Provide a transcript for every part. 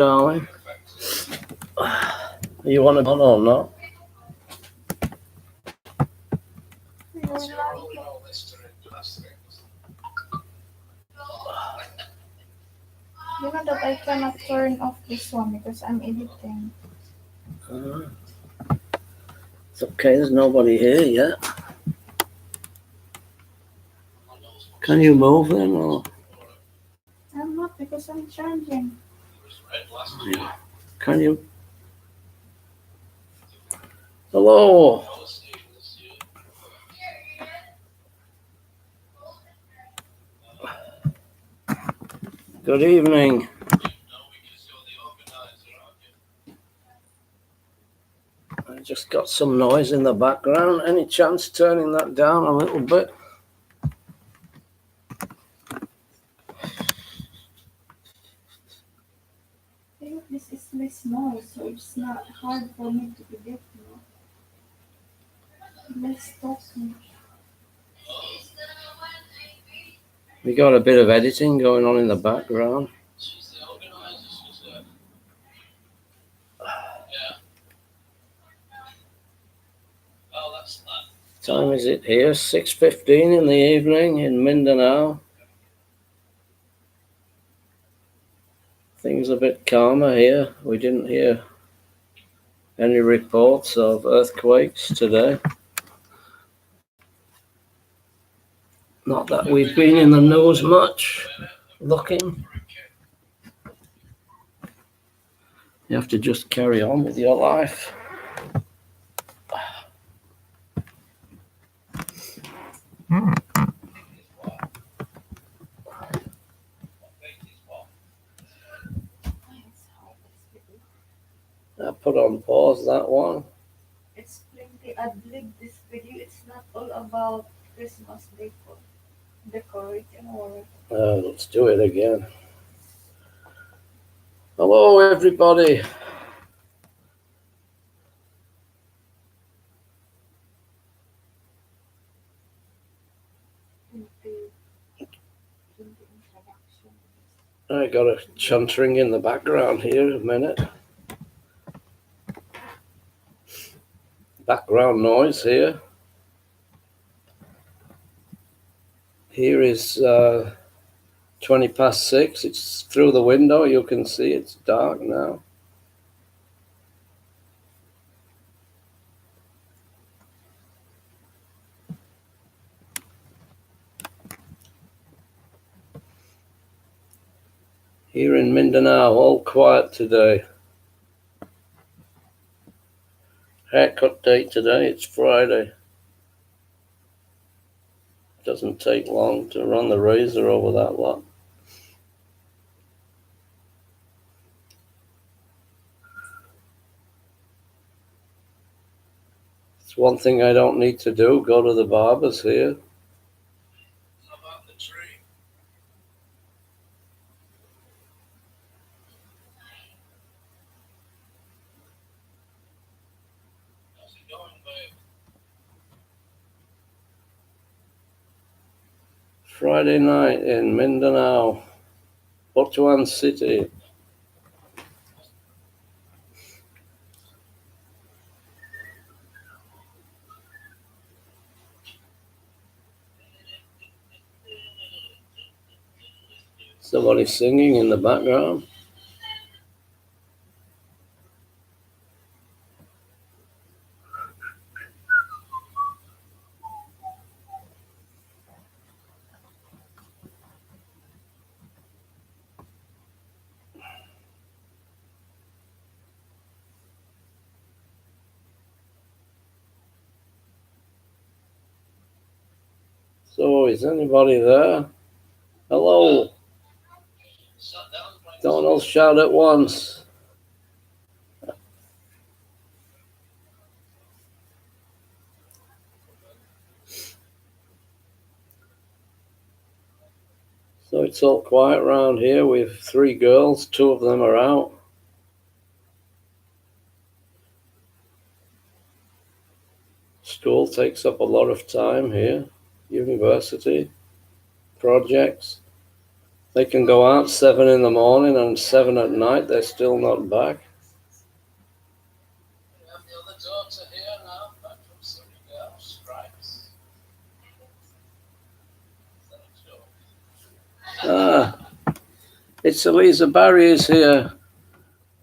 darling. You want to or not? You know that I cannot turn off this one because I'm editing. It's okay, there's nobody here yet. Can you move then? Or? I'm not because I'm charging. Can you? Hello. Good evening. I just got some noise in the background. Any chance turning that down a little bit? I think this is less noise, so it's not hard for me to predict. Less talking. We got a bit of editing going on in the background. Time is it here? 6:15 in the evening in Mindanao. Things a bit calmer here. We didn't hear any reports of earthquakes today. Not that we've been in the news much looking. You have to just carry on with your life. I put on pause that one. It's plenty ad-lib this video. It's not all about Christmas decorating or... Let's do it again. Hello, everybody. I got a chuntering in the background here. A minute. Background noise here. Here is 20 past 6. It's through the window. You can see it's dark now. Here in Mindanao, all quiet today. Haircut date today, it's Friday. Doesn't take long to run the razor over that lot. It's one thing I don't need to do, go to the barbers here. How about the tree? How's it going, babe? Friday night in Mindanao, butuan City. Somebody singing in the background. So, is anybody there? Hello. Don't all shout at once. So it's all quiet around here. We have 3 girls, 2 of them are out. School takes up a lot of time here. University, projects. They can go out 7 in the morning and 7 at night. They're still not back. We have the other daughter here now, back from Senegal, stripes. Is that a joke? Ah, it's Eliza Barry is here.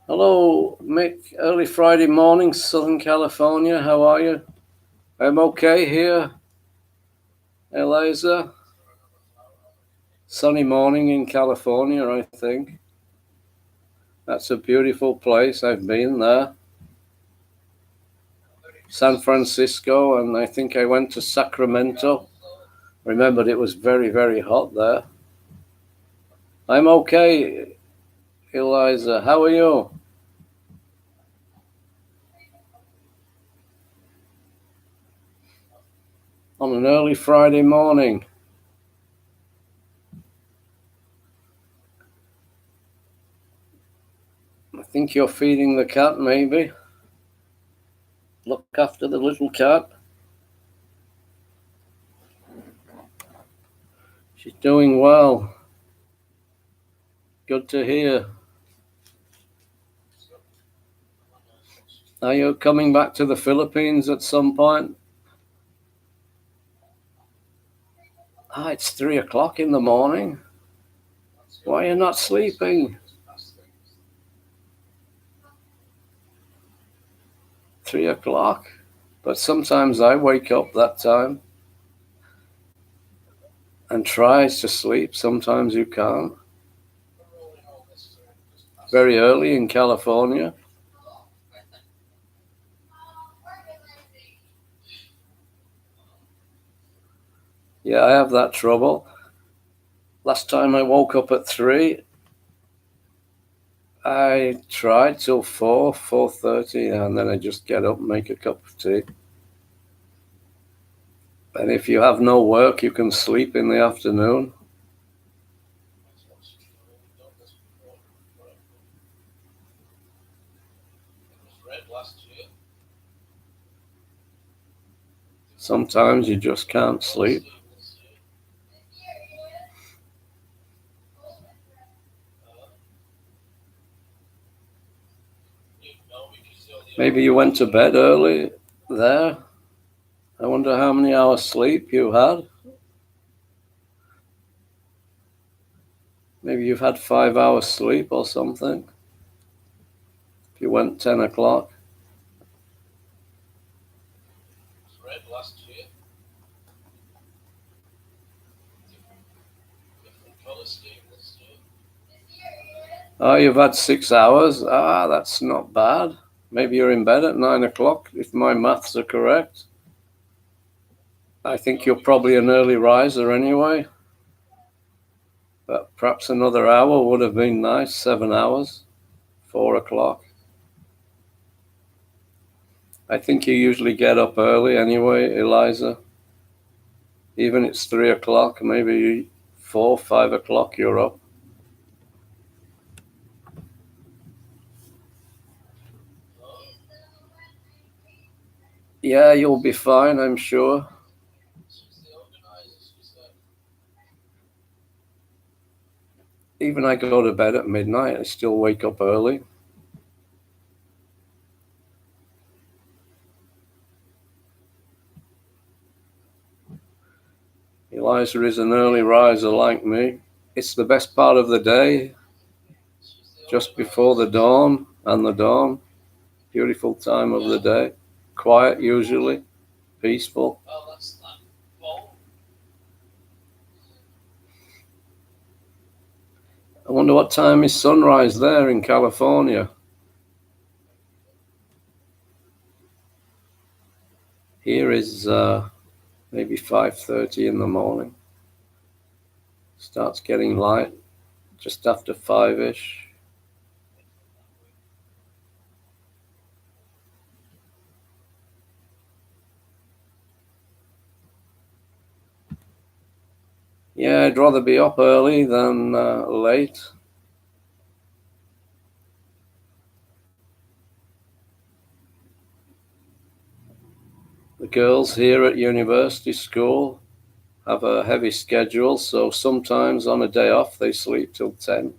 Hello, Mick. Early Friday morning, Southern California. How are you? I'm okay here. Eliza. Sunny morning in California, I think. That's a beautiful place. I've been there. San Francisco, and I think I went to Sacramento. Remembered it was very, very hot there. I'm okay, Eliza. How are you? On an early Friday morning. I think you're feeding the cat, maybe. Look after the little cat. She's doing well. Good to hear. Are you coming back to the Philippines at some point? Ah, it's 3 o'clock in the morning. Why are you not sleeping? 3 o'clock? But sometimes I wake up that time and try to sleep. Sometimes you can't. Very early in California. Yeah, I have that trouble. Last time I woke up at 3. I tried till 4, 4:30, and then I just get up and make a cup of tea. And if you have no work, you can sleep in the afternoon. Sometimes you just can't sleep. Maybe you went to bed early there. I wonder how many hours sleep you had. Maybe you've had 5 hours sleep or something. If you went 10 o'clock. Oh, you've had 6 hours? Ah, that's not bad. Maybe you're in bed at 9 o'clock, if my maths are correct. I think you're probably an early riser anyway. But perhaps another hour would have been nice. 7 hours, 4 o'clock. I think you usually get up early anyway, Eliza. Even it's 3 o'clock, maybe 4, 5 o'clock you're up. Yeah, you'll be fine, I'm sure. Even I go to bed at midnight, I still wake up early. Eliza is an early riser like me. It's the best part of the day, just before the dawn and the dawn. Beautiful time of the day. Quiet usually, peaceful. I wonder what time is sunrise there in California. Here is maybe 5:30 in the morning. Starts getting light just after 5-ish. Yeah, I'd rather be up early than late. The girls here at university school have a heavy schedule, so sometimes on a day off they sleep till 10.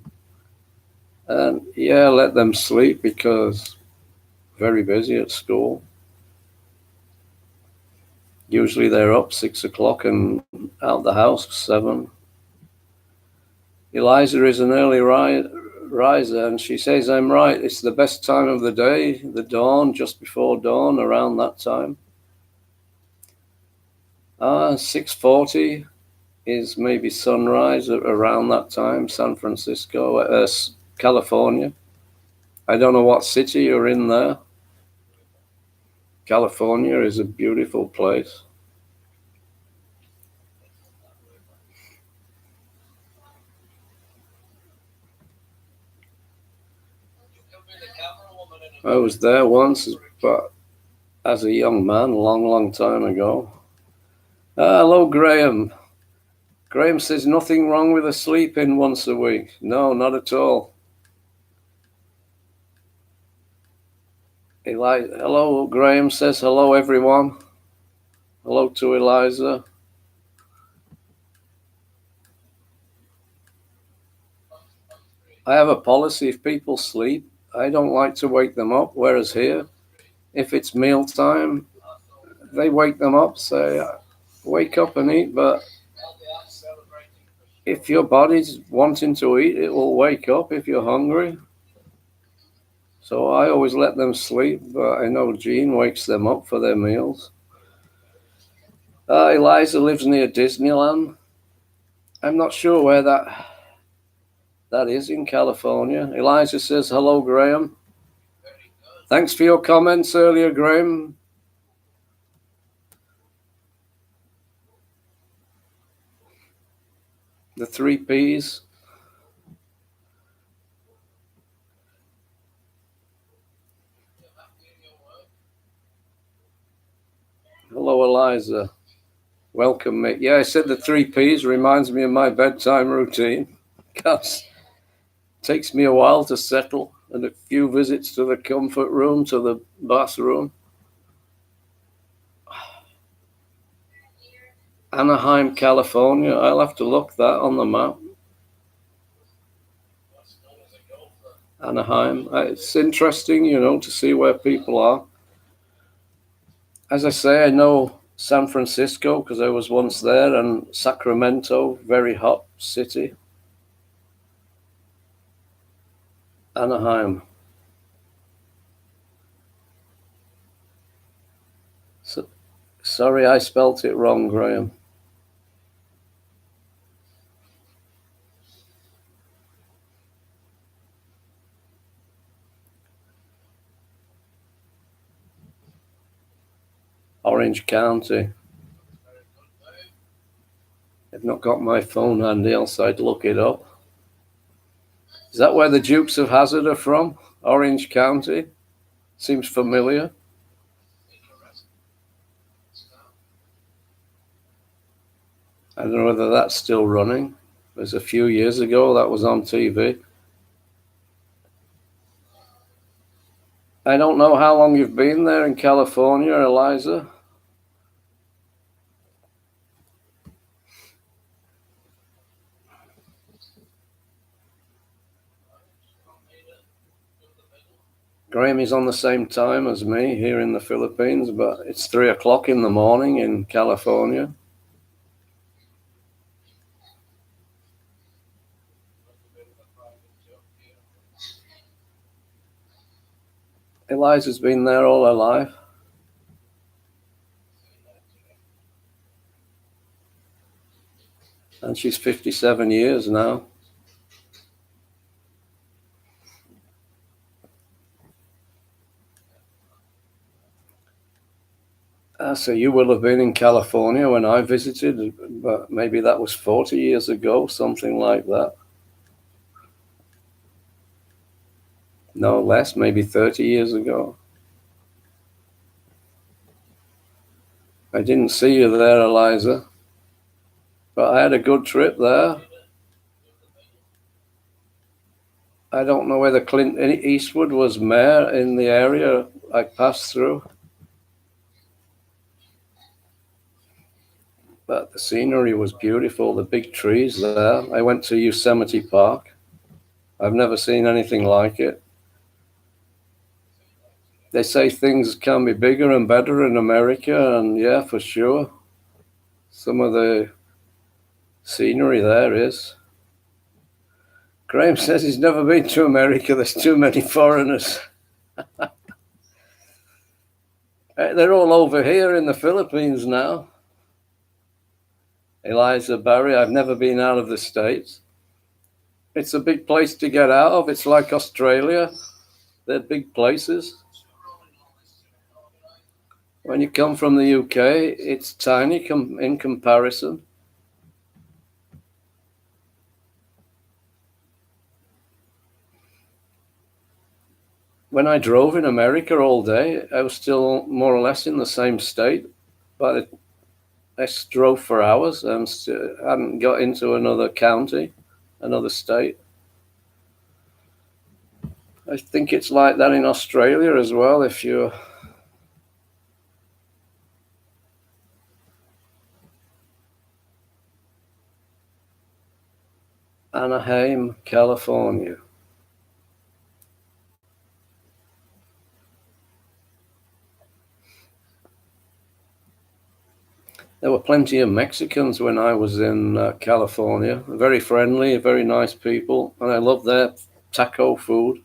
And yeah, let them sleep because very busy at school. Usually they're up 6 o'clock and out the house 7. Eliza is an early riser, and she says I'm right. It's the best time of the day, the dawn, just before dawn, around that time. 6:40 is maybe sunrise around that time, San Francisco, California. I don't know what city you're in there. California is a beautiful place. I was there once, but as a young man, long time ago. Hello, Graham. Graham says nothing wrong with a sleep-in once a week. No, not at all. Hello, Graham says hello, everyone. Hello to Eliza. I have a policy: if people sleep, I don't like to wake them up. Whereas here, if it's mealtime, they wake them up, say, wake up and eat. But if your body's wanting to eat, it will wake up if you're hungry. So I always let them sleep, but I know Jean wakes them up for their meals. Eliza lives near Disneyland. I'm not sure where that is in California. Eliza says, hello, Graham. Thanks for your comments earlier, Graham. The 3 Ps. Hello, Eliza. Welcome, mate. Yeah, I said the 3 Ps reminds me of my bedtime routine. Because it takes me a while to settle and a few visits to the comfort room, to the bathroom. Anaheim, California. I'll have to look that on the map. Anaheim. It's interesting, to see where people are. As I say, I know San Francisco because I was once there, and Sacramento, very hot city. Anaheim. Sorry, I spelt it wrong, Graham. Orange County. I've not got my phone handy, else I'd look it up. Is that where the Dukes of Hazzard are from? Orange County? Seems familiar. I don't know whether that's still running. It was a few years ago that was on TV. I don't know how long you've been there in California, Eliza. Graham is on the same time as me here in the Philippines, but it's 3 o'clock in the morning in California. Eliza's been there all her life. And she's 57 years now. So you will have been in California when I visited, but maybe that was 40 years ago, something like that. No less, maybe 30 years ago. I didn't see you there, Eliza, but I had a good trip there. I don't know whether Clint Eastwood was mayor in the area I passed through. But the scenery was beautiful, the big trees there. I went to Yosemite Park. I've never seen anything like it. They say things can be bigger and better in America, and yeah, for sure. Some of the scenery there is. Graham says he's never been to America. There's too many foreigners. They're all over here in the Philippines now. Eliza Barry, I've never been out of the States. It's a big place to get out of. It's like Australia. They're big places. When you come from the UK, it's tiny in comparison. When I drove in America all day, I was still more or less in the same state, but I drove for hours and hadn't got into another county, another state. I think it's like that in Australia as well. If you're Anaheim, California. There were plenty of Mexicans when I was in California. Very friendly, very nice people, and I love their taco food.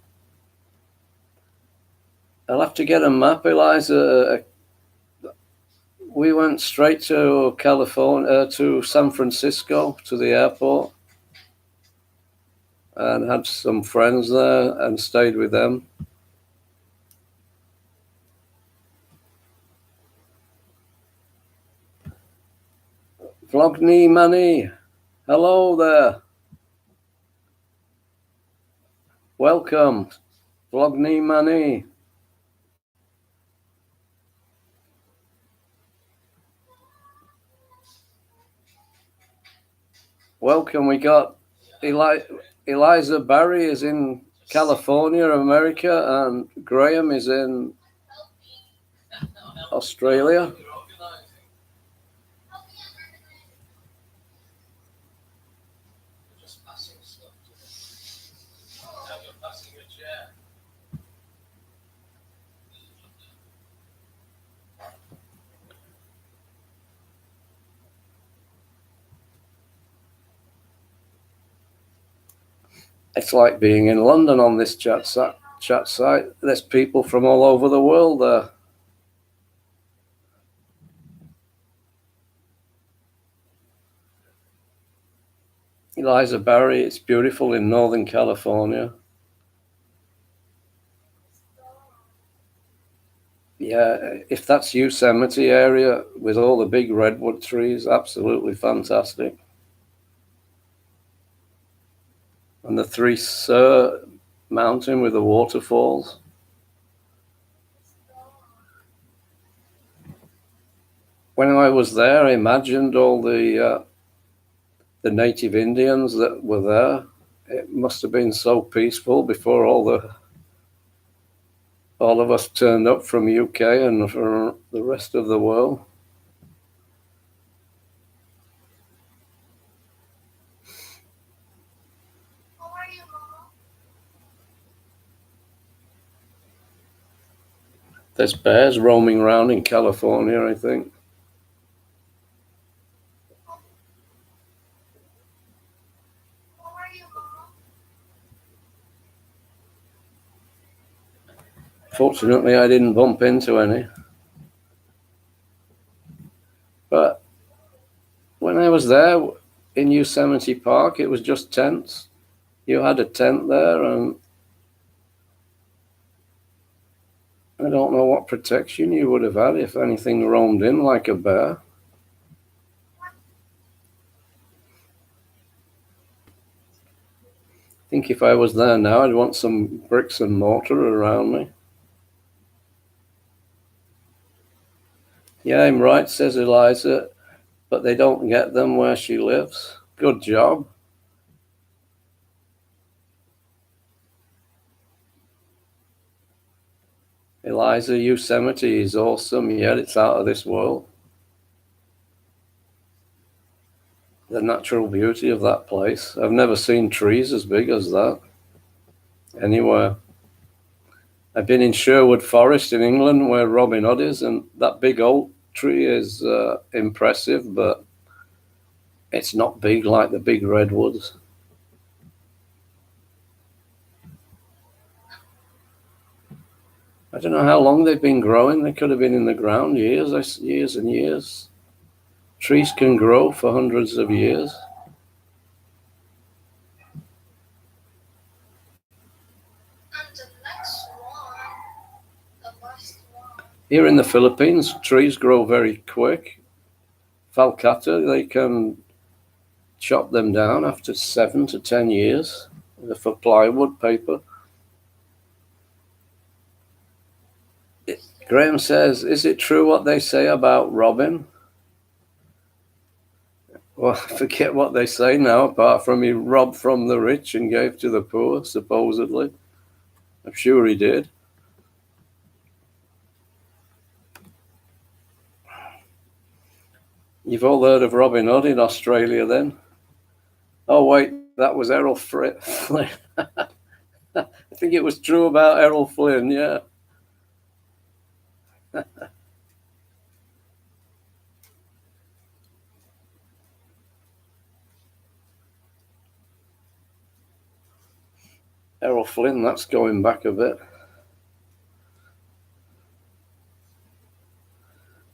I'll have to get a map, Eliza. We went straight to California, to San Francisco, to the airport, and had some friends there and stayed with them. Vlogny Manny, hello there. Welcome, Vlogny Manny. Welcome. We got Eliza Barry is in California, America, and Graham is in Australia. It's like being in London on this chat site. There's people from all over the world there. Eliza Barry, it's beautiful in Northern California. Yeah, if that's Yosemite area with all the big redwood trees, absolutely fantastic. And the Three Sur Mountain with the waterfalls. When I was there, I imagined all the native Indians that were there. It must have been so peaceful before all of us turned up from UK and from the rest of the world. There's bears roaming around in California, I think. Fortunately, I didn't bump into any. But when I was there in Yosemite Park, it was just tents. You had a tent there, and I don't know what protection you would have had if anything roamed in like a bear. I think if I was there now, I'd want some bricks and mortar around me. Yeah, I'm right, says Eliza, but they don't get them where she lives. Good job. Eliza, Yosemite is awesome, yet it's out of this world. the natural beauty of that place. I've never seen trees as big as that anywhere. I've been in Sherwood Forest in England where Robin Hood is, and that big oak tree is impressive, but it's not big like the big redwoods. I don't know how long they've been growing. They could have been in the ground years and years. Trees can grow for hundreds of years. And the next one, the last one. Here in the Philippines, trees grow very quick. Falcata, they can chop them down after 7 to 10 years for plywood, paper. Graham says, is it true what they say about Robin? Well, I forget what they say now, apart from he robbed from the rich and gave to the poor, supposedly. I'm sure he did. You've all heard of Robin Hood in Australia then? Oh, wait, that was Errol Flynn. I think it was true about Errol Flynn, yeah. Errol Flynn, that's going back a bit.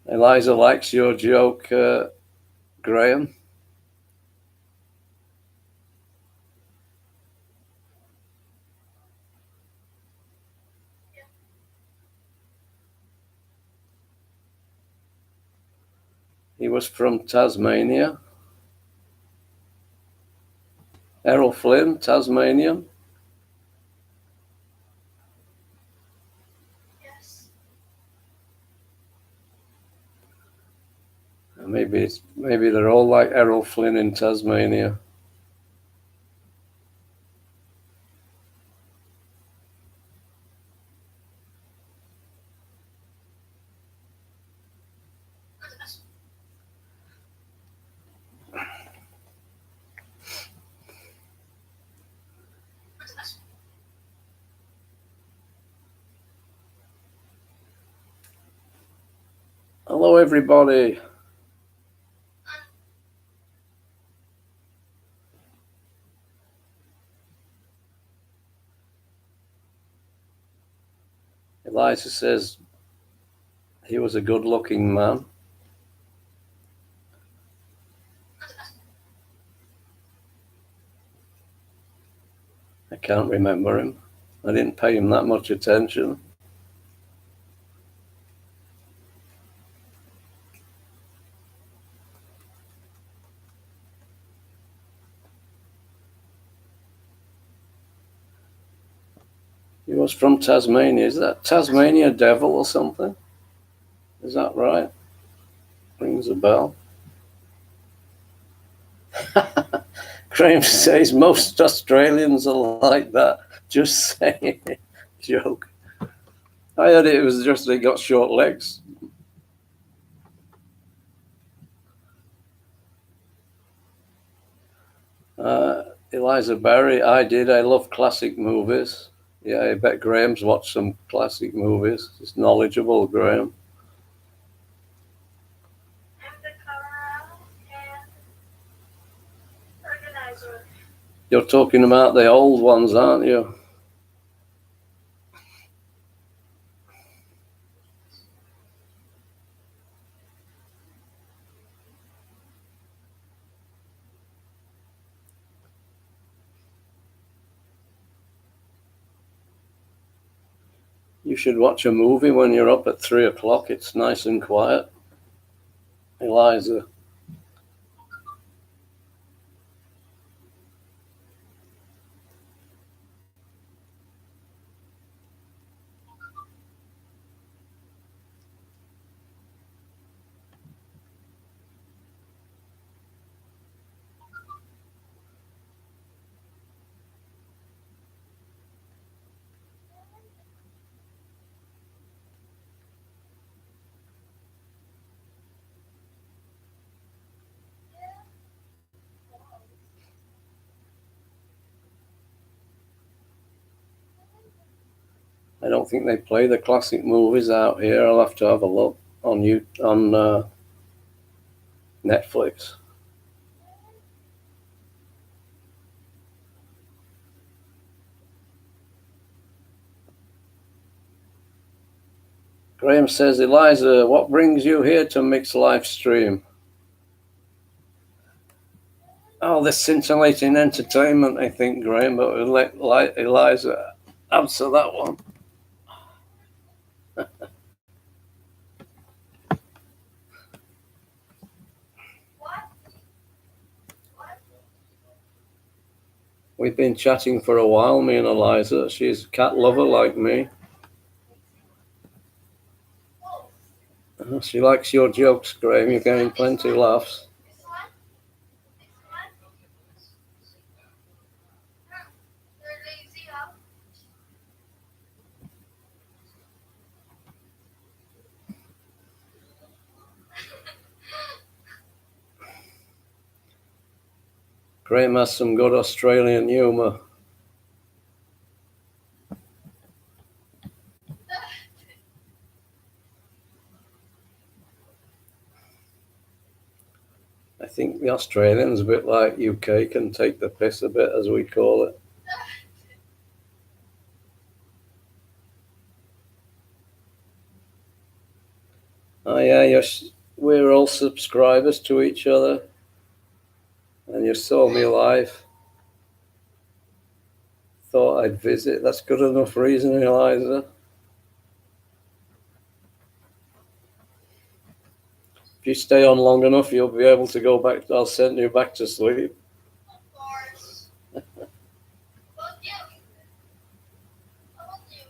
Eliza likes your joke, Graham. He was from Tasmania. Errol Flynn, Tasmanian. Yes. Maybe they're all like Errol Flynn in Tasmania. Hello, everybody. Eliza says he was a good-looking man. I can't remember him. I didn't pay him that much attention. He was from Tasmania. Is that Tasmania Devil or something? Is that right? Rings a bell. Graham says most Australians are like that. Just saying. Joke. I heard it was just they got short legs. Eliza Barry, I did. I love classic movies. Yeah, I bet Graham's watched some classic movies. He's knowledgeable, Graham. I'm the camera and organizer. You're talking about the old ones, aren't you? You should watch a movie when you're up at 3 o'clock. It's nice and quiet. Eliza. I don't think they play the classic movies out here. I'll have to have a look on Netflix. Graham says, Eliza, what brings you here to Mix live stream? Oh, this scintillating entertainment, I think, Graham, but we'll let Eliza answer that one. We've been chatting for a while, me and Eliza. She's a cat lover like me. She likes your jokes, Graham. You're getting plenty of laughs. Graham has some good Australian humour. I think the Australians, a bit like UK, can take the piss a bit, as we call it. Oh yeah, we're all subscribers to each other, and you saw me live. Thought I'd visit. That's good enough reason, Eliza. If you stay on long enough, you'll be able to go back. I'll send you back to sleep. Of course. About you. About you.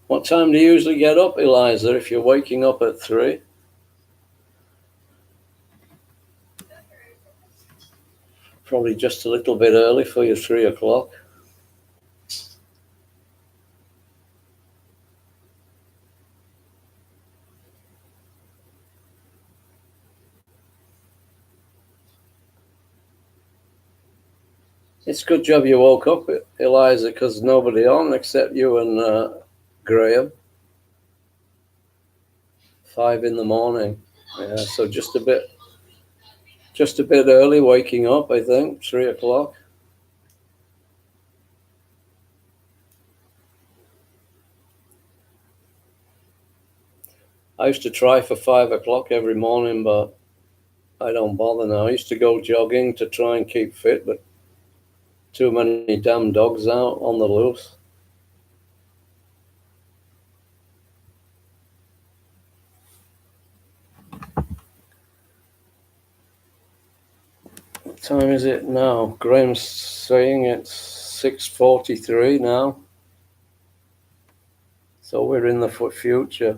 What time do you usually get up, Eliza, if you're waking up at 3? Probably just a little bit early for your 3 o'clock. It's a good job you woke up, Eliza, because nobody on except you and Graham. 5 in the morning. Yeah, so just a bit early waking up, I think, 3 o'clock. I used to try for 5 o'clock every morning, but I don't bother now. I used to go jogging to try and keep fit, but too many damn dogs out on the loose. What time is it now? Graham's saying it's 6:43 now. So we're in the future.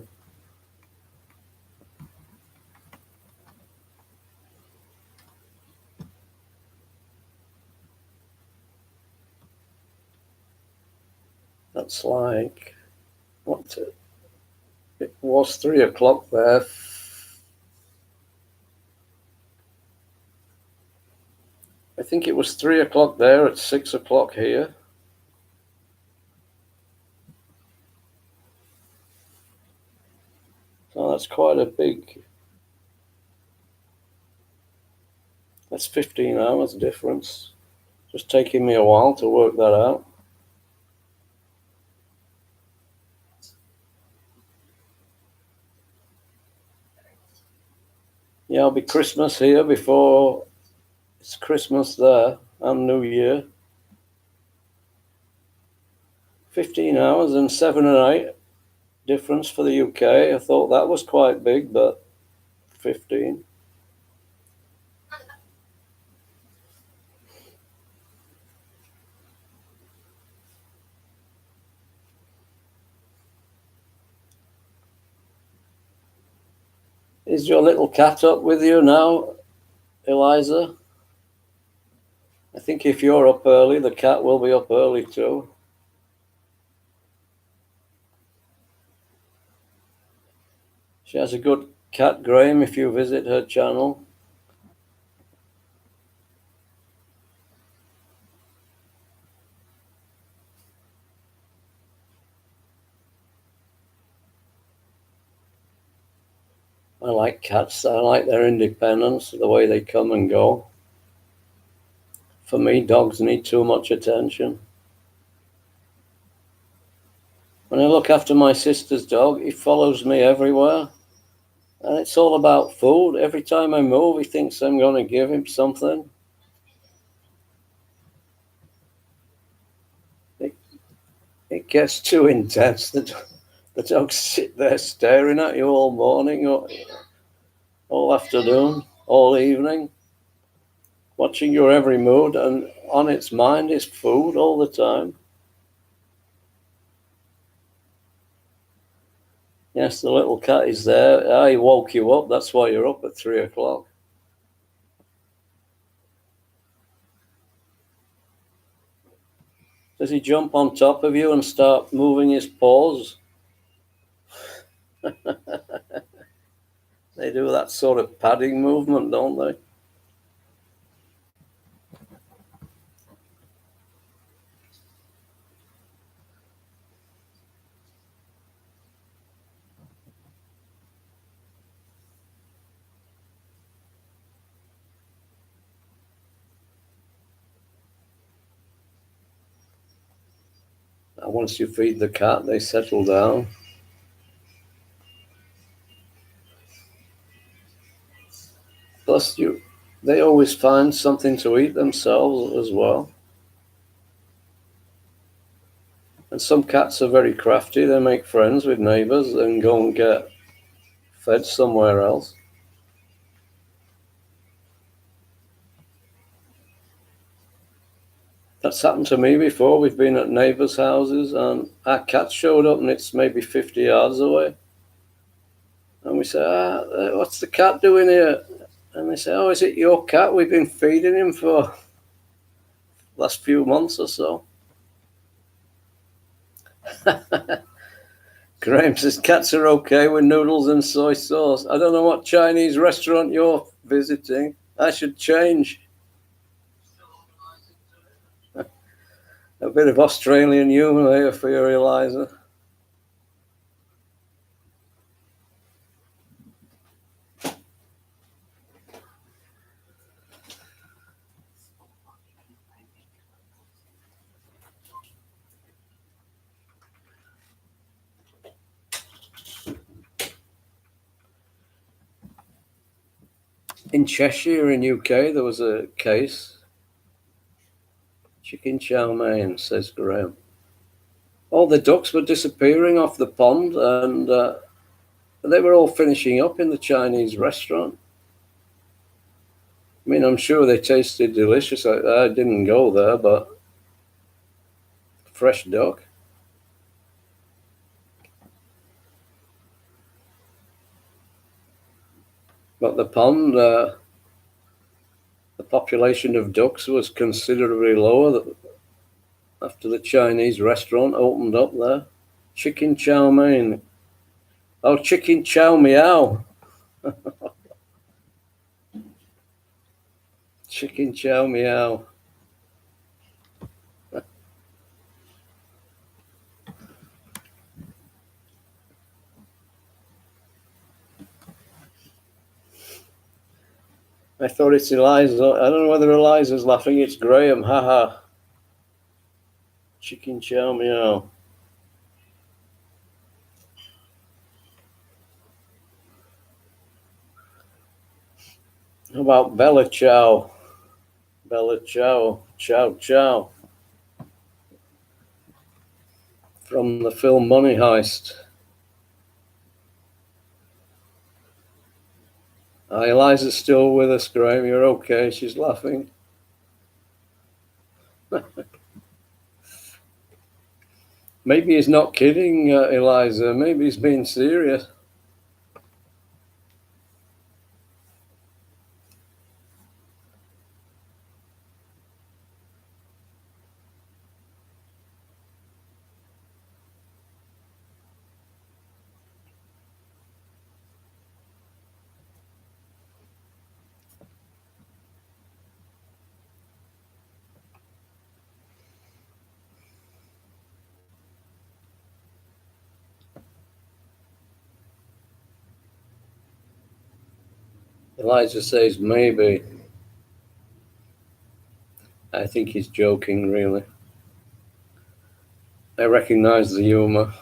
That's like, what? It was 3 o'clock there. I think it was 3 o'clock there at 6 o'clock here. So that's quite a big, that's 15 hours difference. Just taking me a while to work that out. Yeah, it'll be Christmas here before it's Christmas there and New Year. 15 hours and 7 and 8 difference for the UK. I thought that was quite big, but 15. Is your little cat up with you now, Eliza? I think if you're up early, the cat will be up early too. She has a good Cat Graham if you visit her channel. I like cats. I like their independence, the way they come and go. For me, dogs need too much attention. When I look after my sister's dog, he follows me everywhere. And it's all about food. Every time I move, he thinks I'm going to give him something. It gets too intense. The dogs sit there staring at you all morning, or all afternoon, all evening, watching your every mood, and on its mind is food all the time. Yes, the little cat is there. I woke you up. That's why you're up at 3 o'clock. Does he jump on top of you and start moving his paws? They do that sort of padding movement, don't they? And once you feed the cat, they settle down. Plus, they always find something to eat themselves as well. And some cats are very crafty. They make friends with neighbors and go and get fed somewhere else. That's happened to me before. We've been at neighbors' houses and our cat showed up and it's maybe 50 yards away. And we say, what's the cat doing here? And they say, oh, is it your cat? We've been feeding him for the last few months or so. Graham says cats are okay with noodles and soy sauce. I don't know what Chinese restaurant you're visiting. I should change. A bit of Australian humour here for you, Eliza. In Cheshire in UK, there was a case. Chicken chow mein, says Graham. All the ducks were disappearing off the pond and they were all finishing up in the Chinese restaurant. I mean, I'm sure they tasted delicious. I didn't go there, but fresh duck. But the pond, the population of ducks was considerably lower after the Chinese restaurant opened up there. Chicken chow mein. Oh, chicken chow meow. Chicken chow meow. I thought it's Eliza. I don't know whether Eliza's laughing. It's Graham. Haha. Chicken chow meow. How about Bella Chow? Bella Chow. Chow Chow. From the film Money Heist. Eliza's still with us, Graham. You're okay. She's laughing. Maybe he's not kidding, Eliza. Maybe he's being serious. Elijah says maybe. I think he's joking, really. I recognize the humor.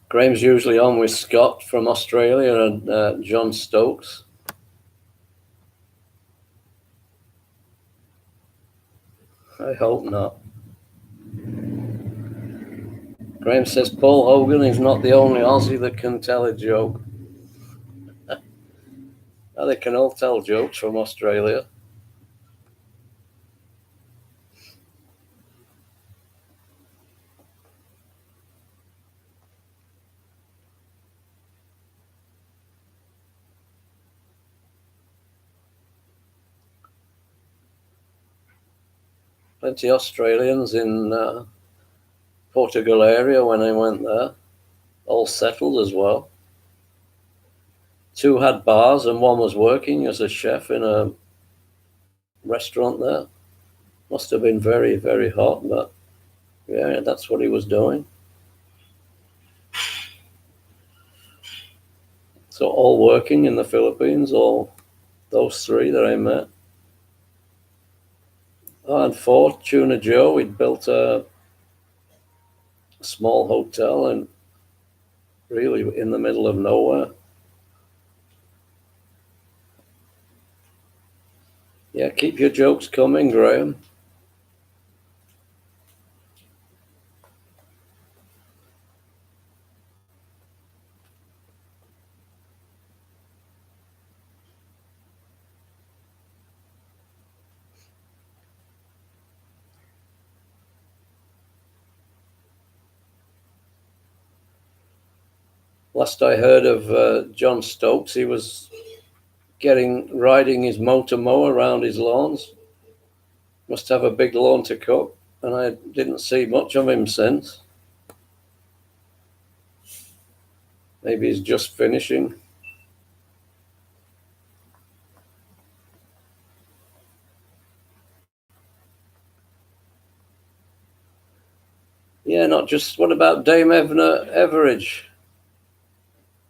Graham's usually on with Scott from Australia and John Stokes. I hope not. Graham says Paul Hogan is not the only Aussie that can tell a joke. Now they can all tell jokes from Australia. Plenty of Australians in Portugal area when I went there, all settled as well. 2 had bars and 1 was working as a chef in a restaurant there. Must have been very, very hot, but yeah, that's what he was doing. So all working in the Philippines, all those 3 that I met. Oh, and 4, Tuna Joe, he'd built a small hotel and really in the middle of nowhere. Yeah, keep your jokes coming, Graham. Last I heard of John Stokes, he was riding his motor mower around his lawns. Must have a big lawn to cut, and I didn't see much of him since. Maybe he's just finishing. Yeah, not just. What about Dame Evna Everidge?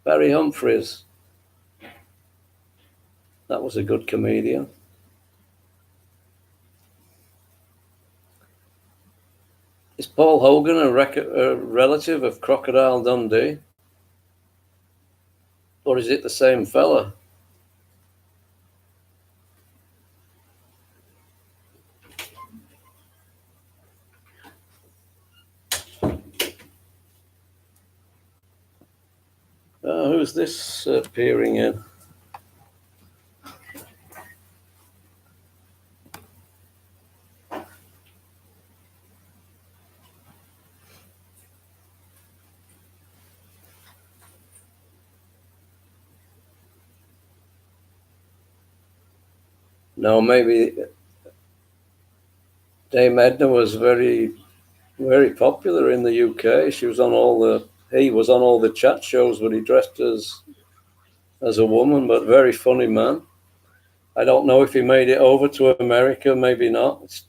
Barry Humphries. That was a good comedian. Is Paul Hogan a relative of Crocodile Dundee? Or is it the same fella? Who's this peering in? No, maybe Dame Edna was very, very popular in the UK. He was on all the chat shows, but he dressed as a woman, but very funny man. I don't know if he made it over to America, maybe not. It's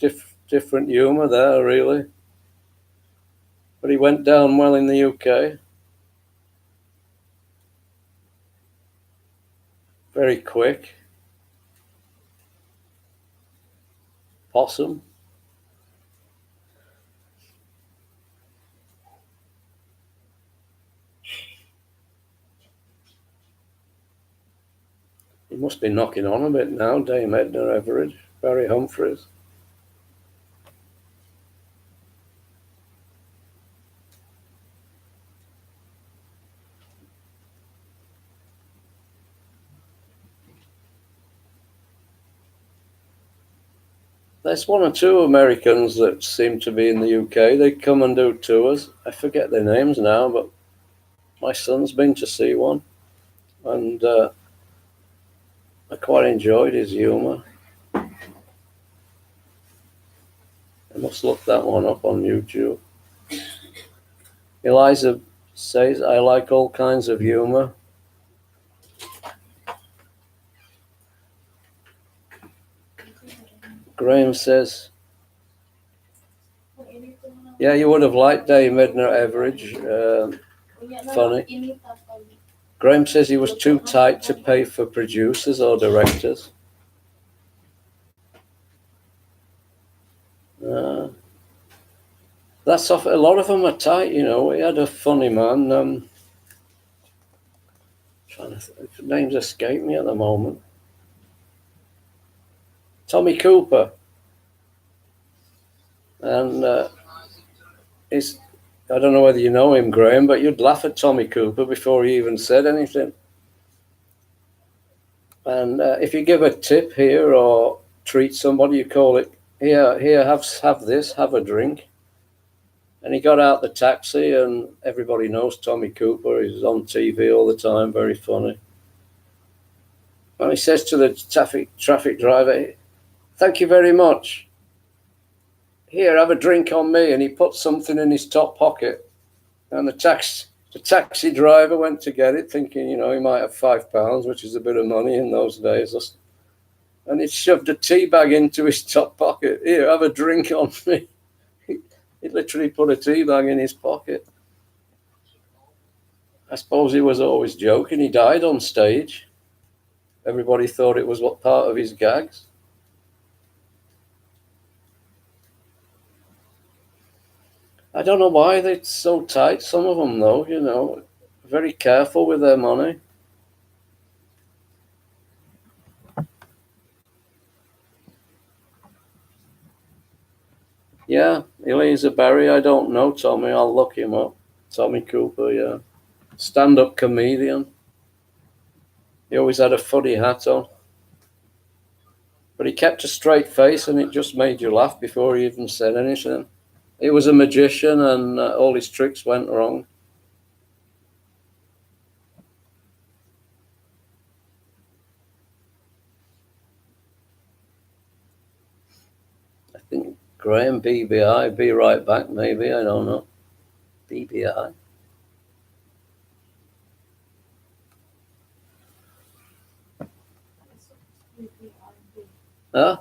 different humor there, really. But he went down well in the UK. Very quick. Possum. He must be knocking on a bit now, Dame Edna Everidge, Barry Humphries. There's 1 or 2 Americans that seem to be in the UK. They come and do tours. I forget their names now, but my son's been to see one. And I quite enjoyed his humor. I must look that one up on YouTube. Eliza says, I like all kinds of humor. Graham says, yeah, you would have liked Dame Edna Everidge. Funny. Graham says he was too tight to pay for producers or directors. That's off. A lot of them are tight, you know. We had a funny man. Names escape me at the moment. Tommy Cooper, and it's. I don't know whether you know him, Graham, but you'd laugh at Tommy Cooper before he even said anything. And if you give a tip here or treat somebody, you call it, here, have this, have a drink. And he got out the taxi, and everybody knows Tommy Cooper. He's on TV all the time, very funny. And he says to the traffic driver, "Thank you very much. Here, have a drink on me." And he put something in his top pocket. And the taxi driver went to get it, thinking, you know, he might have £5, which is a bit of money in those days. And he shoved a tea bag into his top pocket. "Here, have a drink on me." He literally put a tea bag in his pocket. I suppose he was always joking. He died on stage. Everybody thought it was what part of his gags. I don't know why they're so tight, some of them, though, you know, very careful with their money. Yeah, Eliza Barry, I don't know Tommy, I'll look him up. Tommy Cooper, yeah. Stand-up comedian. He always had a funny hat on. But he kept a straight face, and it just made you laugh before he even said anything. He was a magician, and all his tricks went wrong. I think Graham BBI, be right back, maybe, I don't know. BBI. Huh?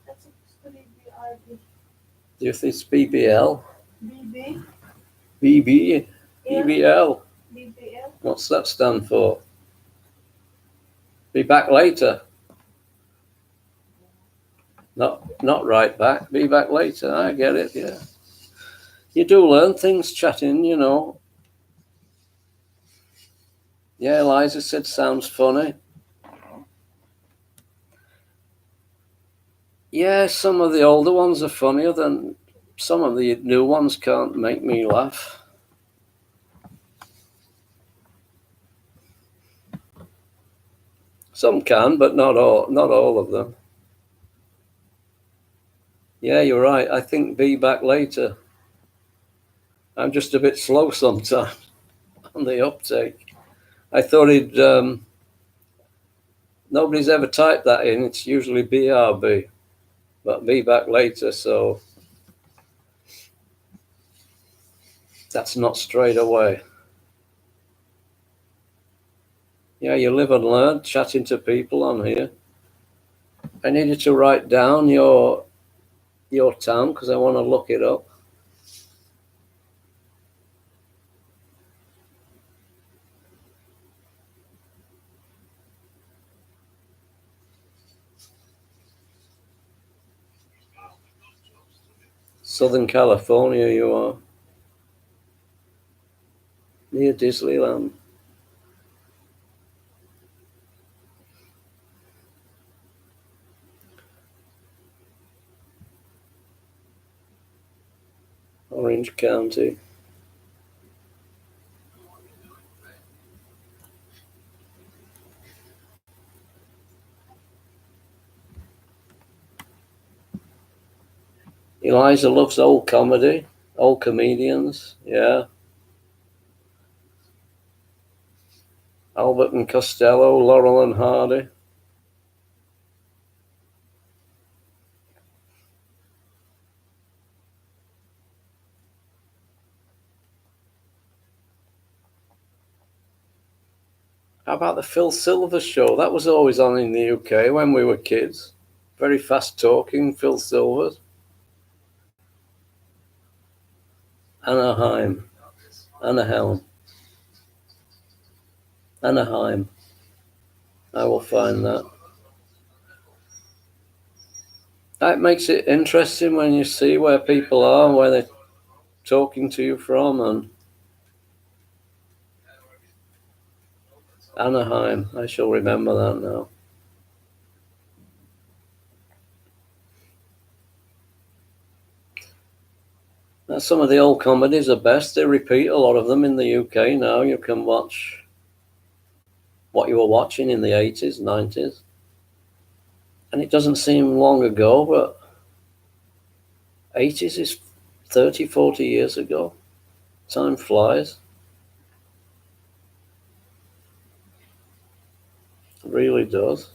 That's supposed to be BRB. Do you think it's BBL? BB? BB? Yeah. BBL? BBL? What's that stand for? Be back later. Not right back. Be back later. I get it, yeah. You do learn things chatting, you know. Yeah, Eliza said sounds funny. Yeah, some of the older ones are funnier than some of the new ones. Can't make me laugh. Some can, but not all of them. Yeah, you're right. I think be back later. I'm just a bit slow sometimes on the uptake. I thought nobody's ever typed that in. It's usually BRB, but be back later. So that's not straight away. Yeah, you live and learn, chatting to people on here. I need you to write down your town because I want to look it up. Southern California, you are. Near Disneyland. Orange County. Eliza loves old comedy, old comedians, yeah. Albert and Costello, Laurel and Hardy. How about the Phil Silver show? That was always on in the UK when we were kids. Very fast talking, Phil Silvers. Anaheim. Anaheim. I will find that. That makes it interesting when you see where people are, where they're talking to you from, and Anaheim. I shall remember that now. Some of the old comedies are best. They repeat a lot of them in the UK now. You can watch what you were watching in the 80s, 90s. And it doesn't seem long ago, but 80s is 30, 40 years ago. Time flies. It really does.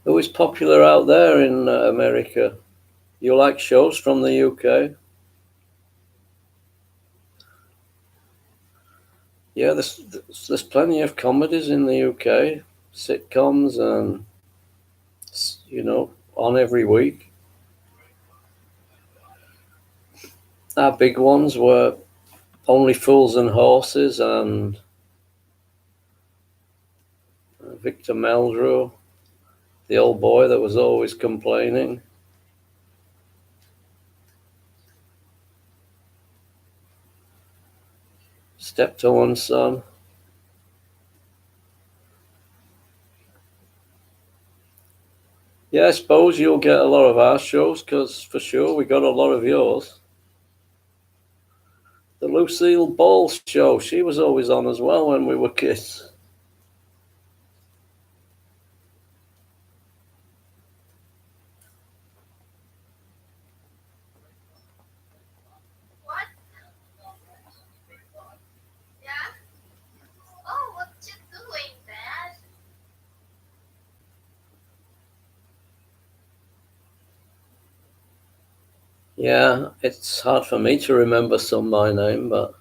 Who is popular out there in America? You like shows from the UK? Yeah, there's plenty of comedies in the UK, sitcoms, and on every week. Our big ones were Only Fools and Horses and Victor Meldrew, the old boy that was always complaining. Steptoe and Son. Yeah, I suppose you'll get a lot of our shows, because for sure we got a lot of yours. The Lucille Ball show, she was always on as well when we were kids. What? Yeah? Oh, what you doing, Dad? Yeah, it's hard for me to remember some by name, but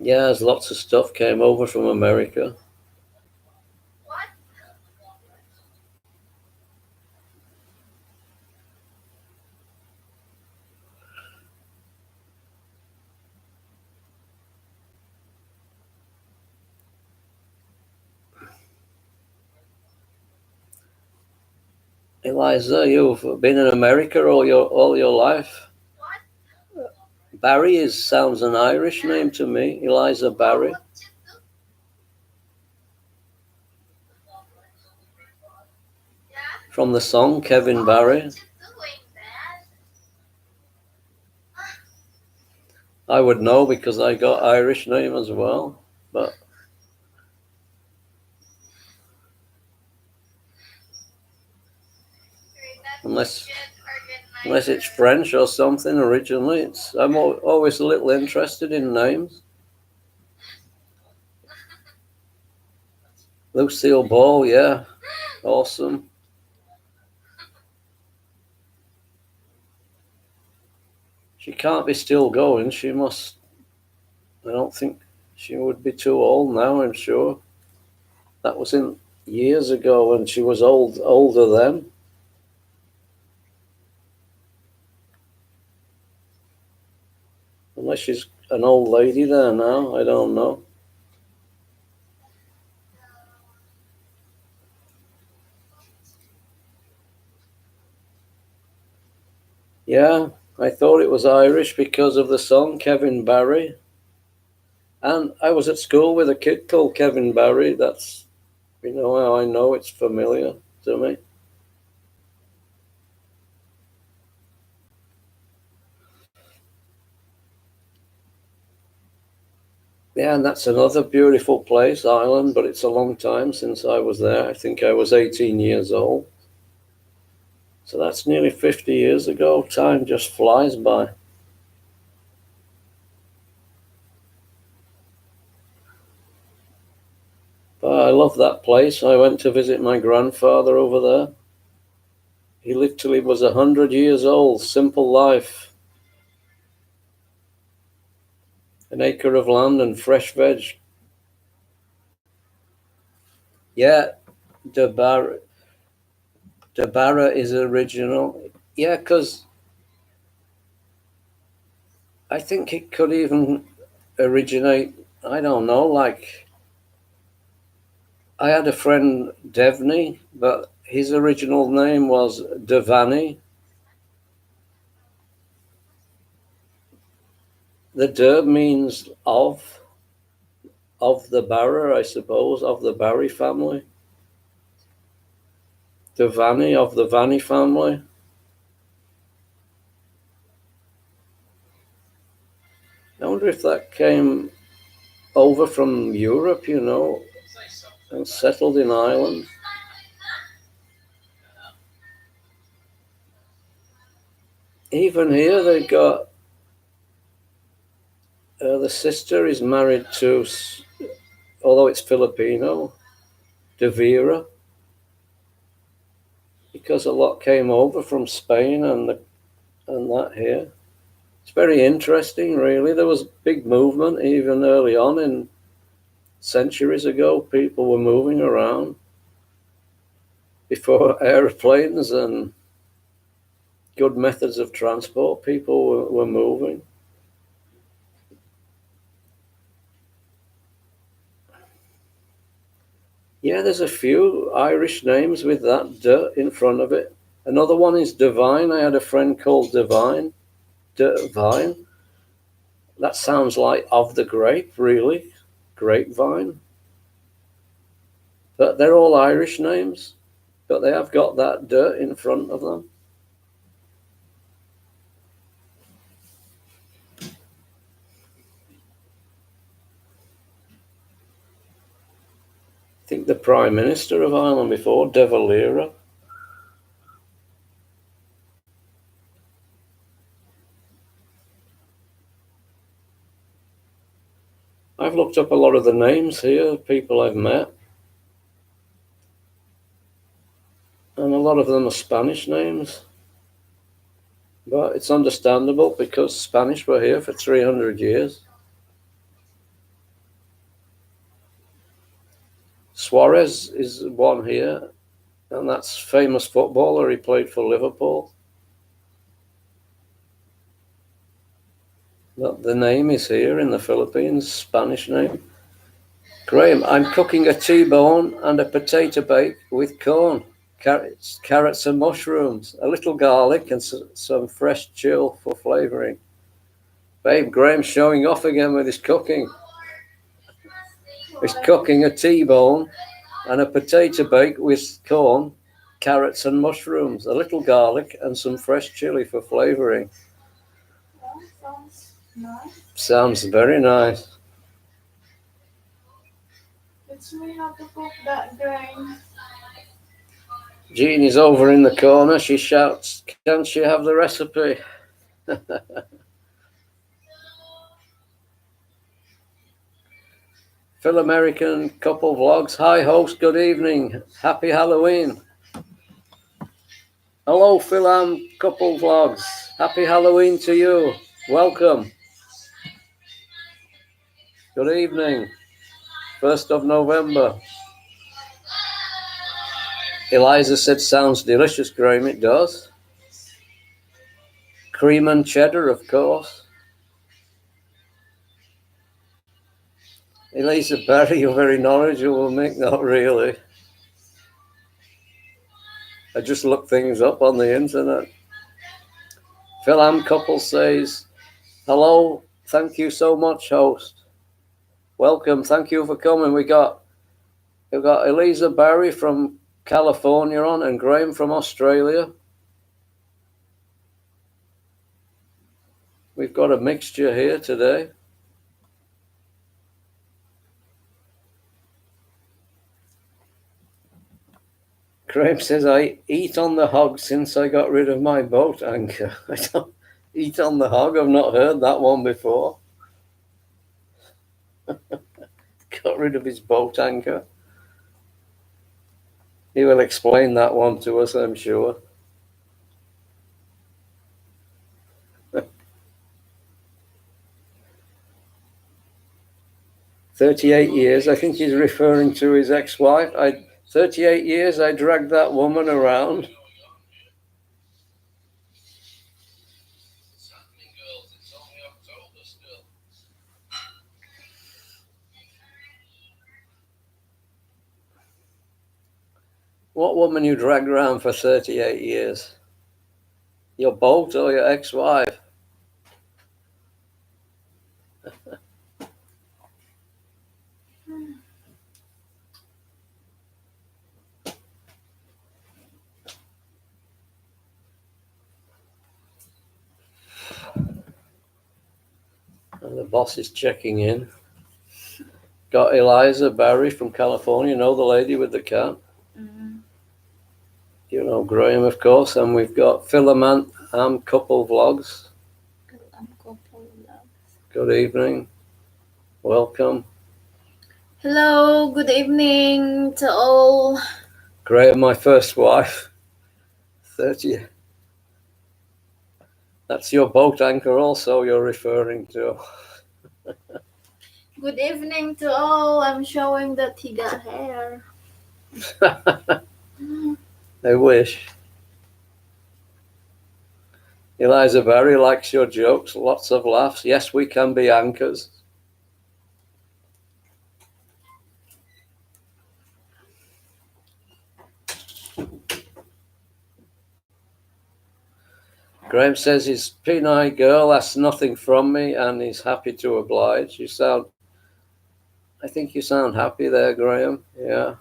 yeah, there's lots of stuff came over from America. What? Eliza, you've been in America all your life. What? Barry sounds an Irish name to me. Eliza Barry. What you do? Yeah? From the song Kevin Barry. What you doing, Dad? I would know because I got Irish name as well, but unless it's French or something originally, I'm always a little interested in names. Lucille Ball, yeah, awesome. She can't be still going. She must. I don't think she would be too old now, I'm sure. That was in years ago when she was older then. Unless she's an old lady there now, I don't know. Yeah, I thought it was Irish because of the song Kevin Barry. And I was at school with a kid called Kevin Barry. That's, how I know it's familiar to me. Yeah, and that's another beautiful place, Ireland, but it's a long time since I was there. I think I was 18 years old. So that's nearly 50 years ago. Time just flies by. But I love that place. I went to visit my grandfather over there. He lived till he was 100 years old. Simple life. An acre of land and fresh veg. Yeah, De Barra is original. Yeah, because I think it could even originate, I don't know, like I had a friend, Devney, but his original name was Devani. The Der means of the Barra, I suppose, of the Barry family. Devani, of the Vanni family. I wonder if that came over from Europe, you know, and settled in Ireland. Even here, they've got the sister is married to, although it's Filipino, De Vera, because a lot came over from Spain and that here. It's very interesting, really. There was a big movement even early on in centuries ago. People were moving around before airplanes and good methods of transport. People were moving. Yeah, there's a few Irish names with that D in front of it. Another one is Divine. I had a friend called Divine. Divine. That sounds like of the grape, really. Grapevine. But they're all Irish names. But they have got that D in front of them. I think the Prime Minister of Ireland before, De Valera. I've looked up a lot of the names here, people I've met. And a lot of them are Spanish names. But it's understandable because Spanish were here for 300 years. Suarez is one here, and that's famous footballer. He played for Liverpool. But the name is here in the Philippines, Spanish name. Graham, I'm cooking a T-bone and a potato bake with corn, carrots and mushrooms, a little garlic and some fresh chill for flavouring. Babe, Graham's showing off again with his cooking. He's cooking a T-bone and a potato bake with corn, carrots and mushrooms, a little garlic and some fresh chili for flavouring. Sounds nice. Sounds very nice. Teach me how to cook that grain. Jean is over in the corner. She shouts, "Can she have the recipe?" Phil American Couple Vlogs. Hi, host. Good evening. Happy Halloween. Hello, Phil Couple Vlogs. Happy Halloween to you. Welcome. Good evening. 1st of November. Eliza said, sounds delicious, Graham. It does. Cream and cheddar, of course. Eliza Barry, you're very knowledgeable, Mick. Not really. I just look things up on the internet. Phil Couple says, hello, thank you so much, host. Welcome, thank you for coming. We've got Eliza Barry from California on and Graham from Australia. We've got a mixture here today. Graham says, I eat on the hog since I got rid of my boat anchor. I don't eat on the hog. I've not heard that one before. Got rid of his boat anchor. He will explain that one to us, I'm sure. "38 years, I think he's referring to his ex-wife. 38 years I dragged that woman around. What woman you dragged around for 38 years? Your boat or your ex-wife? And the boss is checking in. Got Eliza Barry from California, you know, the lady with the cat. Mm. You know Graham, of course. And we've got Philoman Couple Vlogs. Good evening. Welcome. Hello, good evening to all. Graham, my first wife. 30. That's your boat anchor also you're referring to. Good evening to all. I'm showing that he got hair. I wish. Eliza Barry likes your jokes. Lots of laughs. Yes, we can be anchors. Graham says his Peni girl asks nothing from me and he's happy to oblige. I think you sound happy there, Graham. Yeah.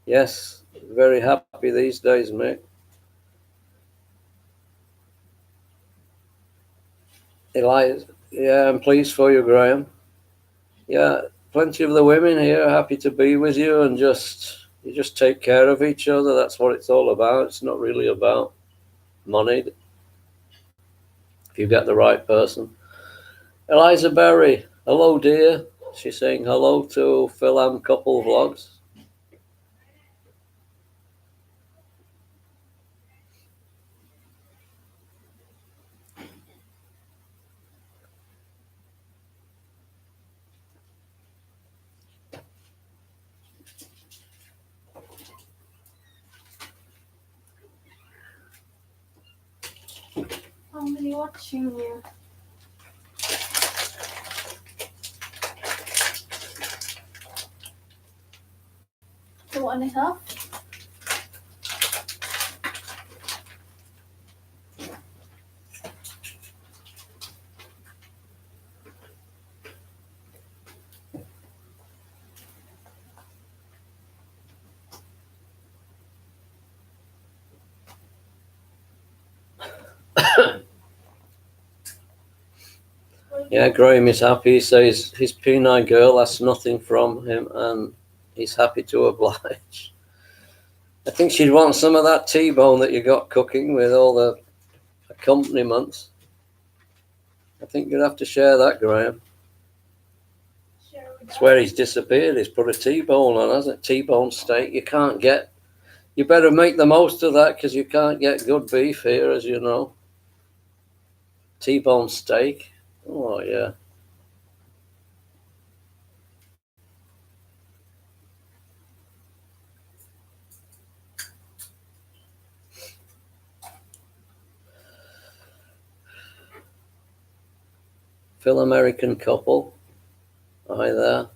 Yes, very happy these days, mate. Eliza, yeah, I'm pleased for you, Graham. Yeah, plenty of the women here are happy to be with you and you just take care of each other. That's what it's all about. It's not really about money if you get the right person. Eliza Berry, hello, dear. She's saying hello to Philam Couple Vlogs. How many watching you? Two and a half? Yeah, Graham is happy. He says his Peni girl asks nothing from him and he's happy to oblige. I think she'd want some of that T-bone that you got cooking with all the accompaniments. I think you'd have to share that, Graham. It's where he's disappeared. He's put a T-bone on, hasn't it? T-bone steak. You better make the most of that because you can't get good beef here, as you know. T-bone steak. Oh, yeah. Phil American couple. Hi there.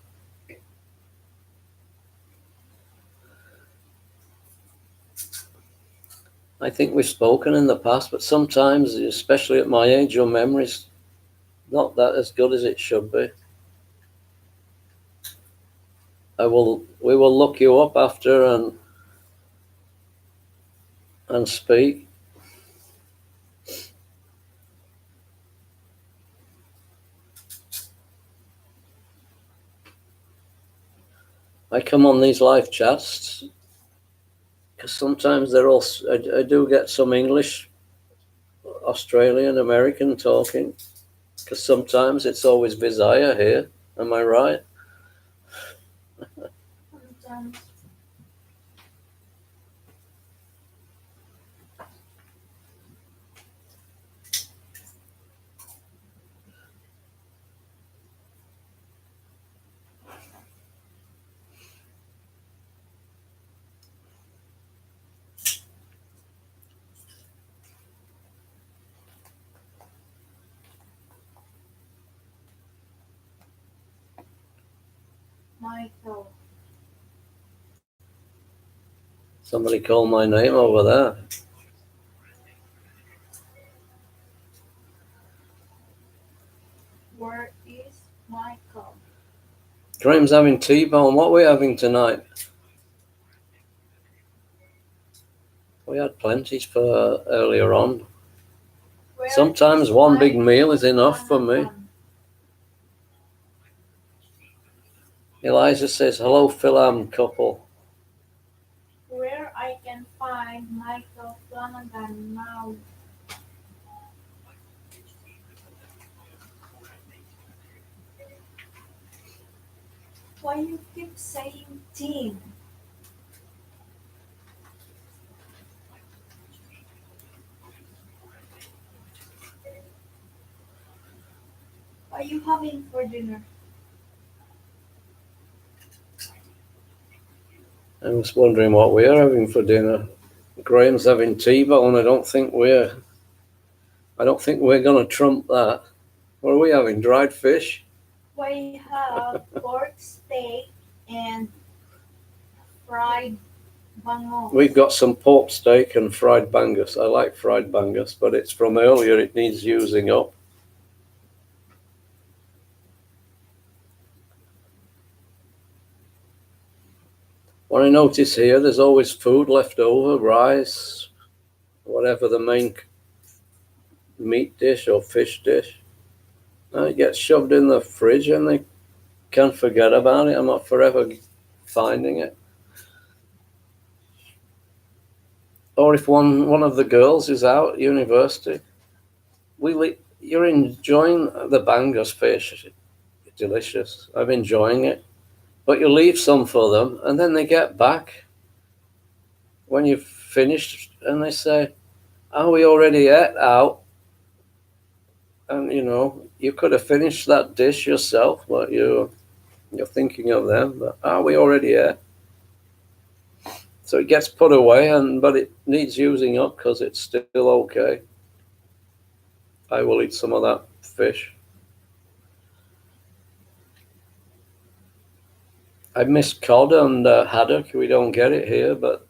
I think we've spoken in the past, but sometimes, especially at my age, your memory's not that as good as it should be. We will look you up after and speak. I come on these live chats because sometimes I do get some English, Australian, American talking, because sometimes it's always Visaya here. Am I right? Sometimes. Michael. Somebody called my name over there. Where is Michael? Graham's having T-bone. What are we having tonight? We had plenty for earlier on. Where Sometimes is one big Michael meal is enough for me. Flanagan? Eliza says, hello, Philam couple. Where I can find Michael Flanagan now? Why you keep saying team? What are you having for dinner? I was wondering what we're having for dinner. Graham's having T-bone. I don't think we're going to trump that. What are we having? Dried fish? We have pork steak and fried bangus. We've got some pork steak and fried bangus. I like fried bangus, but it's from earlier. It needs using up. What I notice here, there's always food left over, rice, whatever the main meat dish or fish dish. And it gets shoved in the fridge and they can't forget about it. I'm not forever finding it. Or if one of the girls is out at university, you're enjoying the bangus fish. It's delicious. I'm enjoying it. But you leave some for them, and then they get back when you've finished, and they say, "Oh, we already ate out." And you could have finished that dish yourself, but you're thinking of them. But we already ate. So it gets put away, but it needs using up because it's still okay. I will eat some of that fish. I miss cod and haddock. We don't get it here, but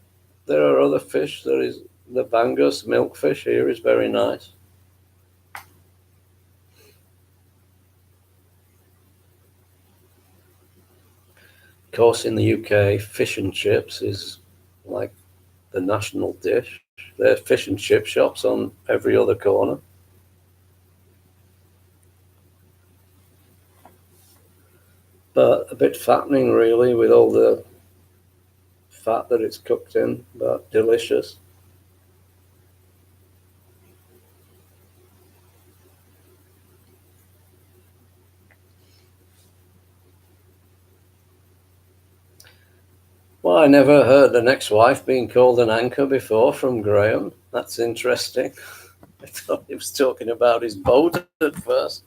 there are other fish. There is the bangus milkfish here is very nice. Of course, in the UK, fish and chips is like the national dish. There are fish and chip shops on every other corner. But a bit fattening, really, with all the fat that it's cooked in, but delicious. Well, I never heard an ex-wife being called an anchor before from Graham. That's interesting. I thought he was talking about his boat at first.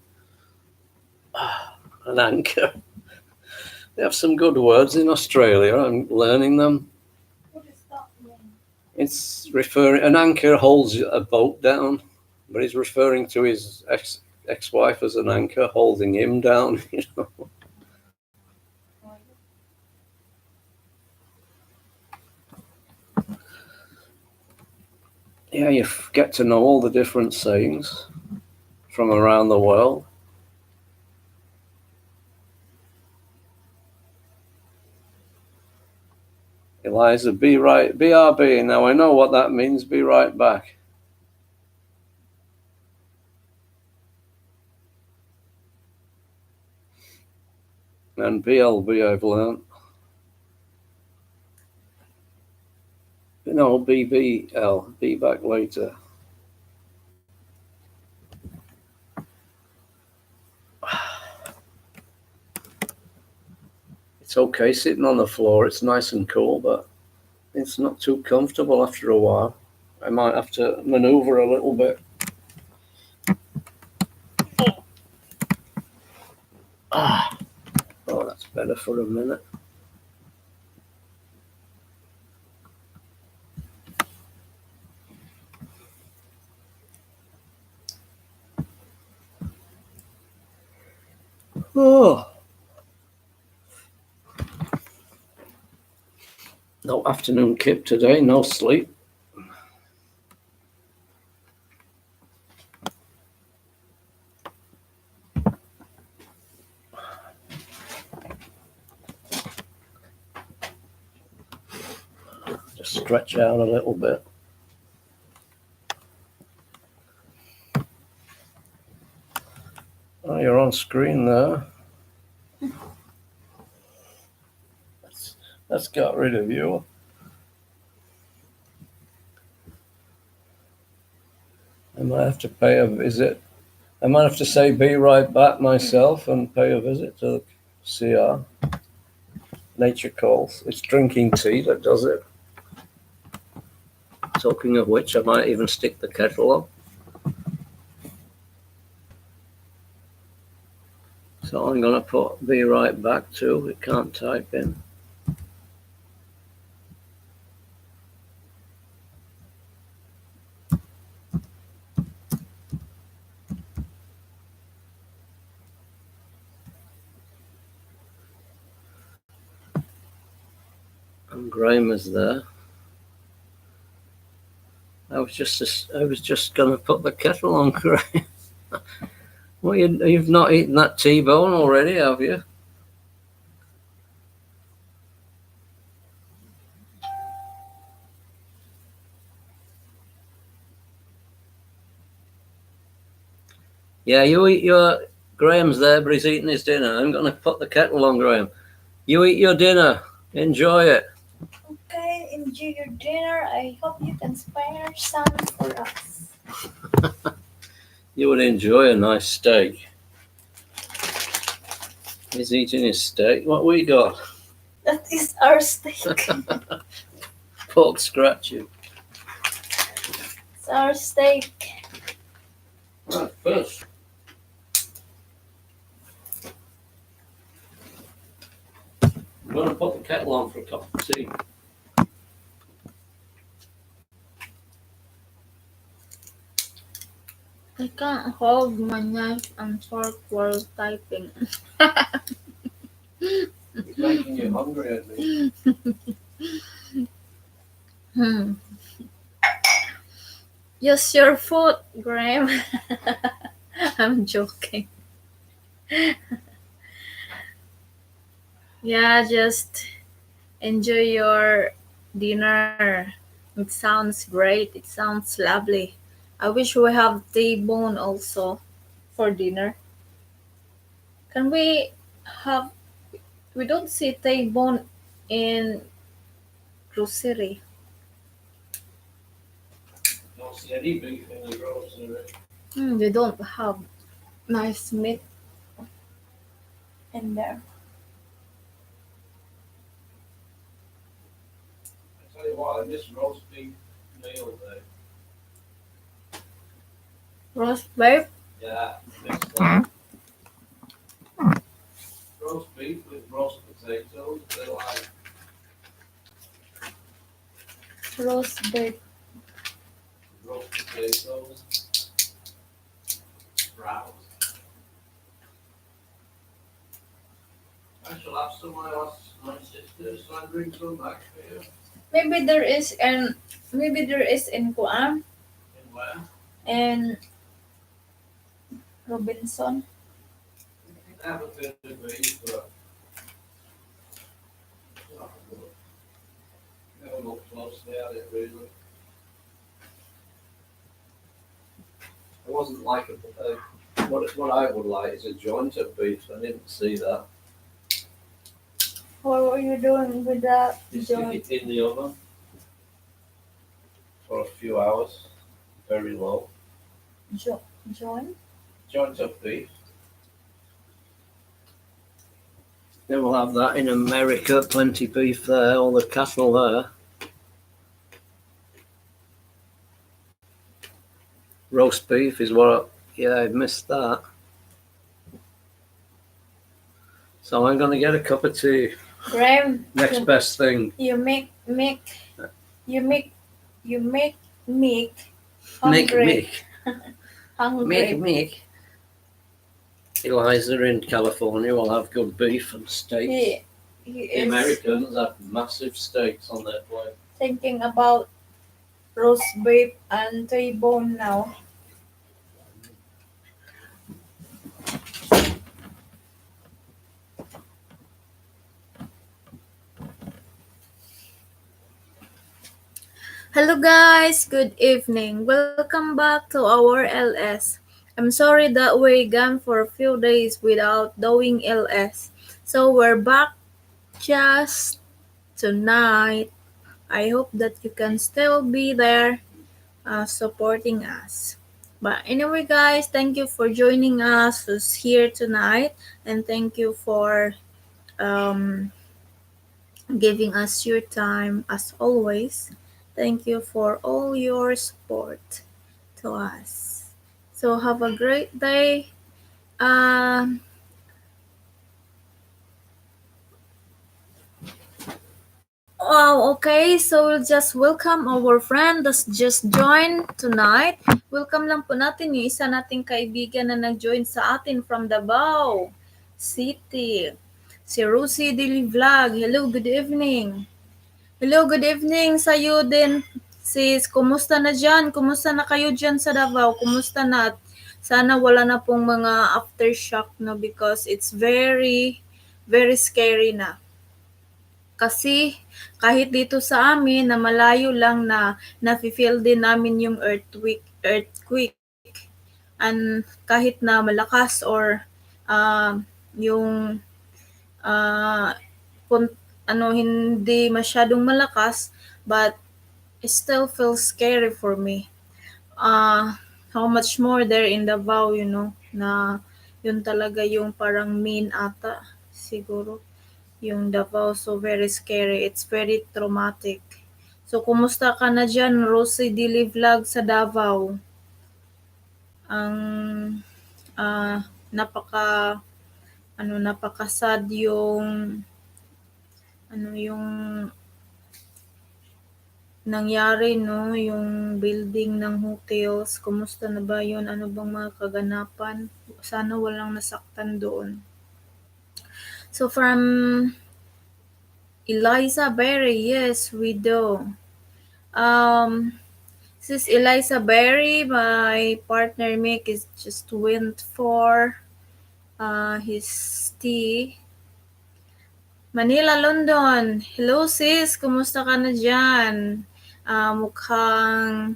An anchor. They have some good words in Australia. I'm learning them. What does that mean? It's referring, an anchor holds a boat down, but he's referring to his ex-wife as an anchor holding him down, Yeah, you get to know all the different sayings from around the world. Eliza, be right, BRB. Now I know what that means. Be right back. And BLB I've learned. No, BBL. Be back later. It's okay sitting on the floor. It's nice and cool, but it's not too comfortable after a while. I might have to maneuver a little bit. Oh, that's better for a minute. Oh. No afternoon kip today, no sleep. Just stretch out a little bit. Oh, you're on screen there. That's got rid of you. I might have to pay a visit. I might have to say be right back myself and pay a visit to the CR. Nature calls. It's drinking tea that does it. Talking of which, I might even stick the kettle on. So I'm going to put be right back too. It can't type in. And Graham is there. I was just going to put the kettle on, Graham. Well, you've not eaten that T-bone already, have you? Yeah, you eat your... Graham's there, but he's eating his dinner. I'm going to put the kettle on, Graham. You eat your dinner. Enjoy it. Okay, enjoy your dinner. I hope you can spare some for us. You would enjoy a nice steak. He's eating his steak. What we got? That is our steak. Pork scratching. It's our steak. Right, first. I'm going to put the kettle on for a cup of tea. I can't hold my knife and fork while typing. It's making you hungry, I think. Use your foot, Graham. I'm joking. Yeah, just enjoy your dinner. It sounds great. It sounds lovely. I wish we have T-bone also for dinner. Can we have... We don't see T-bone in grocery. Don't see any beef in the grocery. They don't have nice meat in there. I tell you what, I miss roast beef meal day. Roast beef? Yeah, miss that. Roast beef with roast potatoes, they're like... Roast beef. Roast potatoes, sprouts. I shall have some. I asked my sister, so I bring some back for you. Maybe there is in Kuam In where? and Robinson. I have a bit of beef, but never looked closely at it really. It wasn't like what I would like is a joint of beef. I didn't see that. What were you doing with that You stick joint? it in the oven for a few hours, very low. Joint? Joint of beef. They will have that in America, plenty beef there, all the cattle there. Roast beef is I missed that. So I'm going to get a cup of tea. Graham, Next best thing. you make me Make. hungry. Make. Eliza in California will have good beef and steaks. he The is Americans have massive steaks on their plate. thinking about roast beef and T-bone now. Hello guys, good evening. Welcome back to our LS. I'm sorry that we gone for a few days without doing LS. So we're back just tonight. I hope that you can still be there supporting us. But anyway guys, thank you for joining us who's here tonight, and thank you for um, giving us your time as always. Thank you for all your support to us. So have a great day. Um, okay. So we'll just welcome our friend that's just joined tonight. Welcome lang po natin yung isa nating kaibigan na nag-join sa atin from Davao City. Si Rosie Dili Vlog. Hello, good evening. Hello, good evening sa'yo din, sis. Kumusta na dyan? Kumusta na kayo dyan sa Davao? Kumusta na? Sana wala na pong mga aftershock, no? Because it's very, very scary na. Kasi kahit dito sa amin na malayo lang na nafe-feel din namin yung earthquake. And kahit na malakas or yung uh, hindi masyadong malakas, but it still feels scary for me. How much more there in Davao, na yun talaga yung parang main ata, siguro, yung Davao. So, very scary. It's very traumatic. So, kumusta ka na dyan, Rosie Dili Vlog sa Davao? Ang napaka napaka-sad yung nangyari, no, yung building ng hotels. Kumusta na ba yun? Ano bang mga kaganapan? Sana walang nasaktan doon. So from Eliza Berry, yes, we do. This is Eliza Berry. My partner Mick is just went for his tea. Manila, London. Hello sis, kumusta ka na dyan? Mukhang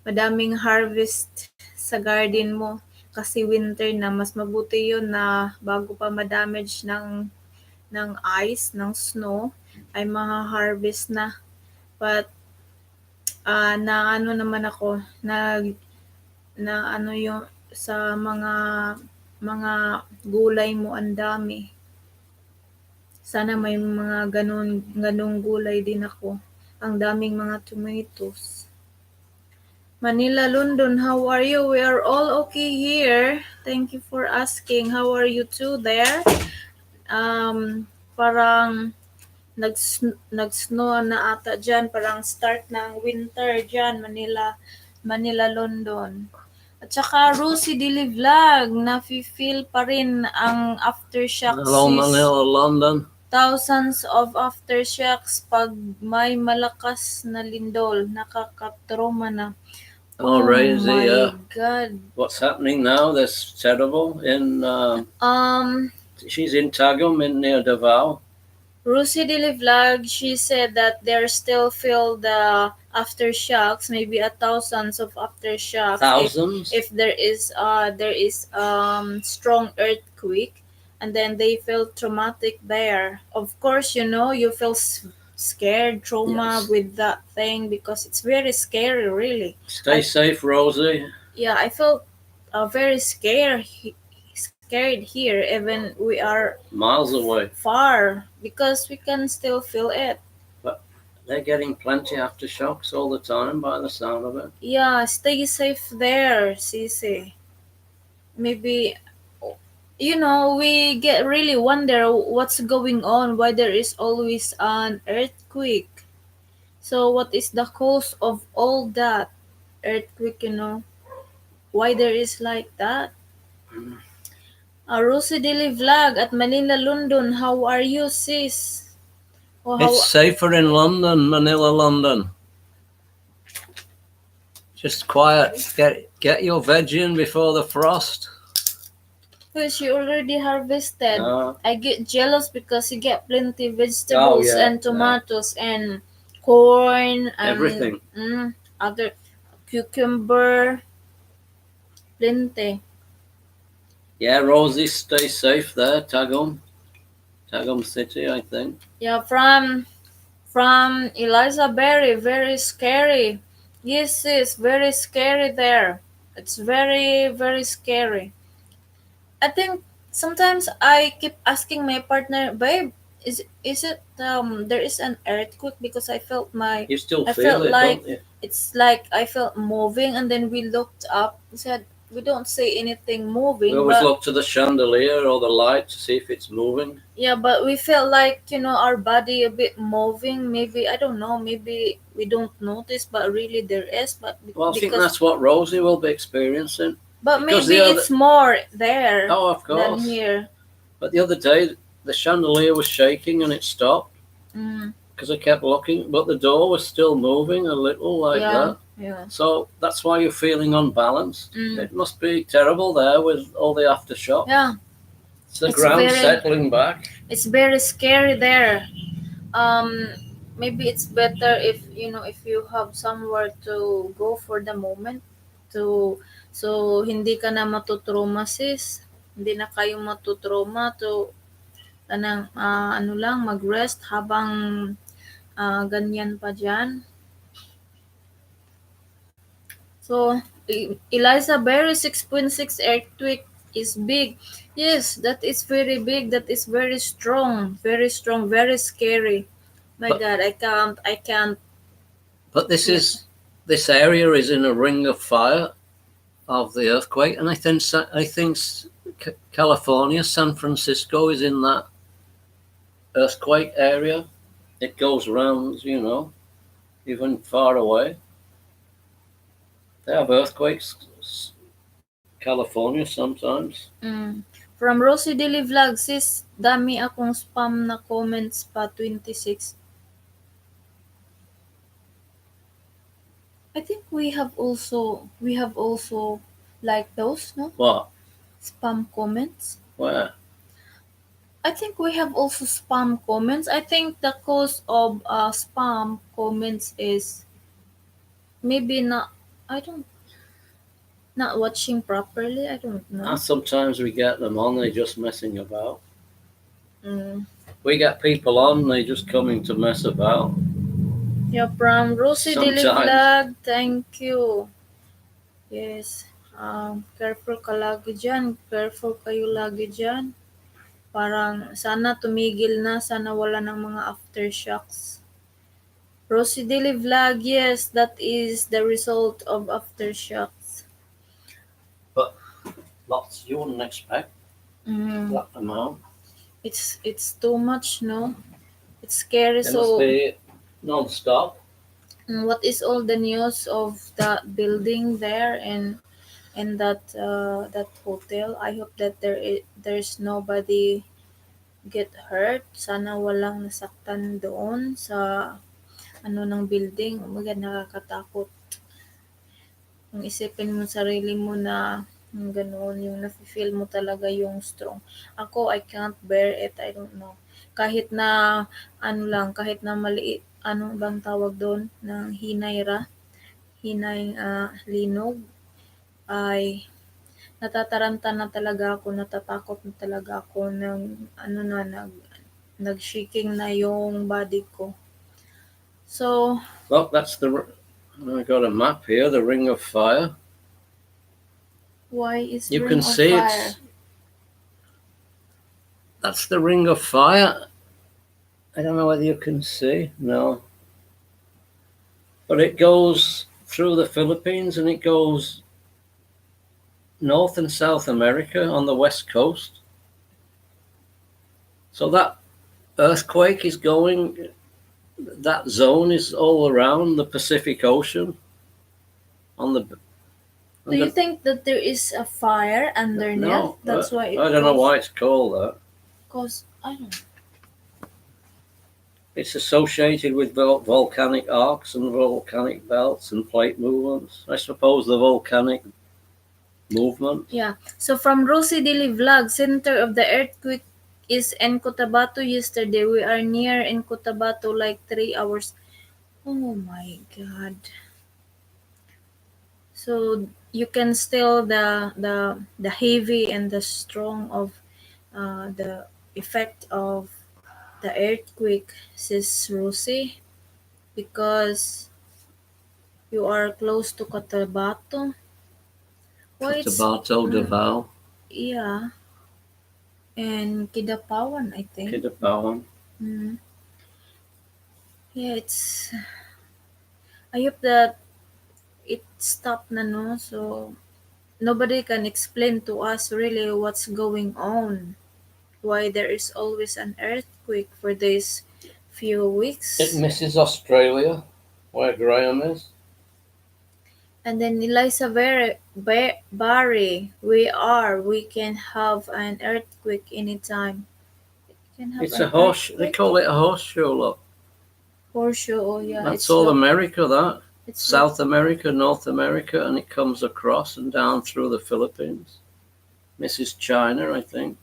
madaming harvest sa garden mo kasi winter na. Mas mabuti yun na bago pa madamage ng ice, ng snow, ay maha-harvest na. But na ano naman ako, na ano yung sa mga gulay mo ang dami. Sana may mga ganong gulay din ako. Ang daming mga tomatoes. Manila, London, how are you? We are all okay here. Thank you for asking. How are you too there? Parang nag-snow na ata dyan. Parang start ng winter dyan, Manila, London. At saka Rosie Dili Vlog, nafe-feel pa rin ang aftershocks. Hello, Manila, London. Thousands of aftershocks pag may malakas na lindol. Nakakatrauma na. Oh, Rosie, my God. What's happening now? That's terrible. She's in Tagum near Davao. Rosie Dili Vlog, she said that there still feel the aftershocks, maybe thousands of aftershocks. Thousands? If there is strong earthquake, and then they feel traumatic there. Of course, you feel scared, trauma Yes. with that thing because it's very scary, really. Stay safe, Rosie. Yeah, I felt very scared here, even we are Miles away. far, because we can still feel it. But they're getting plenty aftershocks all the time by the sound of it. Yeah, stay safe there, Sisi. Maybe, we get really wonder what's going on, why there is always an earthquake. So what is the cause of all that earthquake, why there is like that? Rosie Dili Vlog at Manila, London, how are you, sis? Or It's safer in London, Manila, London. Just quiet. Get your veg in before the frost. Because you already harvested. Ah. I get jealous because you get plenty vegetables yeah, and tomatoes and corn and Everything. Other cucumber, plenty. Yeah, Rosie, stay safe there, Tagum City, I think. Yeah, from Eliza Berry, very scary. Yes, it's very scary there. It's very, very scary. I think sometimes I keep asking my partner, babe, is it there is an earthquake because I felt my You still I feel felt it, like don't you? it's like I felt moving, and then we looked up. We said we don't see anything moving, We always but look to the chandelier or the light to see if it's moving. yeah, but we felt like our body a bit moving. Maybe I don't know. Maybe we don't notice, but really there is. But Well, I think because that's what Rosie will be experiencing. but because maybe the other- it's more there Oh, of than course. here. But the other day, the chandelier was shaking and it stopped Mm, because I kept looking, but the door was still moving a little like yeah, that. yeah. So that's why you're feeling unbalanced. Mm. It must be terrible there with all the aftershock. Yeah, It's the It's ground very- settling back. it's very scary there. Maybe it's better if if you have somewhere to go for the moment to so hindi ka na matutrauma sis. Hindi na kayo matutrauma to kanang ano lang mag-rest habang ganyan pa diyan. So Eliza Berry 6.6 earthquake is big. Yes, that is very big. That is very strong, very scary. My But- God, I can't. But this Yes. is this area is in a ring of fire of the earthquake, and I think California, San Francisco is in that earthquake area. It goes around, even far away. They have earthquakes, California sometimes. From Rosie Daily Vlog, sis, dami akong spam na comments pa 26. I think we have also like those, no? What? Spam comments. Where? I think we have also spam comments. I think the cause of spam comments is maybe not watching properly. I don't know. Sometimes we get them on, they're just messing about. Mm. We get people on, they're just coming to mess about. Yeah, from Rosie Daily Sometimes. Vlog, thank you. Yes. Careful ka lagi dyan. Careful kayo lagi dyan. Parang sana tumigil na. Sana wala ng mga aftershocks. Rosie Daily Vlog, yes, that is the result of aftershocks. Lots you wouldn't expect that amount. It's too much, no? It's scary. It must So be non-stop. what is all the news of that building there and that hotel? I hope that there's nobody get hurt. Sana walang nasaktan doon sa ng building. Oh my God, nakakatakot. Kung isipin mo sarili mo na ganoon, yung nafe-feel mo talaga yung strong. Ako, I can't bear it. I don't know. Kahit na kahit na maliit, bang tawag doon, ng hinay linog, ay natataranta na talaga ako, natatakot na talaga ako ng nag-shaking na yung body ko. So, Look, that's I got a map here, the Ring of Fire. why is You Ring can of see Fire? that's the Ring of Fire. I don't know whether you can see. No. But it goes through the Philippines and it goes North and South America on the west coast. So that earthquake is going, that zone is all around the Pacific Ocean. Do you think that there is a fire underneath? No, That's why I don't know why it's called that. Because I don't know. It's associated with volcanic arcs and volcanic belts and plate movements. I suppose the volcanic movement. Yeah. So from Rosie Daily Vlog, center of the earthquake is in Cotabato yesterday. We are near in Cotabato like 3 hours. Oh my God. So you can still the heavy and the strong of the effect of the earthquake, says Rosie, because you are close to Cotabato. Why it's Cotabato, Davao, yeah, and Kidapawan, I think. Kidapawan. Mm. Yeah, it's. I hope that it stopped na, no, so nobody can explain to us really what's going on. Why there is always an earthquake for these few weeks. It misses Australia, where Graham is. And then Eliza Barry, we can have an earthquake anytime. Can have It's an a horse. They earthquake. call it a horseshoe. Look, Horseshoe, oh yeah, that's it's all look, America. That it's South America, North America, and it comes across and down through the Philippines. Misses China, I think.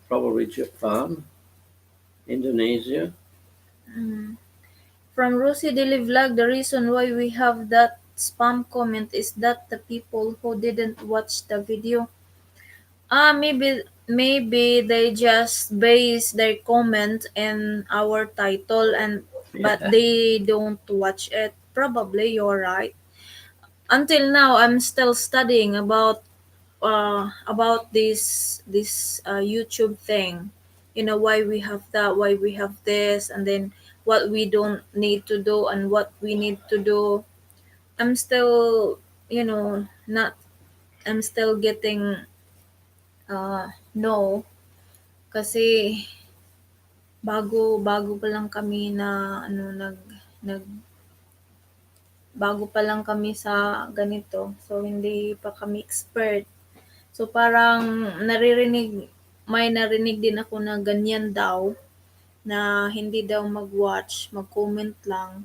Probably Japan, Indonesia. From Rosie Daily Vlog, the reason why we have that spam comment is that the people who didn't watch the video, maybe they just base their comment in our title and but Yeah. they don't watch it. Probably you're right. Until now, I'm still studying about this YouTube thing. You know why we have that, why we have this, and then what we don't need to do and what we need to do. I'm still, not. I'm still getting no, kasi bago pa lang kami na ano nag bago pa lang kami sa ganito. So hindi pa kami expert. So parang may narinig din ako na ganyan daw na hindi daw mag-watch, mag-comment lang.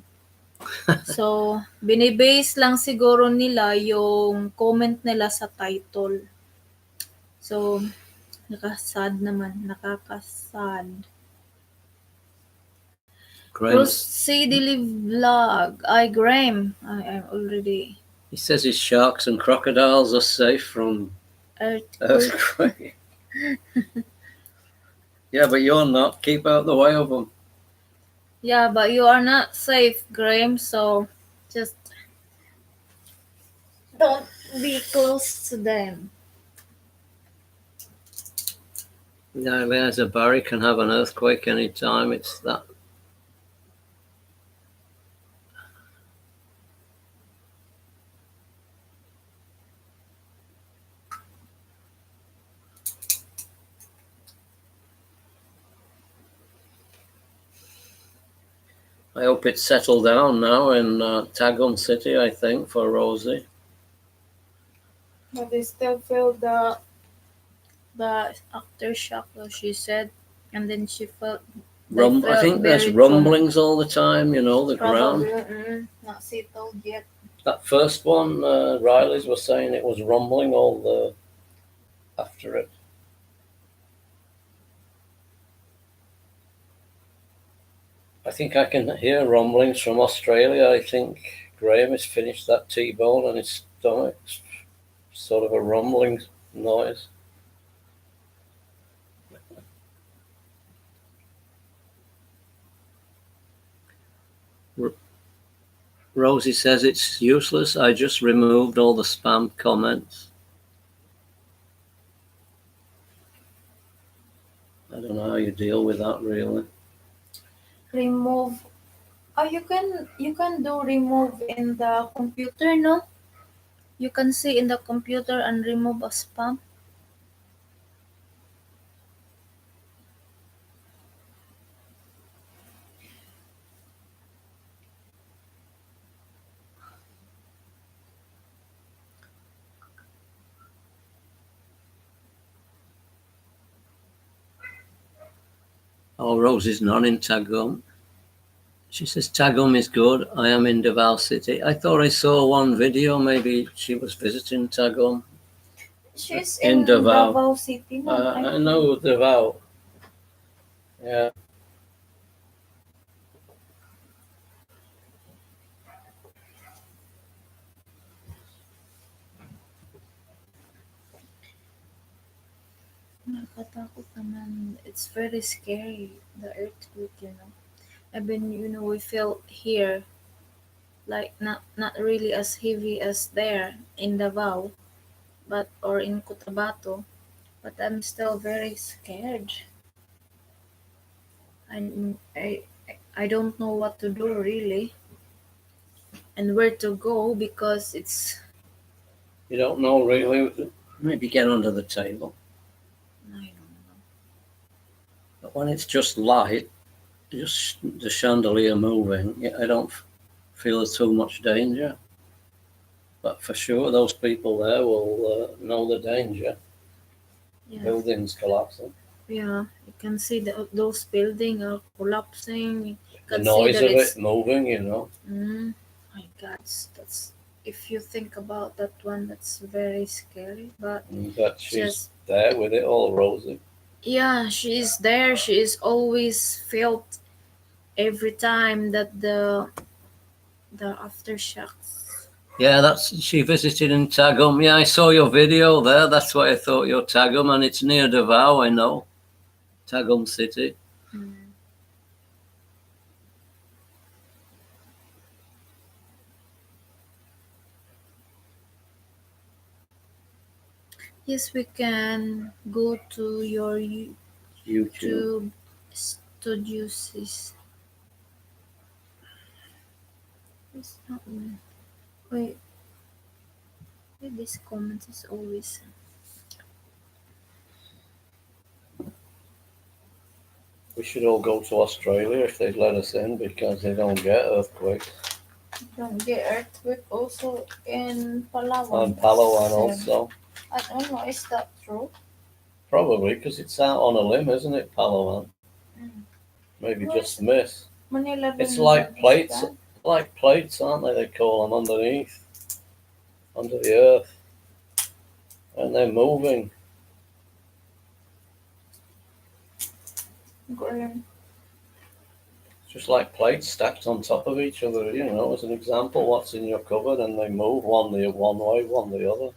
So binibase lang siguro nila yung comment nila sa title. So nakakasad. Graham. Rosie Daily Vlog. Graham. I'm already He says his sharks and crocodiles are safe from earthquake. Yeah, but you're not. Keep out the way of them. Yeah, but you are not safe, Graham, so just don't be close to them. Yeah, there's a Barry can have an earthquake anytime. It's that. I hope it's settled down now in Tagon City, I think, for Rosie. But they still feel the aftershock, she said, and then she felt. I think there's rumblings all the time, the Probably, ground. not settled yet. That first one, Riley's was saying it was rumbling after it. I think I can hear rumblings from Australia. I think Graham has finished that T-bone and his stomach. Sort of a rumbling noise. Rosie says it's useless. I just removed all the spam comments. I don't know how you deal with that, really. Remove. You can do remove in the computer, no? You can see in the computer and remove a spam. Oh, Rosie's not in Tagum. She says Tagum is good. I am in Davao City. I thought I saw one video. Maybe she was visiting Tagum. She's In in Davao. Davao City. No, I know Davao. Yeah. Nakatakot naman. It's very scary, the earthquake, you know. Even, you know, we feel here, like not really as heavy as there in Davao, but or in Cotabato, but I'm still very scared. And I don't know what to do really, and where to go because it's. You don't know really. Maybe get under the table. I don't know. But when it's just light, just the chandelier moving, I don't feel too much danger. But for sure, those people there will know the danger. Yeah. Buildings collapsing. Yeah, you can see those buildings are collapsing. You The can noise see of that it's. it moving, you know. My God, that's if you think about that one, that's very scary. But But she's just there with it all, Rosie. yeah, she is there. She is always felt every time that the aftershocks. Yeah, she visited in Tagum. Yeah, I saw your video there. That's why I thought you're Tagum, and it's near Davao, I know. Tagum City. Yes, we can go to your YouTube. studios. It's not one. Wait, this comment is always. We should all go to Australia if they'd let us in because they don't get earthquakes. Don't get earthquake also in Palawan. And Palawan Yeah. also. I don't know, is that true? Probably because it's out on a limb, isn't it, Palawan? Maybe just miss. Manila. It's like plates, aren't they? They call them underneath, under the earth, and they're moving. Graham. Just like plates stacked on top of each other, you know, as an example, what's in your cupboard, and they move one way, one the other.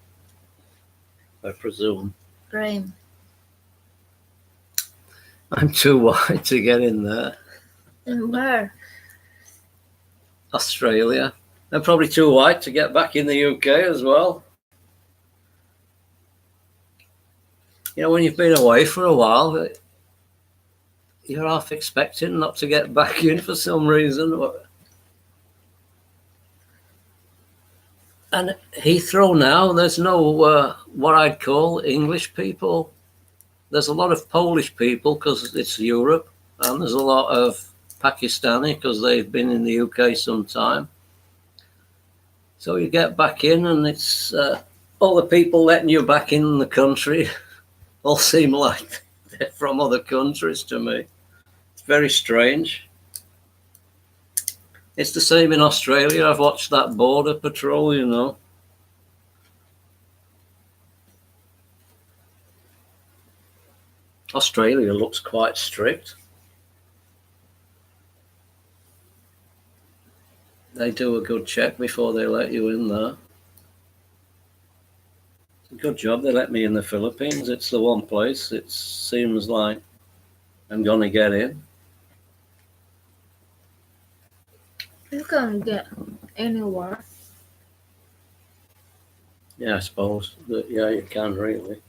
I presume. Graham. I'm too wide to get in there. And where? Australia. I'm probably too wide to get back in the UK as well. You know, when you've been away for a while, you're half expecting not to get back in for some reason. And Heathrow now, there's no what I'd call English people. There's a lot of Polish people because it's Europe, and there's a lot of Pakistani because they've been in the UK some time. So you get back in, and it's all the people letting you back in the country all seem like they're from other countries to me. It's very strange. It's the same in Australia. I've watched that border patrol, you know. Australia looks quite strict. They do a good check before they let you in there. It's a good job they let me in the Philippines. It's the one place it seems like I'm going to get in. You can get anywhere. Yeah, I suppose. Yeah, you can really.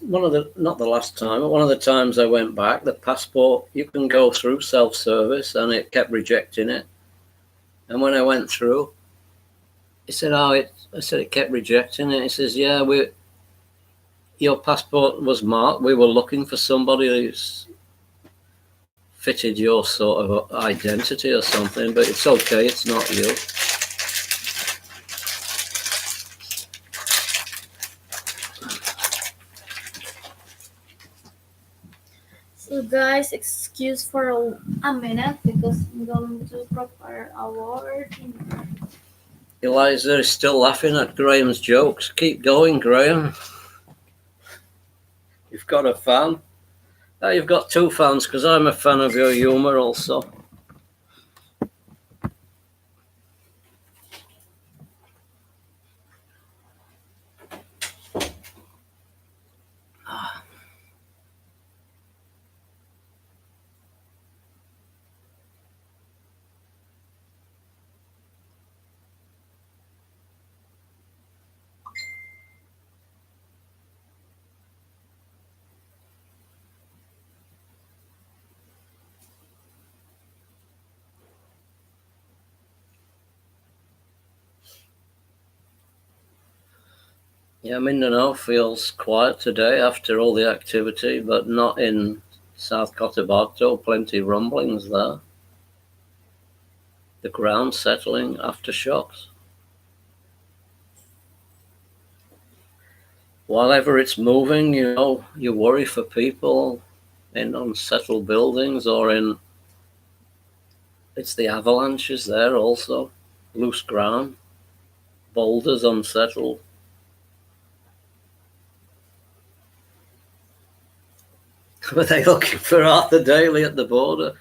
One of the times I went back, the passport, you can go through self-service, and it kept rejecting it. And when I went through, it said, I said it kept rejecting it. It says, yeah, your passport was marked. We were looking for somebody fitted your sort of identity or something, but it's okay, it's not you. So guys, excuse for a minute because I'm going to prepare our dinner. Eliza is still laughing at Graham's jokes. Keep going, Graham. You've got a fan. Oh, you've got two fans because I'm a fan of your humour also. Yeah, Mindanao feels quiet today after all the activity, but not in South Cotabato. Plenty rumblings there. The ground settling aftershocks. Whenever it's moving, you worry for people in unsettled buildings or in... It's the avalanches there also. Loose ground. Boulders unsettled. Were they looking for Arthur Daly at the border?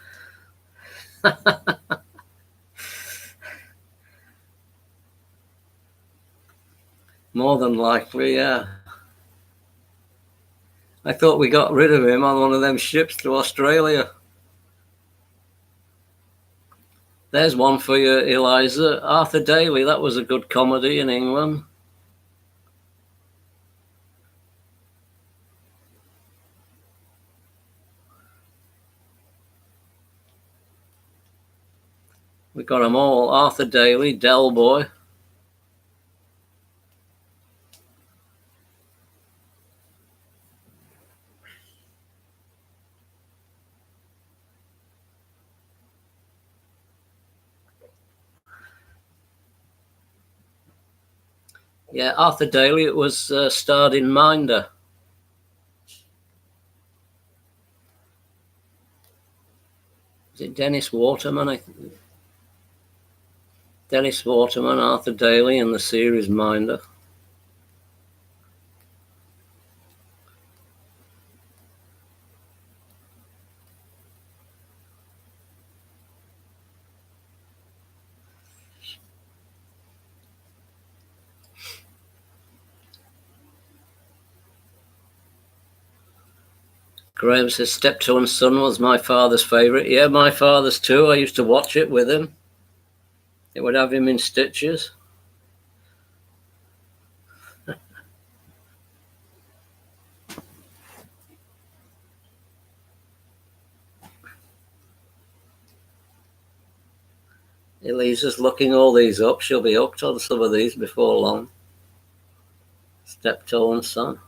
More than likely, yeah. I thought we got rid of him on one of them ships to Australia. There's one for you, Eliza. Arthur Daly, that was a good comedy in England. We got them all. Arthur Daly, Del Boy. Yeah, Arthur Daly, it was starred in Minder. Is it Dennis Waterman? Dennis Waterman, Arthur Daly in the series Minder. Graham says Steptoe and Son was my father's favourite. Yeah, my father's too. I used to watch it with him. It would have him in stitches. Elisa's looking all these up. She'll be hooked on some of these before long. Steptoe and Son.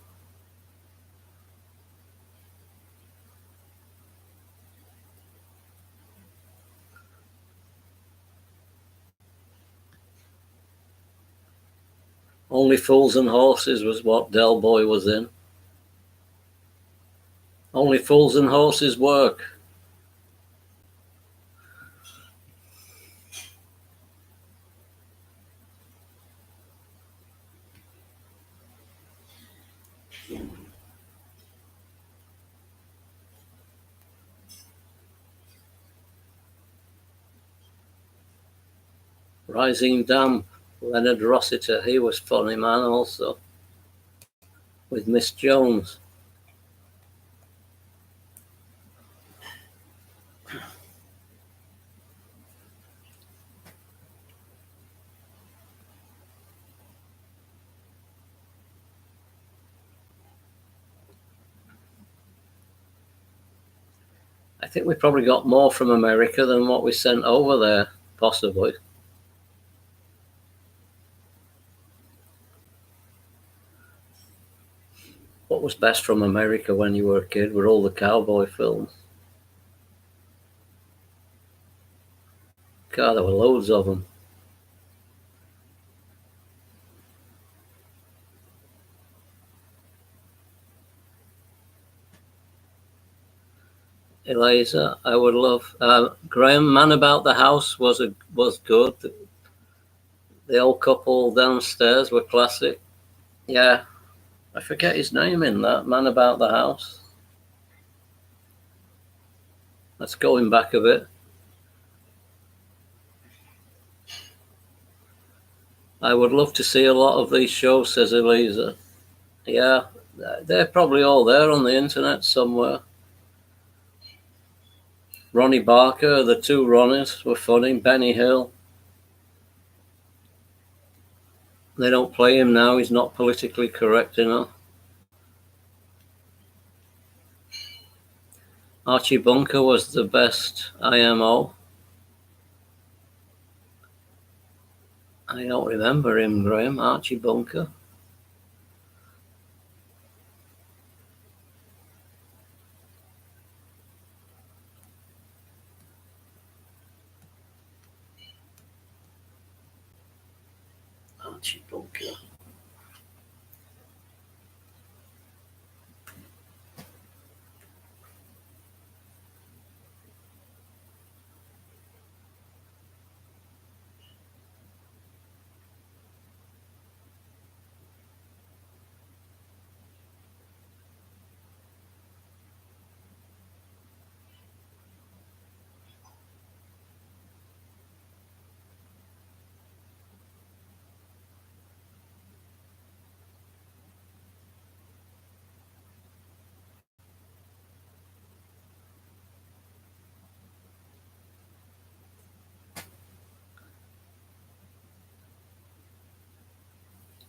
Only Fools and Horses was what Del Boy was in. Only Fools and Horses work. Rising Dam, Leonard Rossiter, he was funny man also. With Miss Jones. I think we probably got more from America than what we sent over there, possibly. What was best from America when you were a kid were all the cowboy films. God, there were loads of them. Eliza, I would love. Graham, Man About the House was good. The old couple downstairs were classic. Yeah, I forget his name in that, Man About the House. That's going back a bit. I would love to see a lot of these shows, says Eliza. Yeah, they're probably all there on the internet somewhere. Ronnie Barker, the two Ronnies were funny. Benny Hill. They don't play him now. He's not politically correct enough. Archie Bunker was the best IMO. I don't remember him, Graham. Archie Bunker. Archie Bunker.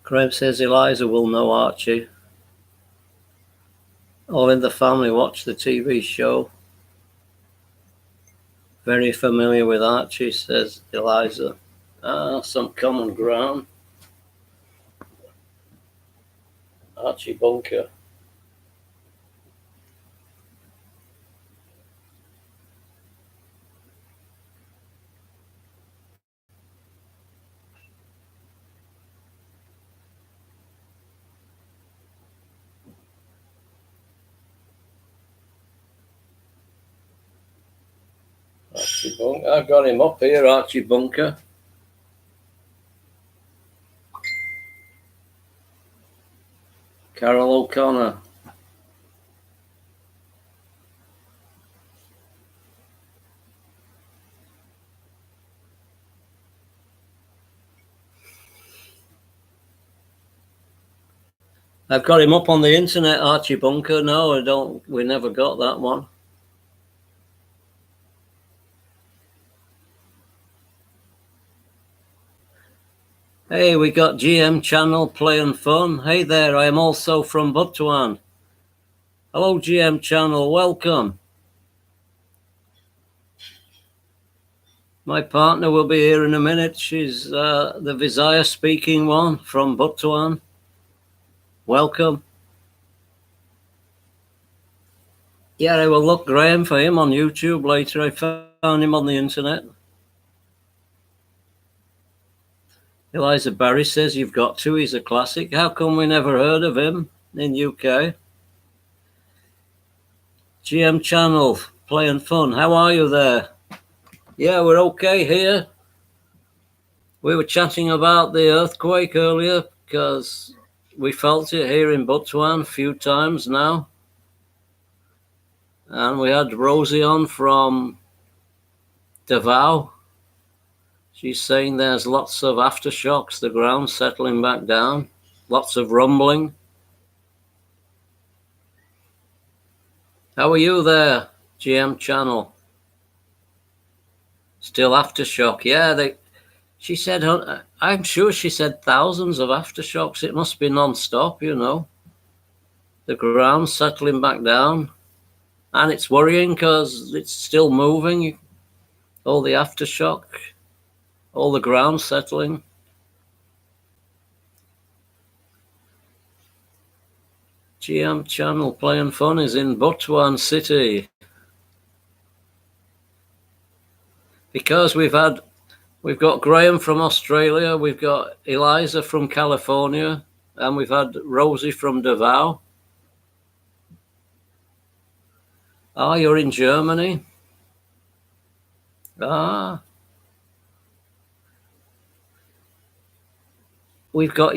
Graham says Eliza will know Archie. All in the family watch the TV show. Very familiar with Archie, says Eliza. Some common ground. Archie Bunker. Archie Bunker. I've got him up here, Archie Bunker. Carol O'Connor. I've got him up on the internet, Archie Bunker. No, I don't. We never got that one. Hey, we got GM Channel Play and Fun. Hey there, I am also from Butuan. Hello, GM Channel, welcome. My partner will be here in a minute. She's the Visaya speaking one from Butuan. Welcome. Yeah, I will look, Graham, for him on YouTube later. I found him on the internet. Eliza Barry says you've got to. He's a classic. How come we never heard of him in UK? GM Channel, Play and Fun. How are you there? Yeah, we're okay here. We were chatting about the earthquake earlier because we felt it here in Butuan a few times now. And we had Rosie on from Davao. She's saying there's lots of aftershocks, the ground settling back down, lots of rumbling. How are you there, GM Channel? Still aftershock. Yeah, she said, I'm sure she said thousands of aftershocks. It must be non-stop, you know. The ground settling back down. And it's worrying because it's still moving. All the aftershock, all the ground settling. GM Channel Play and Fun is in Butuan City. Because we've had We've got Graham from Australia. We've got Eliza from California. And we've had Rosie from Davao. Ah, you're in Germany. Ah. We've got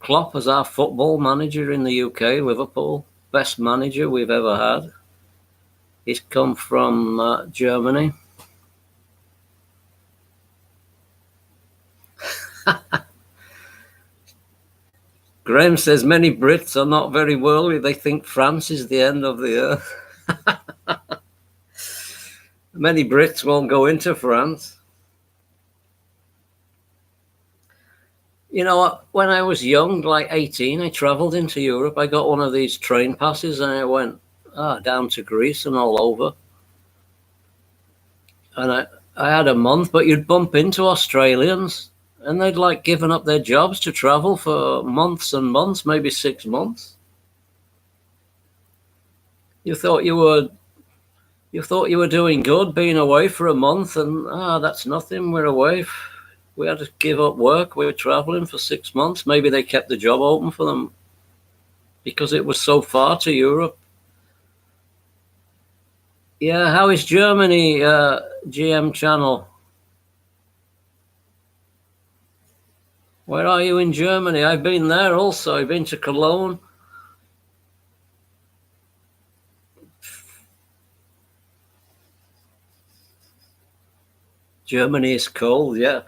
Klopp as our football manager in the UK, Liverpool. Best manager we've ever had. He's come from Germany. Graham says many Brits are not very worldly. They think France is the end of the earth. Many Brits won't go into France. You know, when I was young, like 18, I travelled into Europe. I got one of these train passes and I went down to Greece and all over. And I had a month, but you'd bump into Australians and they'd like given up their jobs to travel for months and months, maybe 6 months. You thought you were doing good being away for a month, and that's nothing. We're away. We had to give up work. We were traveling for 6 months. Maybe they kept the job open for them because it was so far to Europe. Yeah, how is Germany, GM channel? Where are you in Germany? I've been there also. I've been to Cologne. Germany is cold, yeah.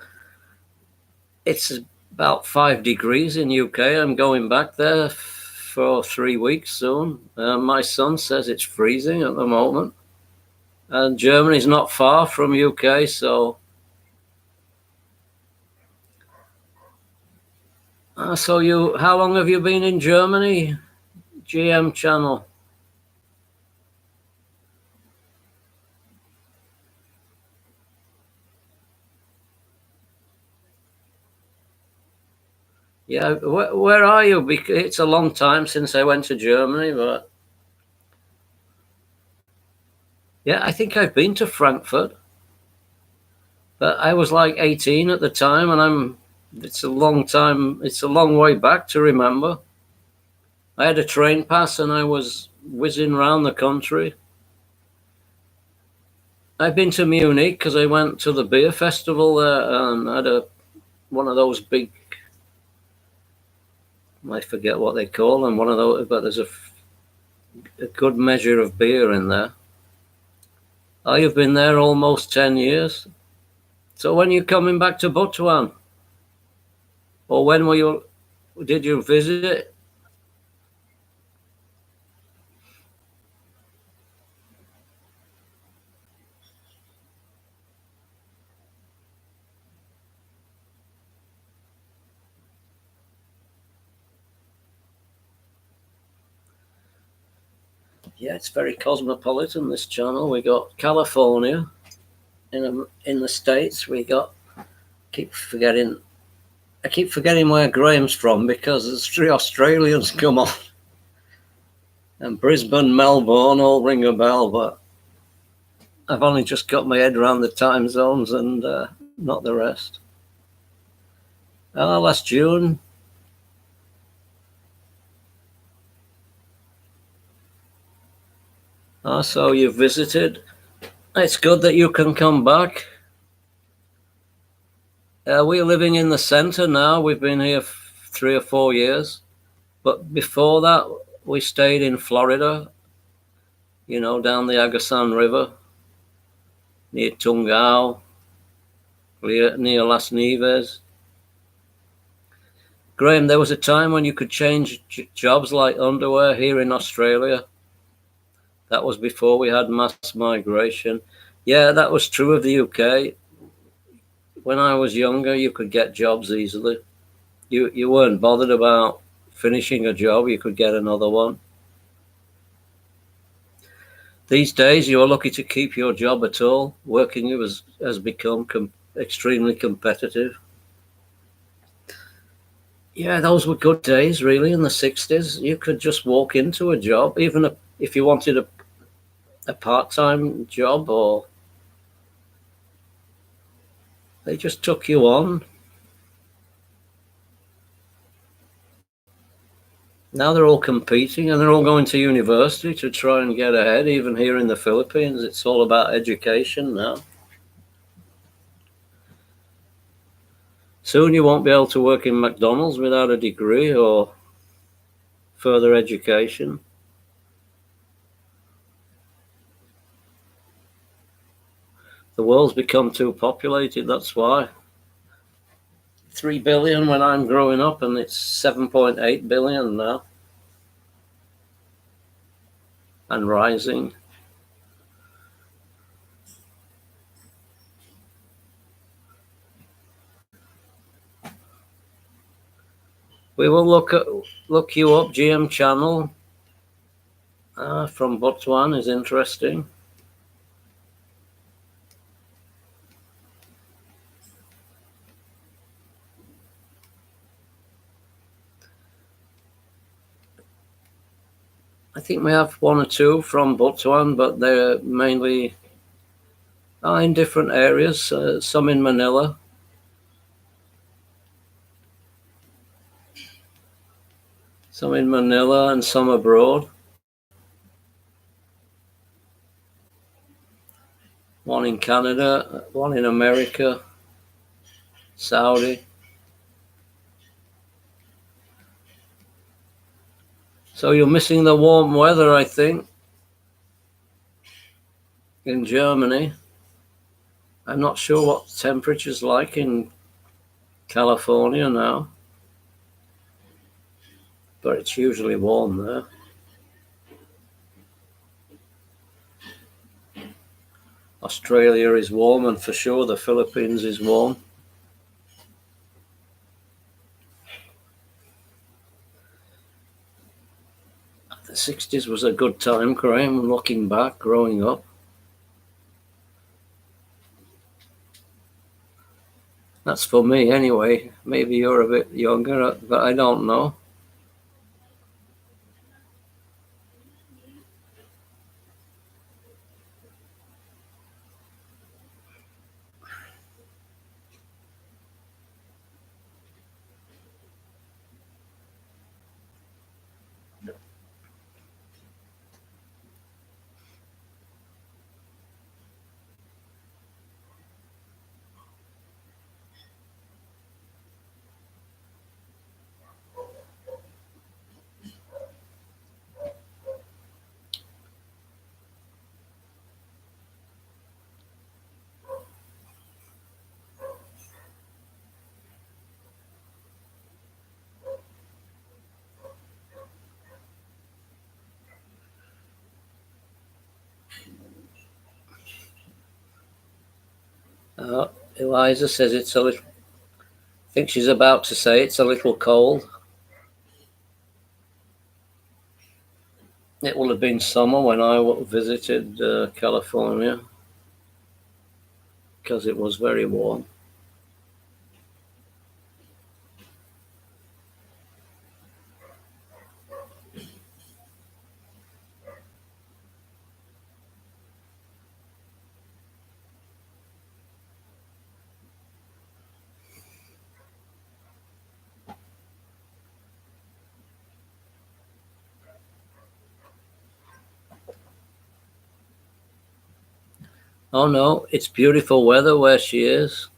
It's about 5 degrees in UK. I'm going back there for 3 weeks soon. My son says it's freezing at the moment. And Germany's not far from UK, so... how long have you been in Germany, GM channel? Yeah, where are you? Because it's a long time since I went to Germany, but... Yeah, I think I've been to Frankfurt. But I was like 18 at the time, and it's a long time, it's a long way back to remember. I had a train pass and I was whizzing around the country. I've been to Munich because I went to the beer festival there and had one of those big, I forget what they call them, one of those, but there's a good measure of beer in there. Oh, you've been there almost 10 years. So when are you coming back to Butuan? Or when did you visit? Yeah, it's very cosmopolitan, this channel. We got California. In the States, we got... I keep forgetting where Graham's from because there's 3 Australians come on. And Brisbane, Melbourne all ring a bell, but I've only just got my head around the time zones and not the rest. Last June. So you've visited. It's good that you can come back. We're living in the centre now. We've been here 3 or 4 years. But before that, we stayed in Florida, down the Agasan River, near Tungao, near Las Nieves. Graham, there was a time when you could change jobs like underwear here in Australia. That was before we had mass migration. Yeah, that was true of the UK. When I was younger, you could get jobs easily. You weren't bothered about finishing a job. You could get another one. These days, you're lucky to keep your job at all. Working has become extremely competitive. Yeah, those were good days, really, in the 60s. You could just walk into a job, even if you wanted a part-time job or... They just took you on. Now they're all competing and they're all going to university to try and get ahead. Even here in the Philippines, it's all about education now. Soon you won't be able to work in McDonald's without a degree or further education. The world's become too populated, that's why. 3 billion when I'm growing up, and it's 7.8 billion now. And rising. We will look you up. GM channel from Butuan is interesting. I think we have one or two from Butuan, but they're mainly in different areas. Some in Manila. Some in Manila and some abroad. One in Canada, one in America, Saudi. So you're missing the warm weather, I think, in Germany. I'm not sure what temperature's like in California now, but it's usually warm there. Australia is warm, and for sure the Philippines is warm. The 60s was a good time, Graham, looking back, growing up. That's for me anyway. Maybe you're a bit younger, but I don't know. Eliza says it's a little, I think she's about to say it's a little cold. It will have been summer when I visited California, because it was very warm. Oh no, it's beautiful weather where she is.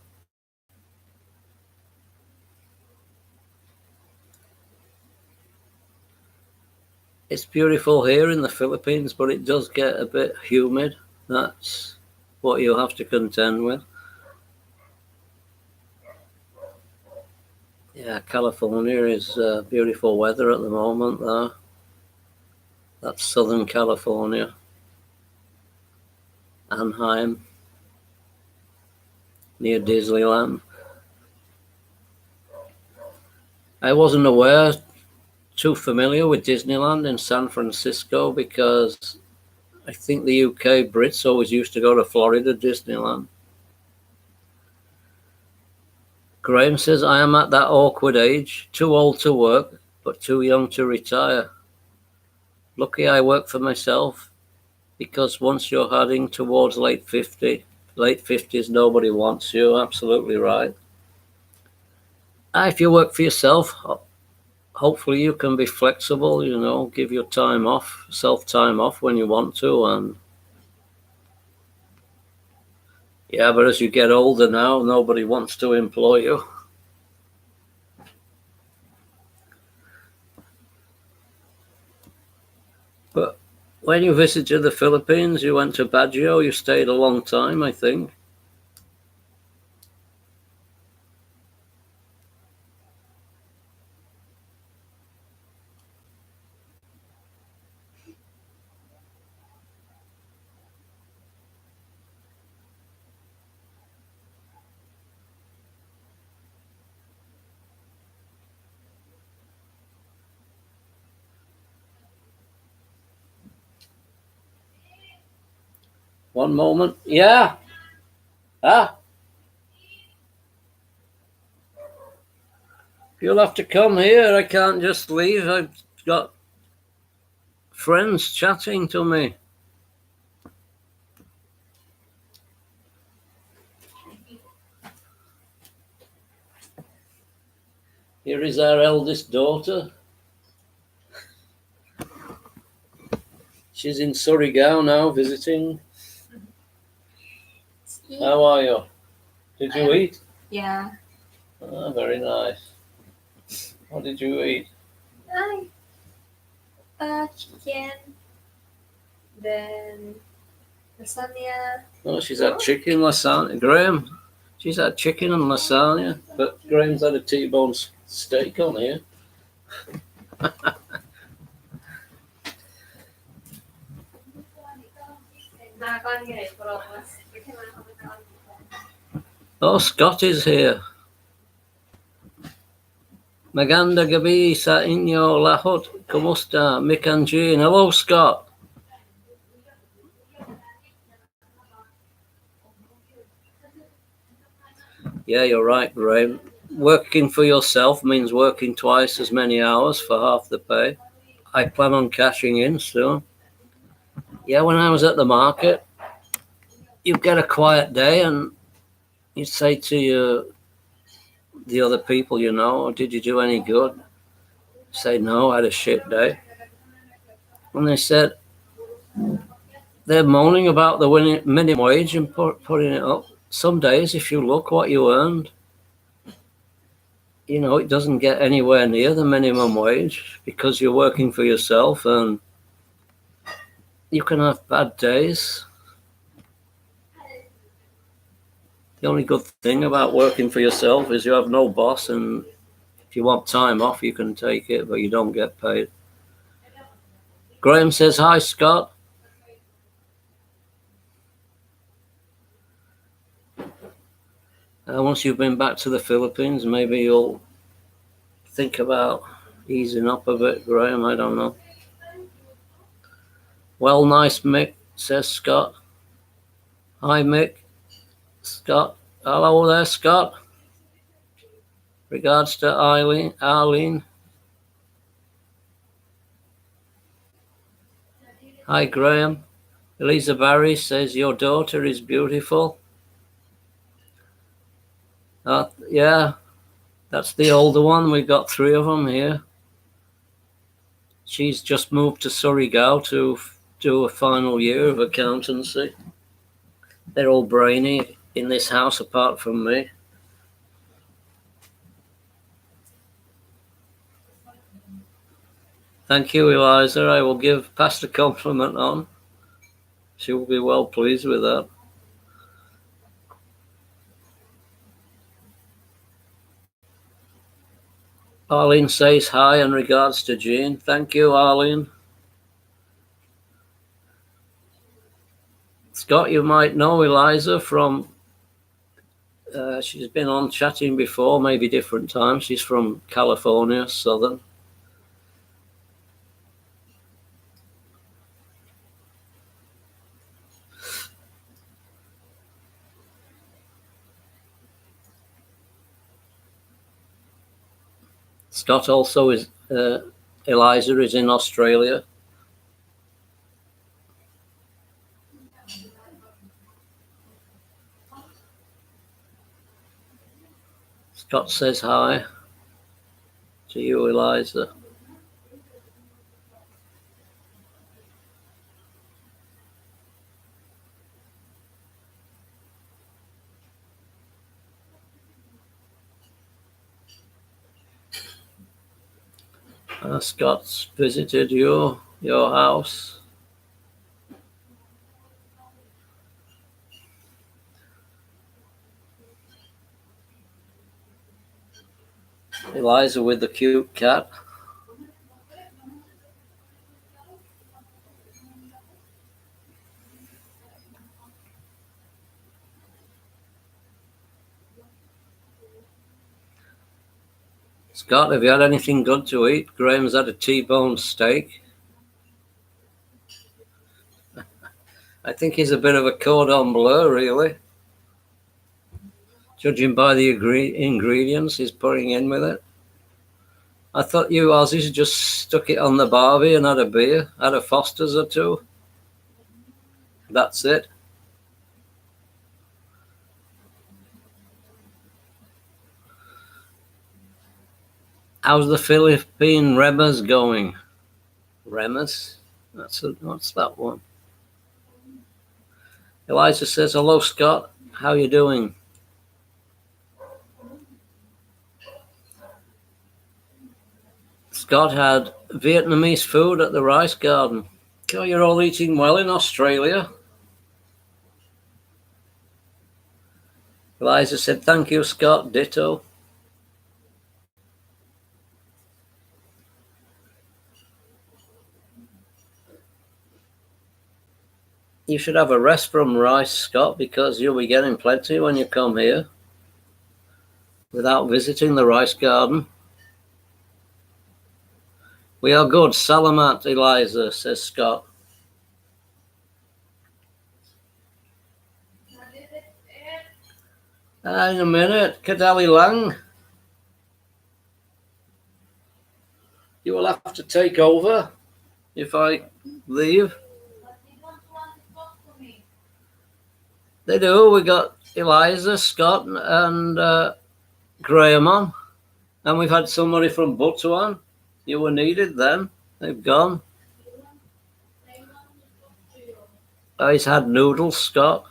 It's beautiful here in the Philippines, but it does get a bit humid. That's what you'll have to contend with. Yeah, California is beautiful weather at the moment there. That's Southern California. Anaheim, near Disneyland. I wasn't too familiar with Disneyland in San Francisco, because I think the UK Brits always used to go to Florida Disneyland. Graham says, I am at that awkward age, too old to work, but too young to retire. Lucky I work for myself, because once you're heading towards late 50, late 50s, nobody wants you. Absolutely right. If you work for yourself, hopefully you can be flexible, you know, give your time off, self-time off when you want to. And yeah, but as you get older now, nobody wants to employ you. But when you visited the Philippines, you went to Baguio, you stayed a long time, I think. One moment. Yeah. You'll have to come here. I can't just leave. I've got friends chatting to me. Here is our eldest daughter. She's in Surigao now visiting. How are you? Did you eat? Yeah. Very nice. What did you eat? Chicken. Then lasagna. Oh, she's had chicken lasagna. Graham, she's had chicken and lasagna, but Graham's had a T-bone steak on here. Oh, Scott is here. Maganda gabi sa inyo lahat. Kumusta, Mick and Jean? Hello, Scott. Yeah, you're right, Graham. Working for yourself means working twice as many hours for half the pay. I plan on cashing in soon. Yeah, when I was at the market, you'd get a quiet day and you'd say to the other people, you know, did you do any good? Say, no, I had a shit day. And they said, they're moaning about the minimum wage and putting it up. Some days, if you look what you earned, you know, it doesn't get anywhere near the minimum wage because you're working for yourself and you can have bad days. The only good thing about working for yourself is you have no boss, and if you want time off, you can take it, but you don't get paid. Graham says, hi, Scott. Once you've been back to the Philippines, maybe you'll think about easing up a bit, Graham. I don't know. Well, nice, Mick, says Scott. Hi, Mick. Scott. Hello there, Scott. Regards to Arlene. Hi, Graham. Eliza Barry says your daughter is beautiful. Yeah, that's the older one. We've got 3 of them here. She's just moved to Surigao to do a final year of accountancy. They're all brainy in this house apart from me. Thank you, Eliza. I will pass the compliment on. She will be well pleased with that. Arlene says hi in regards to Jean. Thank you, Arlene. Scott, you might know Eliza from, she's been on chatting before, maybe different times. She's from California, Southern. Scott also is, Eliza is in Australia. Scott says hi to you, Eliza. Scott's visited your house. Eliza with the cute cat. Scott, have you had anything good to eat? Graham's had a T-bone steak. I think he's a bit of a cordon bleu, really. Judging by the ingredients he's putting in with it. I thought you Aussies just stuck it on the barbie and had a beer, had a Foster's or two. That's it. How's the Philippine Remas going? Remas? What's that one? Eliza says, hello, Scott. How you doing? Scott had Vietnamese food at the rice garden. Oh, you're all eating well in Australia. Eliza said, thank you, Scott. Ditto. You should have a rest from rice, Scott, because you'll be getting plenty when you come here without visiting the rice garden. We are good. Salamat, Eliza, says Scott. In a minute. Kadali Lang. You will have to take over if I leave. They do. We got Eliza, Scott, and Graham on. And we've had somebody from Butuan. You were needed then. They've gone. Oh, he's had noodles, Scott.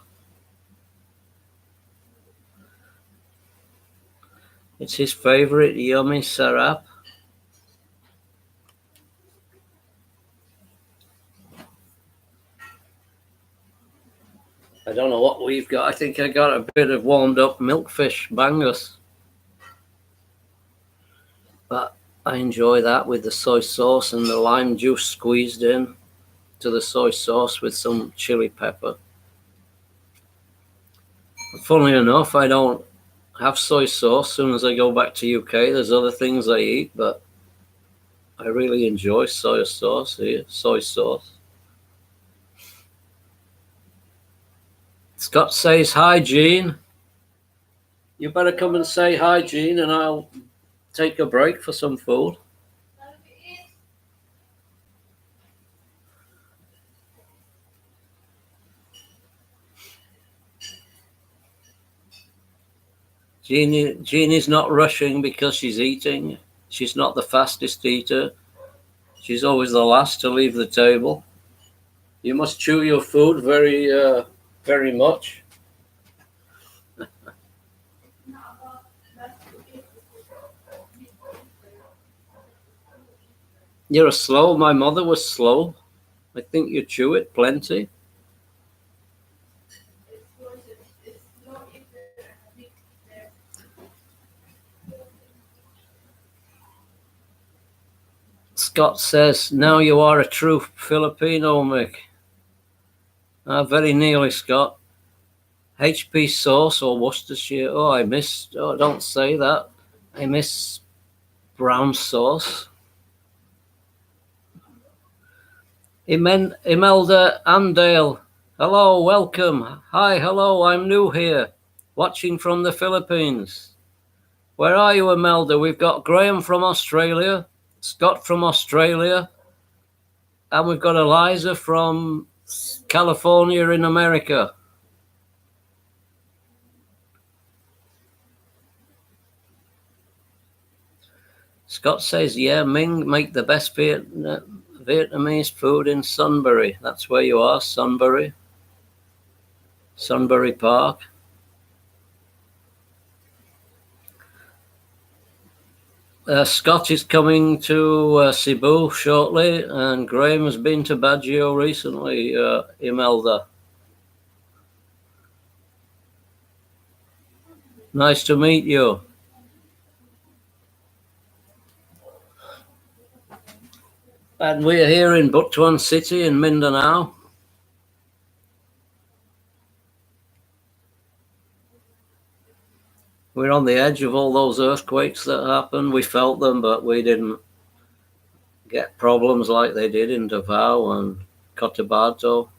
It's his favourite yummy sarap. I don't know what we've got. I think I got a bit of warmed up milkfish bangus. But I enjoy that with the soy sauce and the lime juice squeezed in to the soy sauce with some chili pepper. Funnily enough, I don't have soy sauce as soon as I go back to UK. There's other things I eat, but I really enjoy soy sauce here. Soy sauce. Scott says, hi, Jean. You better come and say hi, Jean, and I'll take a break for some food. Jean is not rushing because she's eating. She's not the fastest eater. She's always the last to leave the table. You must chew your food very much. You're slow. My mother was slow. I think you chew it plenty. Scott says, now you are a true Filipino, Mick. Very nearly, Scott. HP sauce or Worcestershire. Oh, don't say that. I miss brown sauce. Imelda Andale. Hello, welcome. Hi, hello, I'm new here. Watching from the Philippines. Where are you, Imelda? We've got Graham from Australia, Scott from Australia, and we've got Eliza from California in America. Scott says, yeah, Ming make the best Vietnamese food in Sunbury. That's where you are, Sunbury. Sunbury Park. Scott is coming to Cebu shortly, and Graham has been to Baguio recently, Imelda. Nice to meet you. And we're here in Butuan City in Mindanao. We're on the edge of all those earthquakes that happened. We felt them, but we didn't get problems like they did in Davao and Cotabato.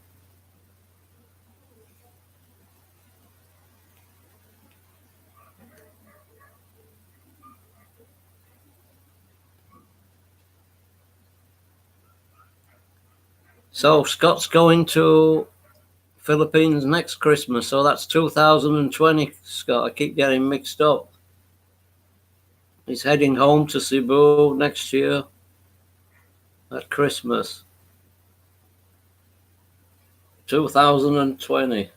So Scott's going to Philippines next Christmas, so that's 2020, Scott. I keep getting mixed up. He's heading home to Cebu next year at Christmas. 2020.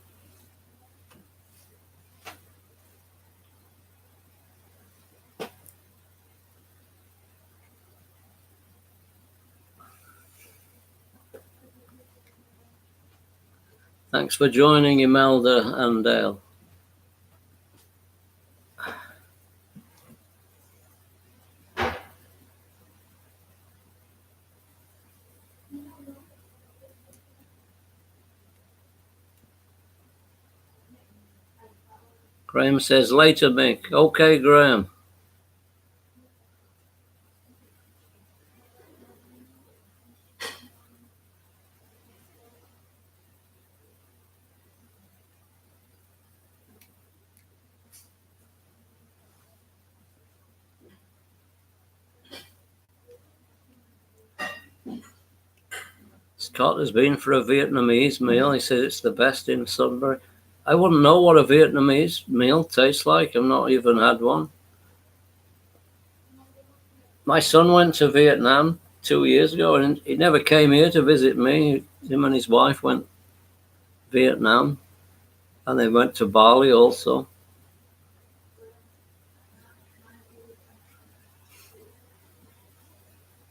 Thanks for joining, Imelda and Dale. Graham says, later, Mick. Okay, Graham. Scott has been for a Vietnamese meal. He says it's the best in Sunbury. I wouldn't know what a Vietnamese meal tastes like. I've not even had one. My son went to Vietnam 2 years ago, and he never came here to visit me. Him and his wife went to Vietnam, and they went to Bali also.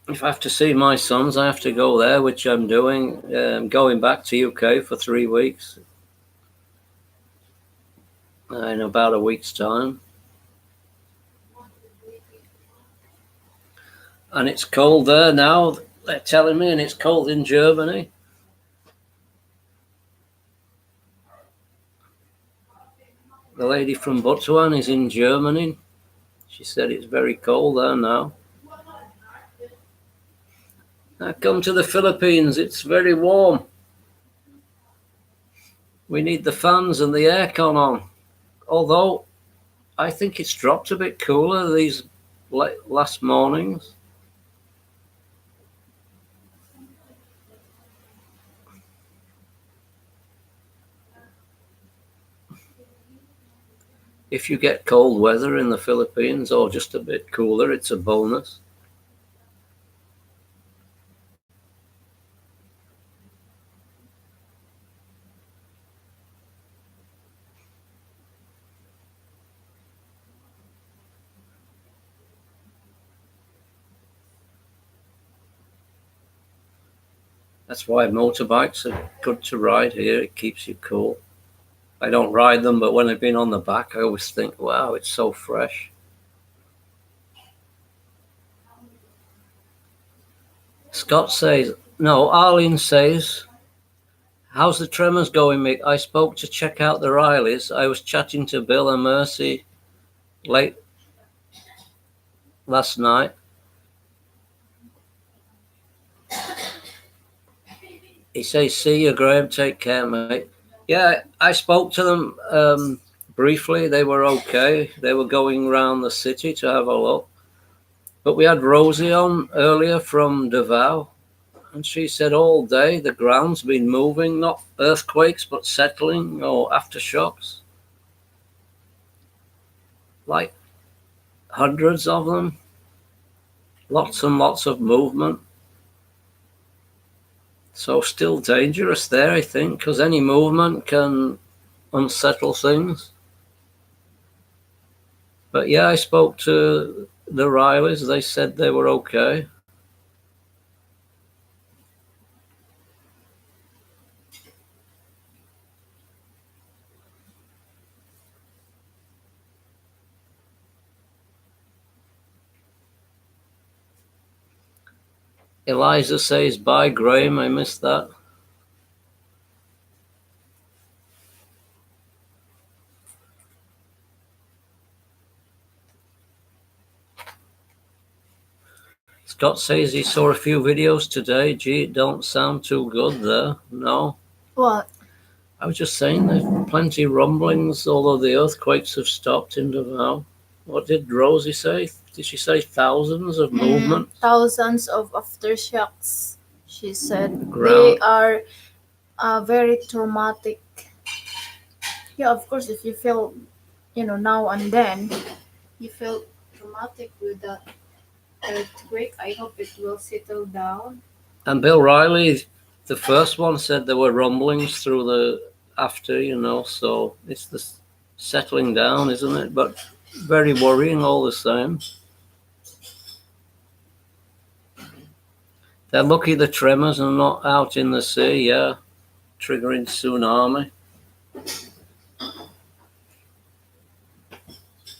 If I have to see my sons, I have to go there, which I'm doing. I'm going back to UK for 3 weeks in about a week's time. And it's cold there now, they're telling me, and it's cold in Germany. The lady from Butuan is in Germany. She said it's very cold there now. I come to the Philippines, it's very warm. We need the fans and the aircon on. Although I think it's dropped a bit cooler these last mornings. If you get cold weather in the Philippines or just a bit cooler, it's a bonus. That's why motorbikes are good to ride here. It keeps you cool. I don't ride them, but when I've been on the back, I always think, wow, it's so fresh. Scott says, no, Arlene says, how's the tremors going, Mick? I spoke to check out the Rileys. I was chatting to Bill and Mercy late last night. He says, see you, Graham. Take care, mate. Yeah, I spoke to them briefly. They were okay. They were going around the city to have a look. But we had Rosie on earlier from Davao, and she said all day the ground's been moving, not earthquakes, but settling or aftershocks. Like hundreds of them. Lots and lots of movement. So still dangerous there, I think, because any movement can unsettle things. But yeah, I spoke to the Rileys. They said they were okay. Eliza says, bye, Graham. I missed that. Scott says he saw a few videos today. Gee, it don't sound too good there. No. What? I was just saying there's plenty rumblings, although the earthquakes have stopped in Davao. What did Rosie say? Did she say thousands of movement? Thousands of aftershocks, she said. They Ground. are very traumatic. Yeah, of course, if you feel, now and then, you feel traumatic with that earthquake. I hope it will settle down. And Bill Riley, the first one, said there were rumblings through the after, so it's the settling down, isn't it? But very worrying all the same. They're lucky the tremors are not out in the sea, yeah, triggering tsunami.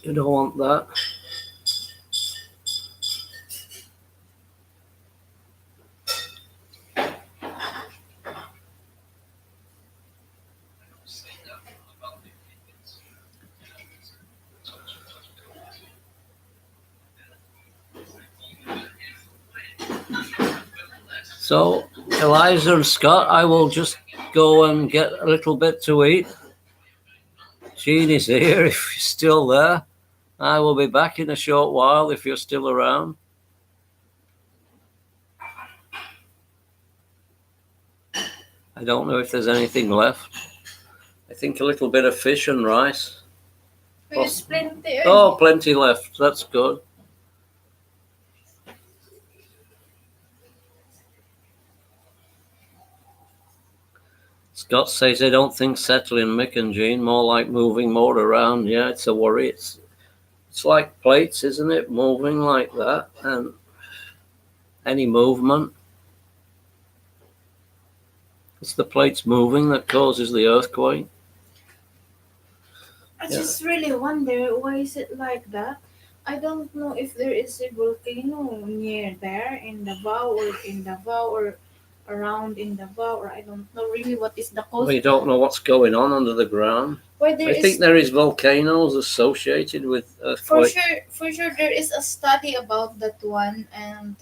You don't want that. So, Eliza and Scott, I will just go and get a little bit to eat. Jean is here if you're still there. I will be back in a short while if you're still around. I don't know if there's anything left. I think a little bit of fish and rice. There's plenty. Oh, plenty left. That's good. Scott says they don't think settling, Mick and Jean, more like moving more around. Yeah, it's a worry. It's like plates, isn't it? Moving like that, and any movement. It's the plates moving that causes the earthquake. I just really wonder why is it like that. I don't know if there is a volcano near there in Davao or around in Davao, or I don't know really what is the cause. We don't know what's going on under the ground. Why there I is think there is volcanoes associated with for earthquakes. sure there is a study about that one, and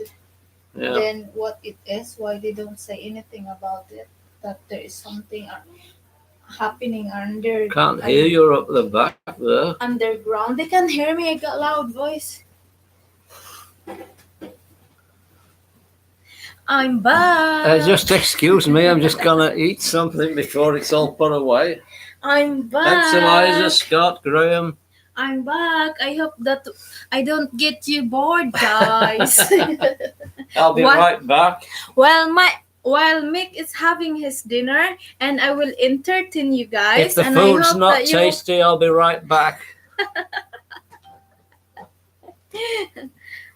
Yeah. then what it is, why they don't say anything about it, that there is something happening Can't hear you up the back there. underground. They can hear me. I got loud voice. I'm back. Just excuse me, I'm just gonna eat something before it's all put away. I'm back. Thanks, Eliza, Scott, Graham. I'm back. I hope that I don't get you bored, guys. I'll be What? right back. While Mick is having his dinner, and I will entertain you guys. If the and food's I hope not that you... tasty, I'll be right back.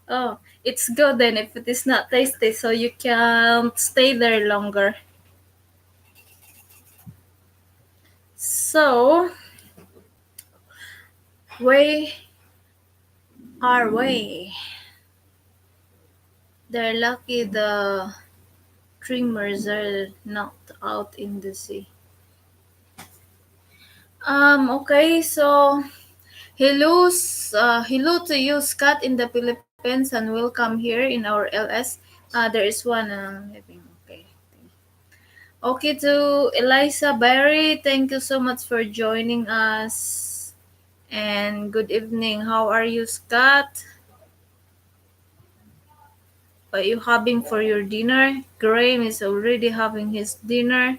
Oh, it's good then if it is not tasty, so you can't stay there longer. So, where are we? They're lucky the tremors are not out in the sea. Okay, so hello to you, Scott, in the Philippines, and welcome here in our LS. There is one living. Okay. Okay, to Eliza Barry, thank you so much for joining us. And good evening. How are you, Scott? What are you having for your dinner? Graham is already having his dinner.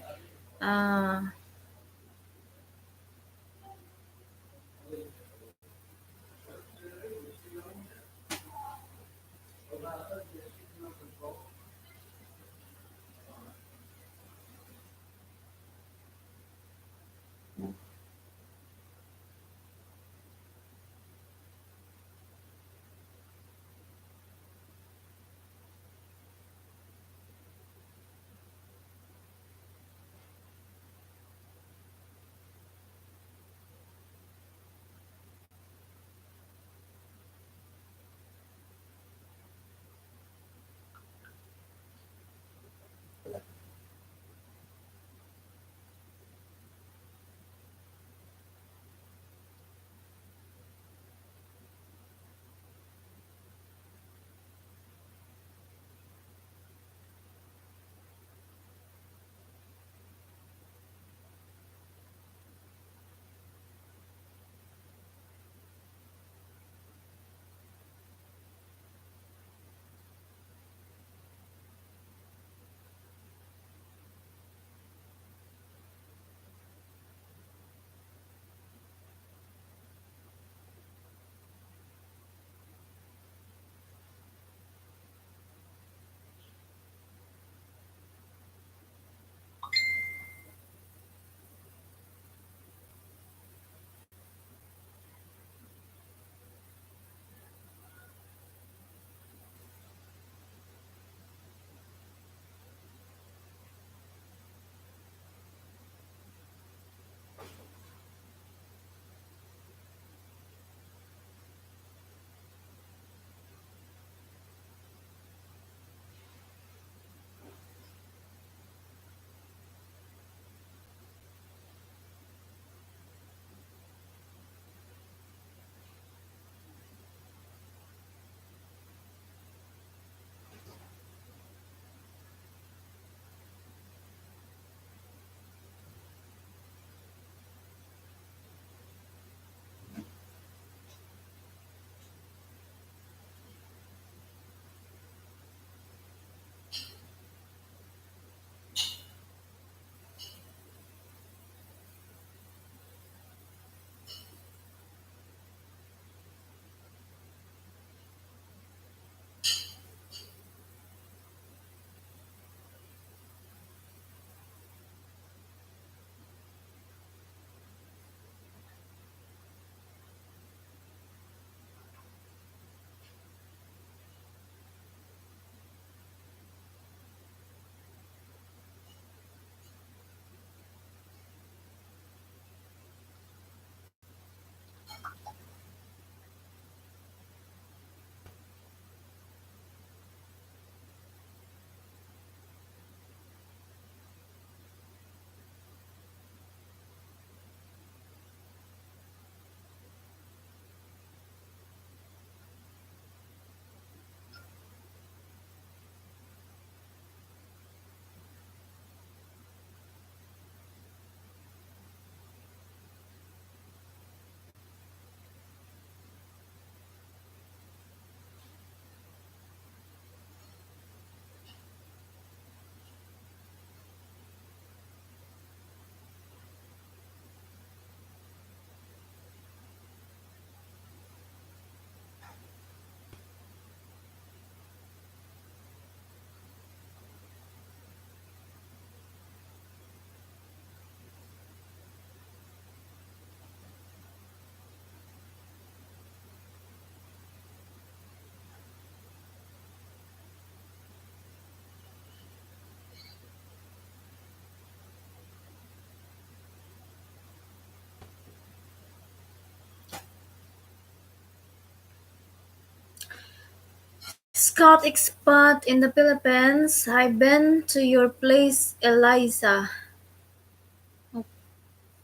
Scott expat in the Philippines. I've been to your place, Eliza.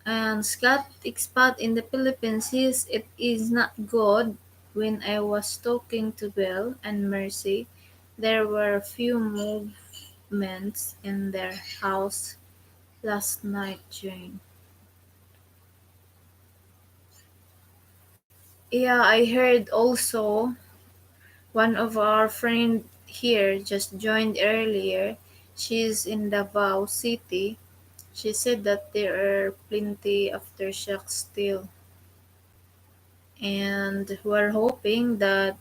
And Scott expat in the Philippines. Yes, it is not good. When I was talking to Bill and Mercy, there were a few movements in their house last night, Jane. Yeah, I heard also one of our friend here just joined earlier. She's in Davao City. She said that there are plenty aftershocks still, and we're hoping that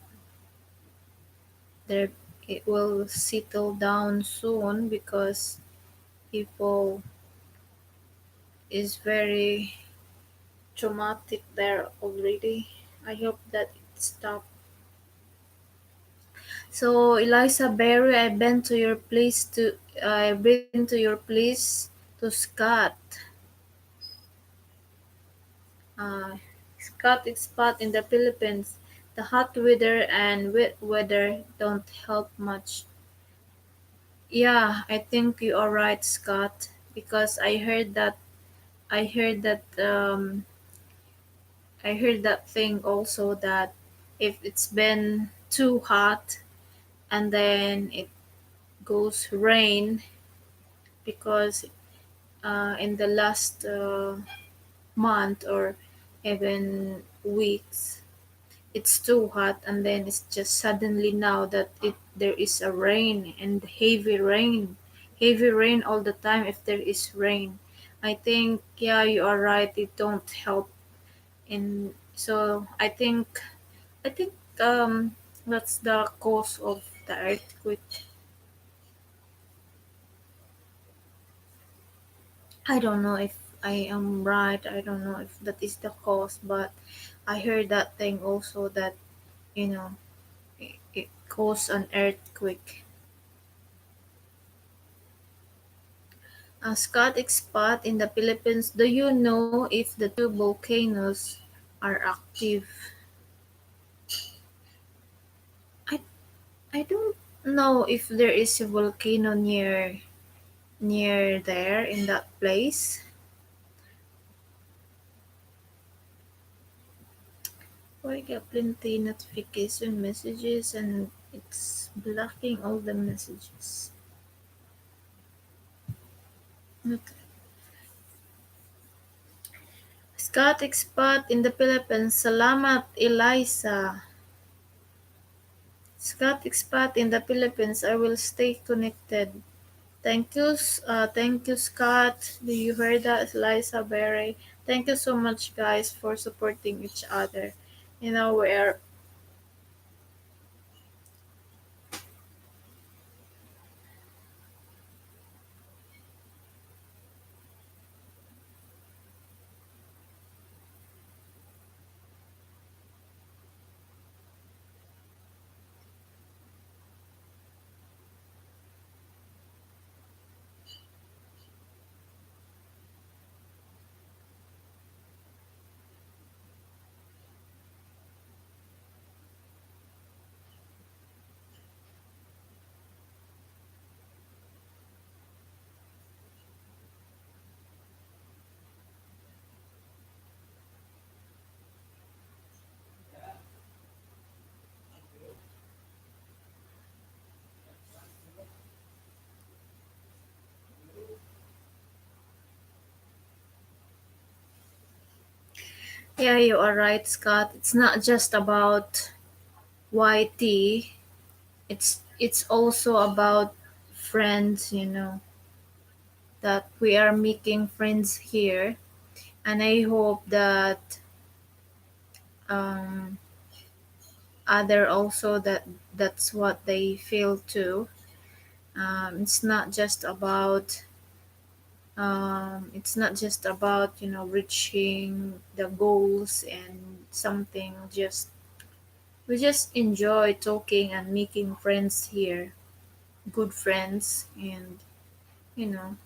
there it will settle down soon because people is very traumatic there already. I hope that it stops. So Eliza Berry, I've been to your place to Scott. Uh, Scott expat in the Philippines. The hot weather and wet weather don't help much. Yeah, I think you are right, Scott, because I heard that I heard that thing also that if it's been too hot and then it goes rain because in the last month or even weeks it's too hot and then it's just suddenly now that it there is a rain and heavy rain all the time if there is rain. I think yeah you are right, it don't help. And so I think that's the cause of the earthquake. I don't know if I am right. I don't know if that is the cause, but I heard that thing also that you know it caused an earthquake. A Scott expat in the Philippines. Do you know if the two volcanoes are active? I I don't know if there is a volcano near there in that place. I got plenty notification messages and it's blocking all the messages. Not- Scott expat in the Philippines. Salamat, Eliza. Scott expat in the Philippines. I will stay connected. Thank you, Scott. Do you hear that, Eliza Berry? Thank you so much, guys, for supporting each other. You know, we're yeah, you are right, Scott. It's not just about YT. It's also about friends, that we are making friends here, and I hope that um, other also that's what they feel too. It's not just about reaching the goals and something. Just we just enjoy talking and making friends here, good friends, and you know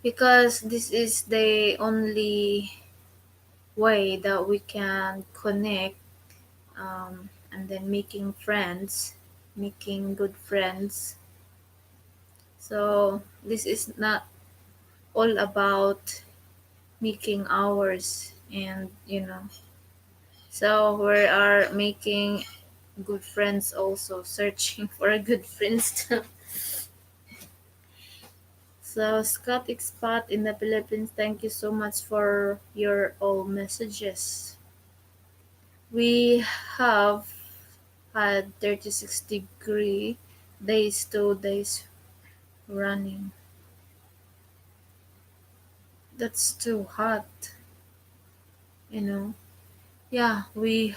because this is the only way that we can connect and then making friends, making good friends. So this is not all about making hours, and so we are making good friends also, searching for a good friends too. So Scott Expat in the Philippines, thank you so much for your all messages. We have had 36-degree days, 2 days running. That's too hot, you know. Yeah, we.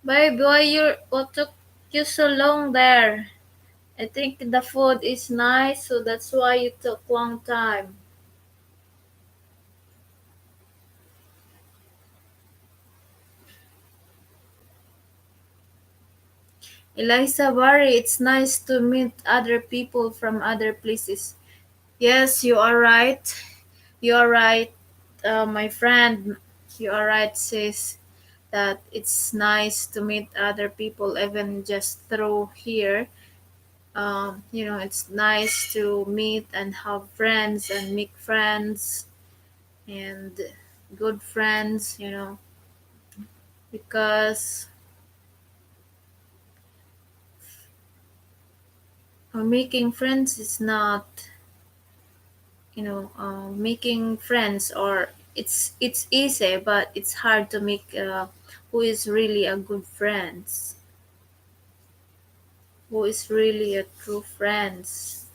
Babe, what took you so long there? I think the food is nice, so that's why you took long time. Eliza Barry, it's nice to meet other people from other places. Yes, you are right. You are right, my friend. You are right, sis. That it's nice to meet other people, even just through here. It's nice to meet and have friends and make friends and good friends, because making friends is not, making friends, or it's easy, but it's hard to make who is really a good friends, who is really a true friends.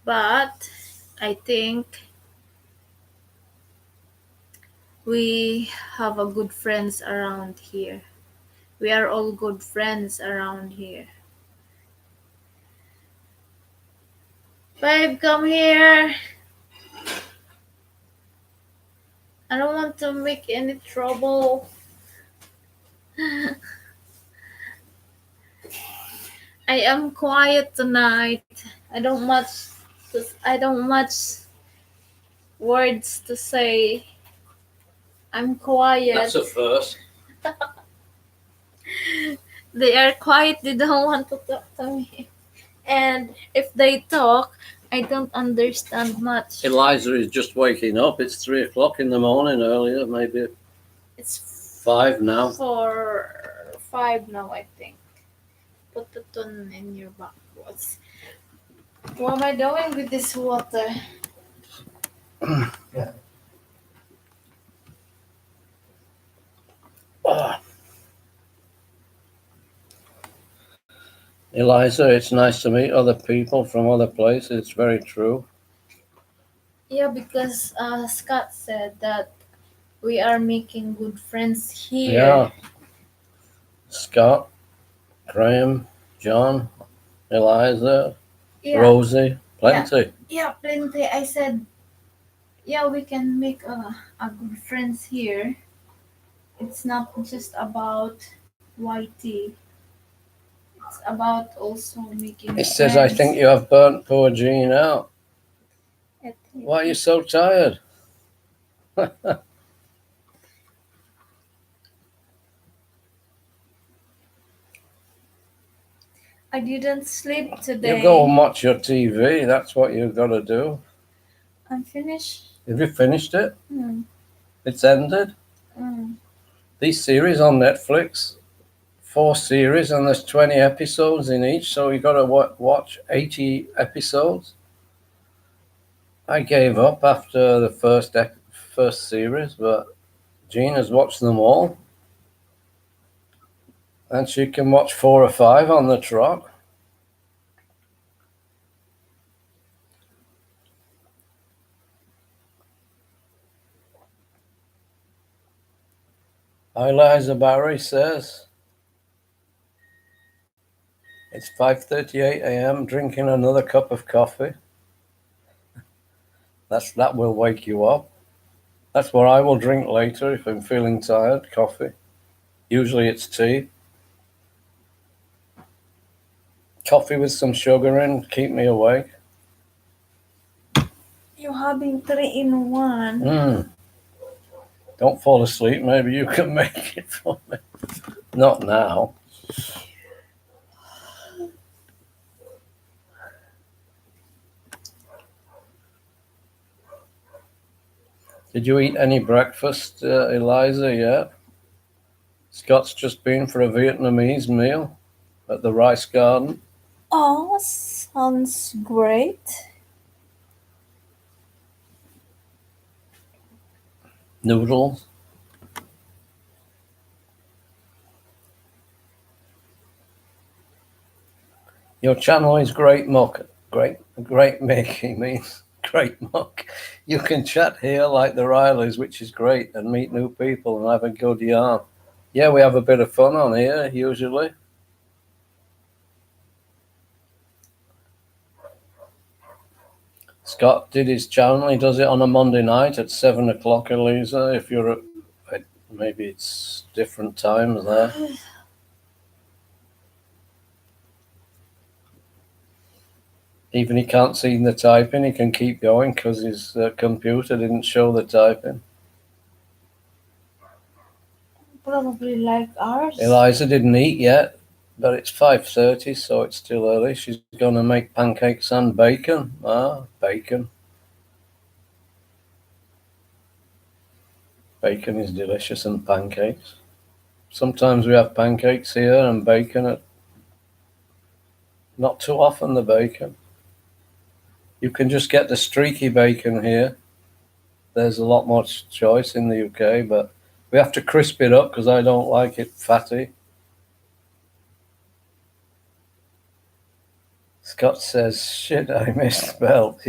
But I think we have a good friends around here. We are all good friends around here. Babe, come here. I don't want to make any trouble. I am quiet tonight. I don't much words to say. I'm quiet. That's a first. They are quiet. They don't want to talk to me. And if they talk, I don't understand much. Eliza is just waking up. It's 3 o'clock in the morning earlier, maybe It's 5 now. 4, 5 now, I think. Put the tone in your backwards. What am I doing with this water? Eliza, it's nice to meet other people from other places. It's very true. Yeah, because Scott said that we are making good friends here. Yeah. Scott, Graham, John, Eliza, Yeah. Rosie, plenty. Yeah, plenty. I said, yeah, we can make a good friends here. It's not just about YT. It's about also making It says, I think you have burnt poor Jean out. Why are you so tired? I didn't sleep today. You go and watch your TV. That's what you've got to do. I'm finished. Have you finished it? Mm. It's ended. These series on Netflix, 4 series, and there's 20 episodes in each, so you got to watch 80 episodes. I gave up after the first series, but Jean has watched them all, and she can watch 4 or 5 on the trot. Eliza Barry says, it's 5:38 a.m. drinking another cup of coffee. That will wake you up. That's what I will drink later if I'm feeling tired, coffee. Usually it's tea. Coffee with some sugar in, keep me awake. You're having 3-in-1. Don't fall asleep. Maybe you can make it for me. Not now. Did you eat any breakfast, Eliza, yet? Scott's just been for a Vietnamese meal at the rice garden. Oh, sounds great. Noodles. Your channel is Great Muck. Great Mick, means Great Muck. You can chat here like the Rileys, which is great, and meet new people and have a good yarn. Yeah, we have a bit of fun on here, usually. Scott did his channel. He does it on a Monday night at 7 o'clock, Eliza. If you're at, maybe it's different times there. Even he can't see the typing, he can keep going because his computer didn't show the typing. Probably like ours. Eliza didn't eat yet, but it's 5:30, so it's still early. She's going to make pancakes and bacon. Bacon. Bacon is delicious and pancakes. Sometimes we have pancakes here and bacon. Not too often the bacon. You can just get the streaky bacon here. There's a lot more choice in the UK, but we have to crisp it up because I don't like it fatty. Scott says, shit, I misspelled.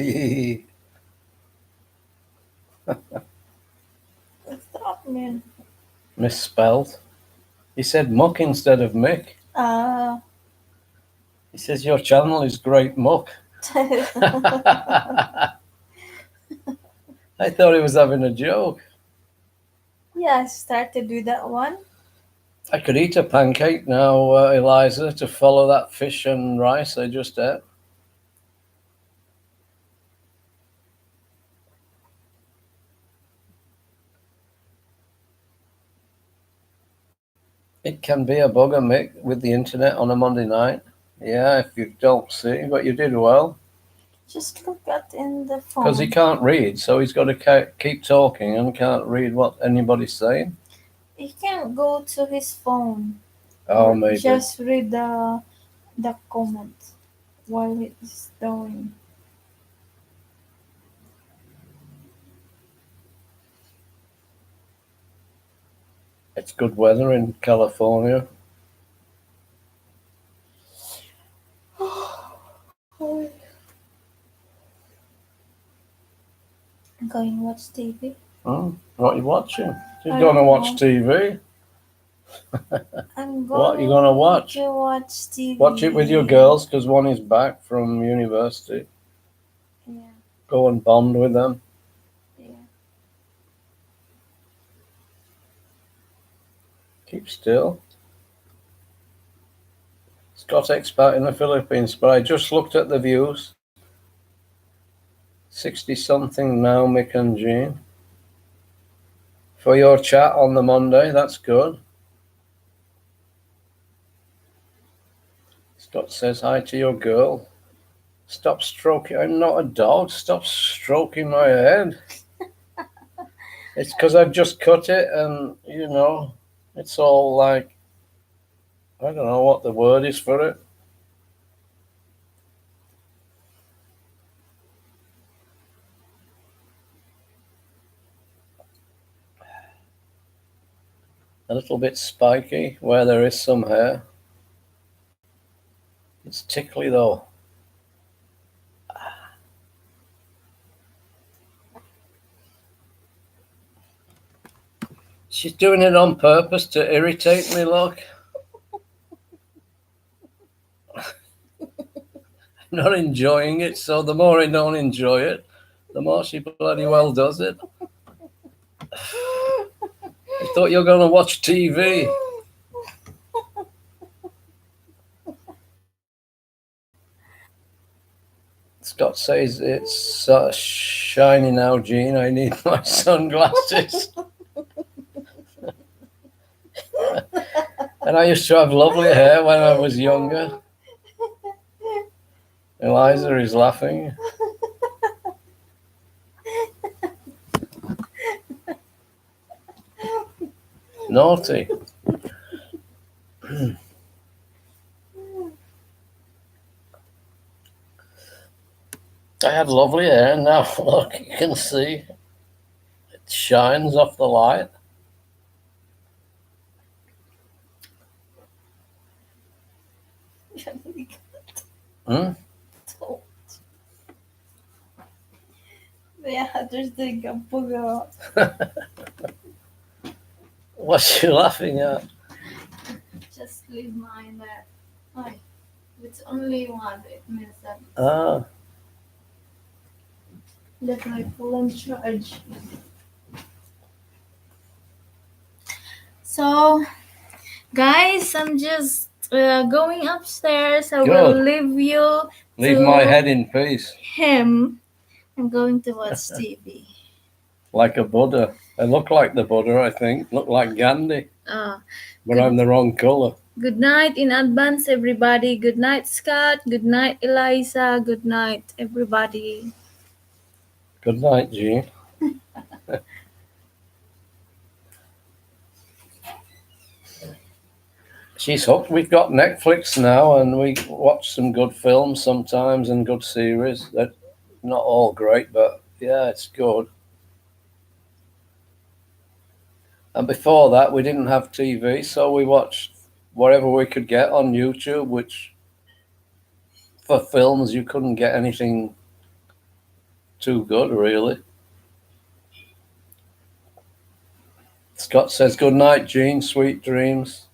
What's that mean? Misspelled. He said muck instead of Mick. Ah. He says, your channel is Great Muck. I thought he was having a joke. Yeah, I started with that one. I could eat a pancake now, Eliza, to follow that fish and rice I just ate. It can be a bugger, Mick, with the internet on a Monday night. Yeah, if you don't see, but you did well. Just look at in the phone. Because he can't read, so he's got to keep talking and can't read what anybody's saying. He can't go to his phone. Oh, Or maybe. just read the comment while it's doing. It's good weather in California. I'm going to watch TV. What are you watching? You're I going to don't watch know. TV? I'm going What are you going to watch? to watch TV. Watch it with your girls because one is back from university. Yeah. Go and bond with them. Yeah. Keep still. Scott expat in the Philippines, but I just looked at the views. 60-something now, Mick and Jean. For your chat on the Monday, that's good. Scott says hi to your girl. Stop stroking. I'm not a dog. Stop stroking my head. It's because I've just cut it and, it's all like, I don't know what the word is for it. A little bit spiky where there is some hair. It's tickly though. She's doing it on purpose to irritate me, look. I'm not enjoying it, so the more I don't enjoy it, the more she bloody well does it. I thought you were going to watch TV. Scott says it's shiny now, Jean. I need my sunglasses. And I used to have lovely hair when I was younger. Eliza is laughing. Naughty. I had lovely hair. Now look, you can see it shines off the light. Hmm? What's you laughing at? Just leave mine there. Why? It's only one. It means that my phone charge. So, guys, I'm just going upstairs. I will Good. leave you Leave to my head in peace. him. I'm going to watch TV. Like a Buddha. I look like the Buddha, I think. Look like Gandhi. But Good. I'm the wrong colour. Good night in advance, everybody. Good night, Scott. Good night, Eliza. Good night, everybody. Good night, Jean. She's hooked. We've got Netflix now, and we watch some good films sometimes and good series. They're not all great, but yeah, it's good. And before that, we didn't have TV, so we watched whatever we could get on YouTube, which for films, you couldn't get anything too good, really. Scott says, good night, Jean, sweet dreams.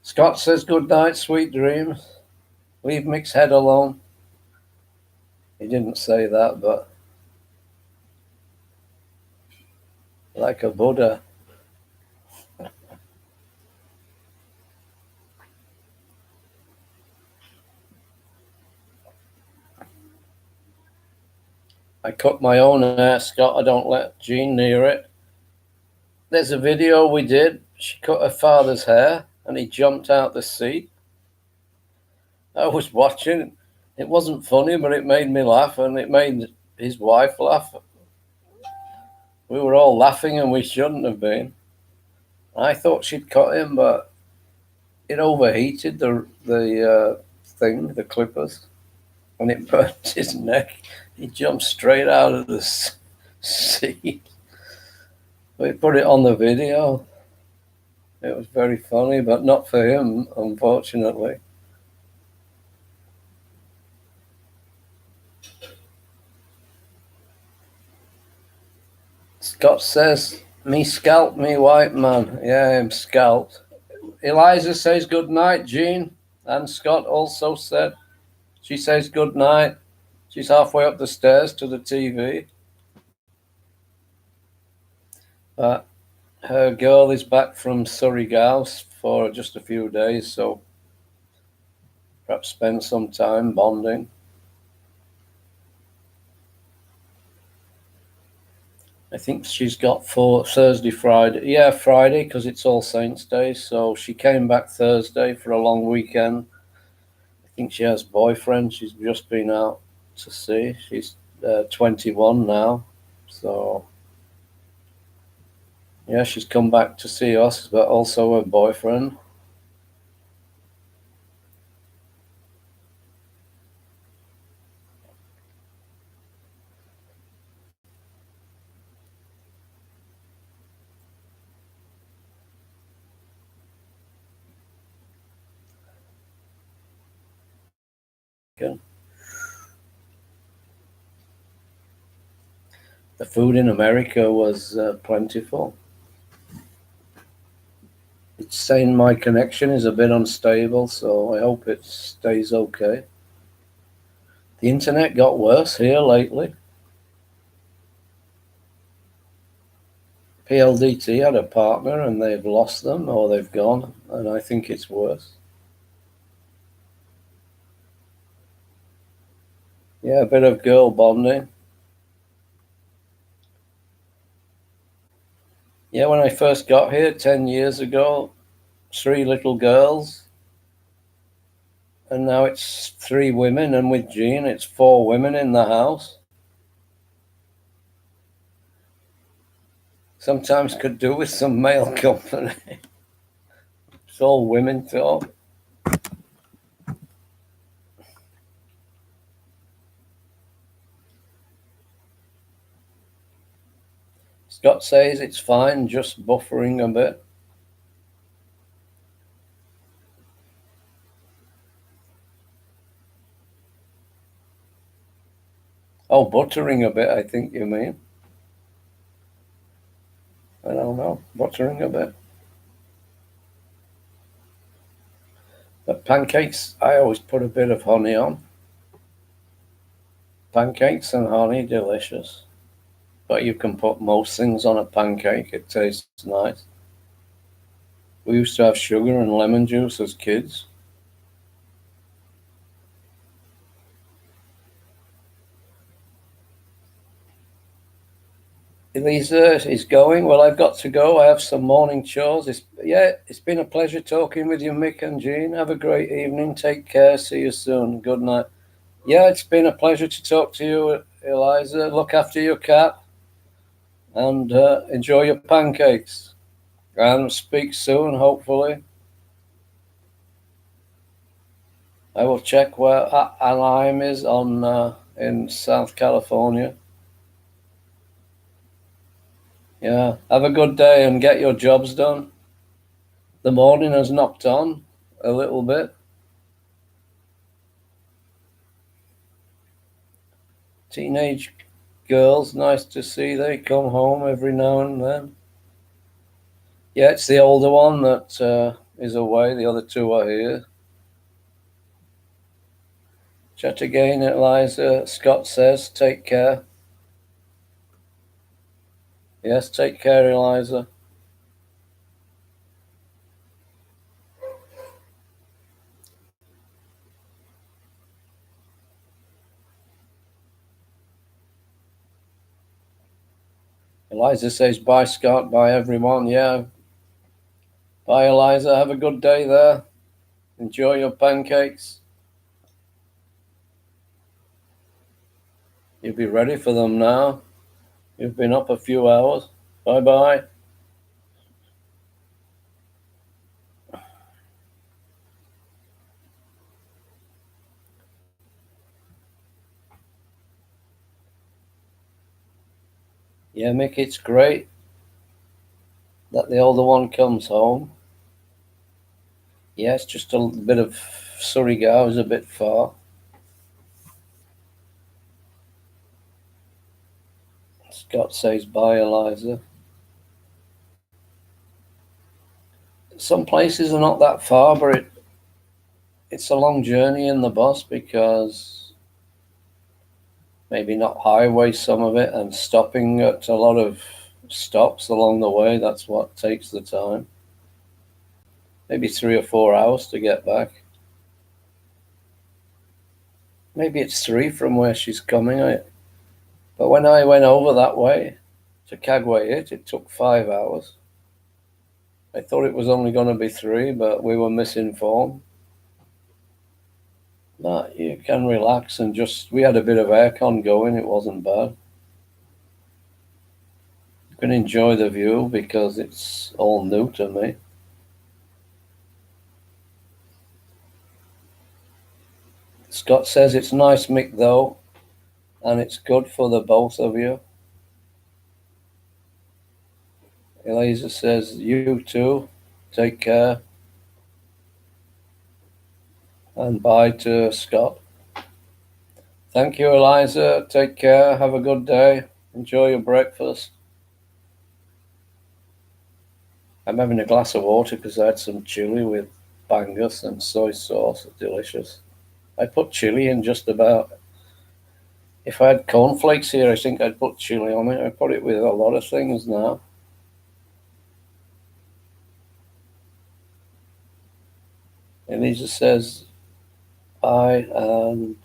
Scott says, good night, sweet dreams. Leave Mick's head alone. He didn't say that, but like a Buddha. I cut my own hair, Scott. I don't let Jean near it. There's a video we did. She cut her father's hair and he jumped out the seat. I was watching. It wasn't funny, but it made me laugh and it made his wife laugh. We were all laughing and we shouldn't have been. I thought she'd cut him, but it overheated the thing, the clippers, and it burnt his neck. He jumped straight out of the seat. We put it on the video. It was very funny, but not for him, unfortunately. Scott says, me scalp me white man. Yeah, I'm scalped. Eliza says good night, Jean. And Scott also said, she says good night. She's halfway up the stairs to the TV. But her girl is back from Surrey Gauss for just a few days, so perhaps spend some time bonding. I think she's got for Thursday, Friday. Yeah, Friday, because it's All Saints Day. So she came back Thursday for a long weekend. I think she has a boyfriend she's just been out to see. She's 21 now. So, yeah, she's come back to see us, but also her boyfriend. The food in America was plentiful. It's saying my connection is a bit unstable, so I hope it stays okay. The internet got worse here lately. PLDT had a partner and they've lost them or they've gone, and I think it's worse. Yeah, a bit of girl bonding. Yeah, when I first got here 10 years ago, 3 little girls. And now it's 3 women, and with Jean, it's 4 women in the house. Sometimes could do with some male company. It's all women talk. Scott says it's fine, just buffering a bit. Oh, buttering a bit, I think you mean. I don't know, buttering a bit. But pancakes, I always put a bit of honey on. Pancakes and honey, delicious. But you can put most things on a pancake, it tastes nice. We used to have sugar and lemon juice as kids. Elisa is going. Well, I've got to go. I have some morning chores. It's been a pleasure talking with you, Mick and Jean. Have a great evening. Take care. See you soon. Good night. Yeah, it's been a pleasure to talk to you, Eliza. Look after your cat and enjoy your pancakes. And speak soon, hopefully. I will check where Anaheim is in South California. Yeah, have a good day and get your jobs done. The morning has knocked on a little bit. Teenage girls, nice to see they come home every now and then. Yeah, it's the older one that is away. The other 2 are here. Chat again, Eliza. Scott says, take care. Yes, take care, Eliza. Eliza says, bye, Scott. Bye, everyone. Yeah. Bye, Eliza. Have a good day there. Enjoy your pancakes. You'll be ready for them now. You've been up a few hours. Bye-bye. Yeah, Mick, it's great that the older one comes home. Yeah, it's just a bit of Surrey is a bit far. Scott says bye, Eliza. Some places are not that far, but it's a long journey in the bus because maybe not highway, some of it, and stopping at a lot of stops along the way. That's what takes the time. Maybe 3 or 4 hours to get back. Maybe it's 3 from where she's coming. But when I went over that way to Kagway, it took 5 hours. I thought it was only going to be 3, but we were misinformed. But you can relax and we had a bit of aircon going. It wasn't bad. You can enjoy the view because it's all new to me. Scott says it's nice, Mick, though, and it's good for the both of you. Eliza says, you too. Take care. And bye to Scott. Thank you, Eliza. Take care. Have a good day. Enjoy your breakfast. I'm having a glass of water because I had some chili with bangus and soy sauce. Delicious. I put chili in just about. If I had cornflakes here, I think I'd put chili on it. I put it with a lot of things now. Elisa says bye, and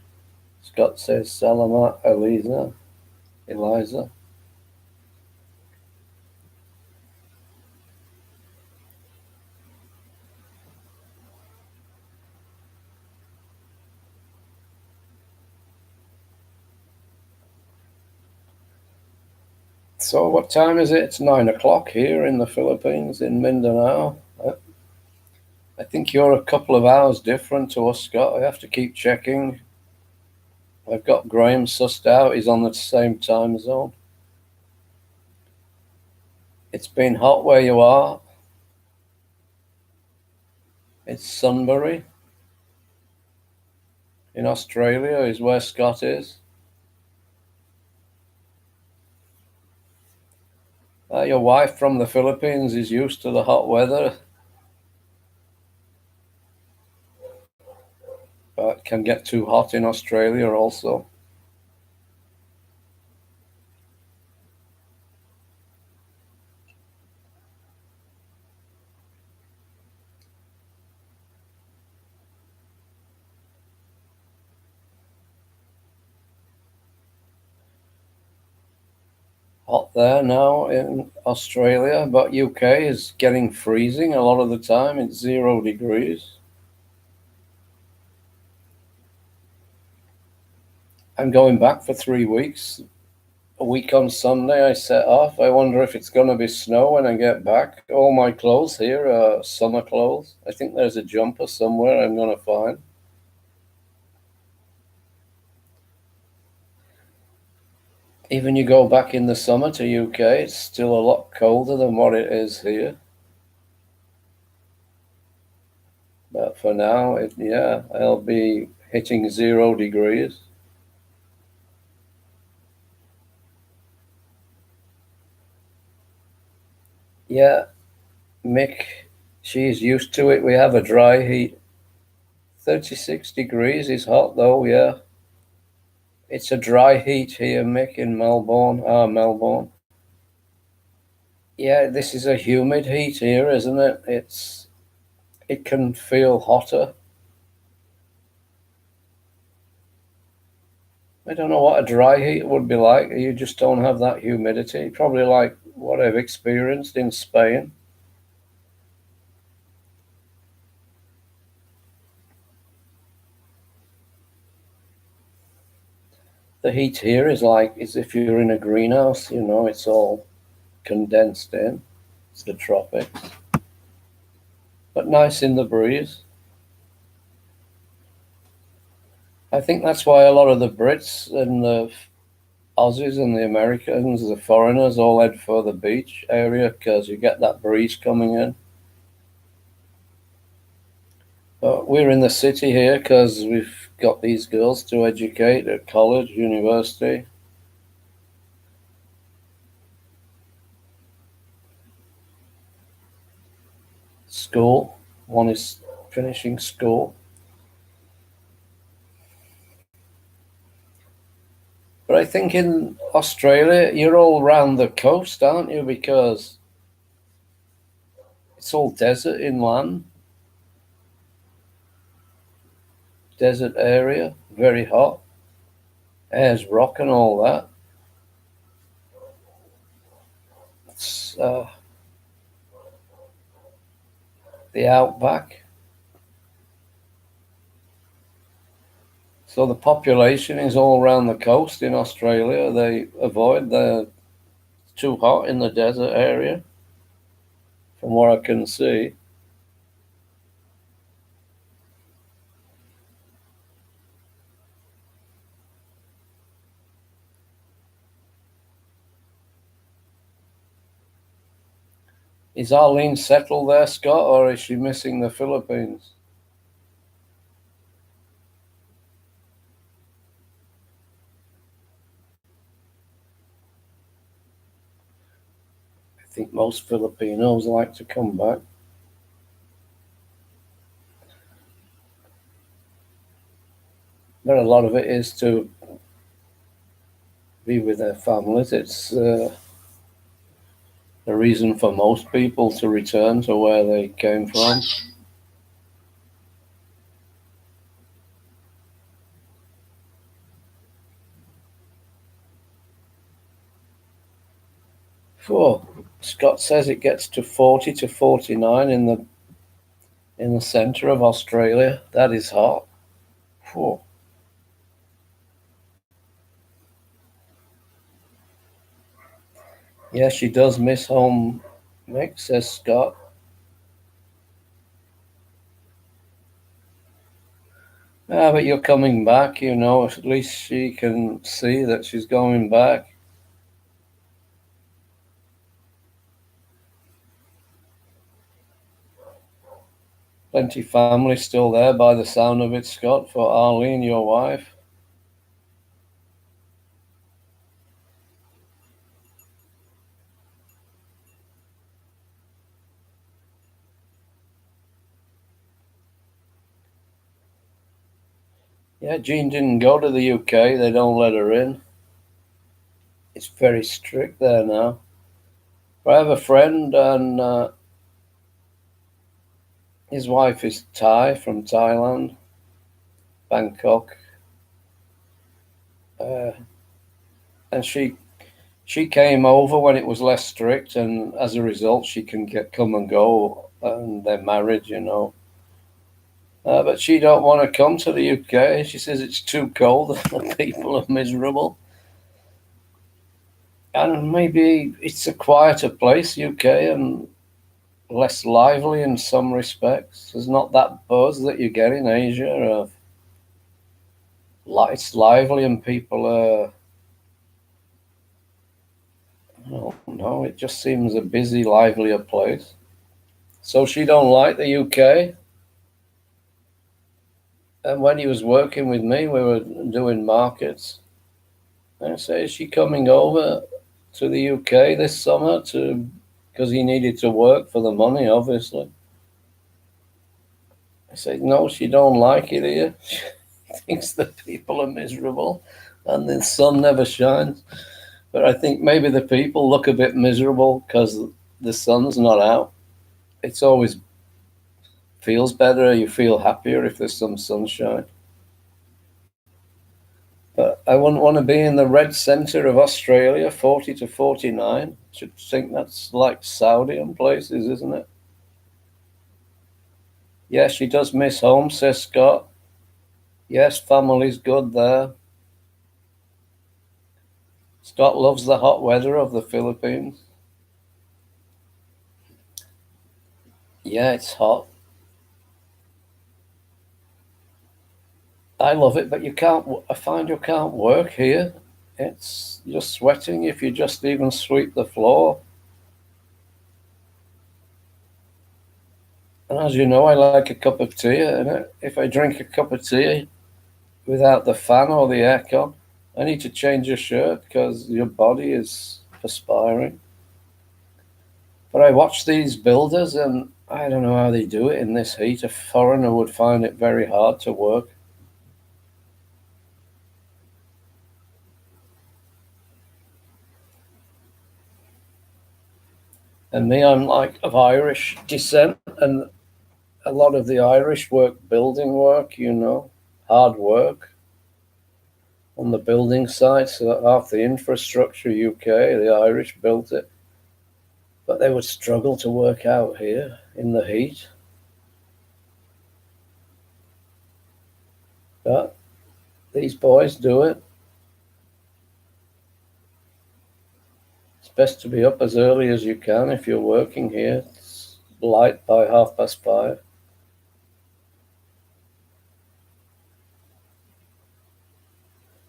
Scott says Salamat, Eliza. So what time is it? It's 9 o'clock here in the Philippines, in Mindanao. I think you're a couple of hours different to us, Scott. I have to keep checking. I've got Graham sussed out. He's on the same time zone. It's been hot where you are. It's Sunbury in Australia is where Scott is. Your wife from the Philippines is used to the hot weather, but it can get too hot in Australia also. Hot there now in Australia, but UK is getting freezing a lot of the time. It's 0 degrees. I'm going back for 3 weeks. A week on Sunday I set off. I wonder if it's going to be snow when I get back. All my clothes here are summer clothes. I think there's a jumper somewhere I'm going to find. Even you go back in the summer to UK, it's still a lot colder than what it is here. But for now, I'll be hitting 0 degrees. Yeah, Mick, she's used to it. We have a dry heat. 36 degrees is hot though, yeah. It's a dry heat here, Mick, in Melbourne. Melbourne. Yeah, this is a humid heat here, isn't it? It can feel hotter. I don't know what a dry heat would be like. You just don't have that humidity. Probably like what I've experienced in Spain. The heat here is like as if you're in a greenhouse, it's all condensed in. It's the tropics. But nice in the breeze. I think that's why a lot of the Brits and the Aussies and the Americans, the foreigners, all head for the beach area because you get that breeze coming in. But we're in the city here because we've got these girls to educate at college, university. School. One is finishing school. But I think in Australia, you're all round the coast, aren't you? Because it's all desert inland. Desert area, very hot. Air's rock and all that. It's the outback. So the population is all around the coast in Australia. They avoid the too hot in the desert area, from what I can see. Is Arlene settled there, Scott, or is she missing the Philippines? I think most Filipinos like to come back. But a lot of it is to be with their families. It's the reason for most people to return to where they came from. Oh, Scott says it gets to 40 to 49 in the centre of Australia. That is hot. Oh. Yeah, she does miss home, Mick, says Scott. Ah, but you're coming back, you know. At least she can see that she's going back. Plenty family still there by the sound of it, Scott, for Arlene, your wife. Yeah, Jean didn't go to the UK. They don't let her in. It's very strict there now. I have a friend, and his wife is Thai, from Thailand, Bangkok. And she came over when it was less strict, and as a result, she can come and go, and they're married, you know. But she don't want to come to the UK. She says it's too cold and the people are miserable. And maybe it's a quieter place, UK, and less lively in some respects. There's not that buzz that you get in Asia. It's lively and people are, I don't know, it just seems a busy, livelier place. So she don't like the UK. And when he was working with me, we were doing markets. And I say, is she coming over to the UK this summer because he needed to work for the money, obviously. I said, no, she don't like it here. She thinks the people are miserable and the sun never shines. But I think maybe the people look a bit miserable because the sun's not out. It's always feels better. You feel happier if there's some sunshine. But I wouldn't want to be in the red centre of Australia, 40 to 49. Should think that's like Saudi and places, isn't it? Yes, she does miss home, says Scott. Yes, family's good there. Scott loves the hot weather of the Philippines. Yeah, it's hot. I love it, but I find you can't work here. You're sweating if you just even sweep the floor. And as you know, I like a cup of tea, and if I drink a cup of tea without the fan or the aircon, I need to change your shirt because your body is perspiring. But I watch these builders, and I don't know how they do it in this heat. A foreigner would find it very hard to work. And me, I'm like of Irish descent, and a lot of the Irish work building work, you know, hard work on the building sites. So half the infrastructure UK, the Irish built it. But they would struggle to work out here in the heat. But these boys do it. It's best to be up as early as you can if you're working here. It's light by 5:30.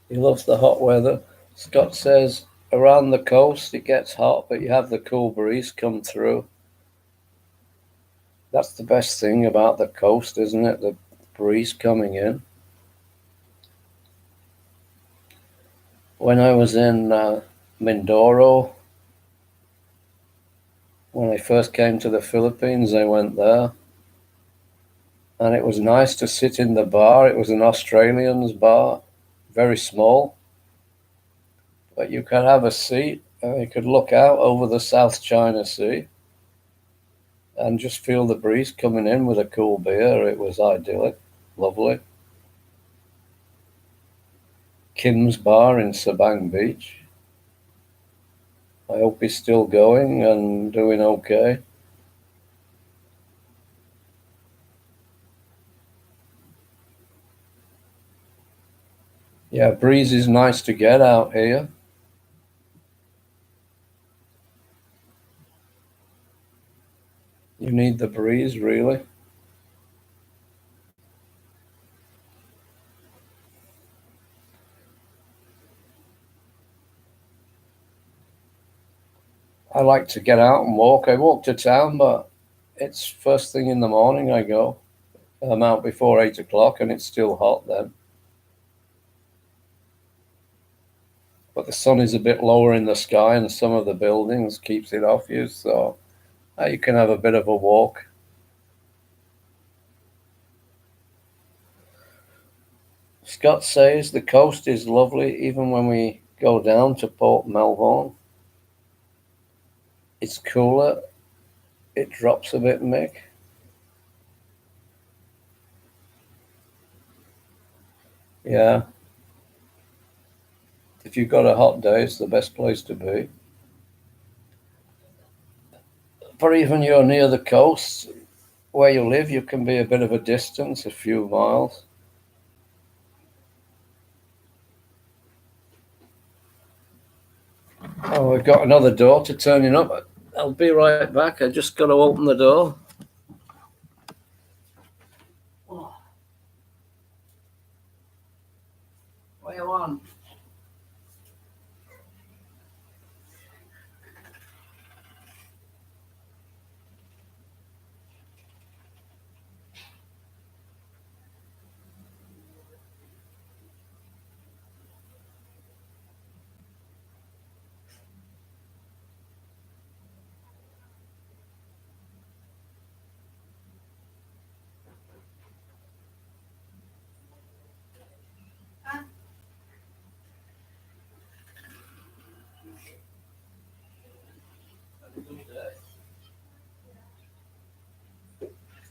He loves the hot weather. Scott says around the coast it gets hot, but you have the cool breeze come through. That's the best thing about the coast, isn't it? The breeze coming in. When I was in Mindoro, when I first came to the Philippines, I went there. And it was nice to sit in the bar. It was an Australian's bar, very small. But you could have a seat and you could look out over the South China Sea and just feel the breeze coming in with a cool beer. It was idyllic, lovely. Kim's Bar in Sabang Beach. I hope he's still going and doing okay. Yeah, breeze is nice to get out here. You need the breeze, really. I like to get out and walk. I walk to town, but it's first thing in the morning I go. I'm out before 8 o'clock and it's still hot then. But the sun is a bit lower in the sky and some of the buildings keeps it off you, so you can have a bit of a walk. Scott says the coast is lovely even when we go down to Port Melbourne. It's cooler. It drops a bit, Mick. Yeah. If you've got a hot day, it's the best place to be. But even you're near the coast, where you live, you can be a bit of a distance, a few miles. Oh, we've got another daughter turning up. I'll be right back. I just got to open the door. What you want?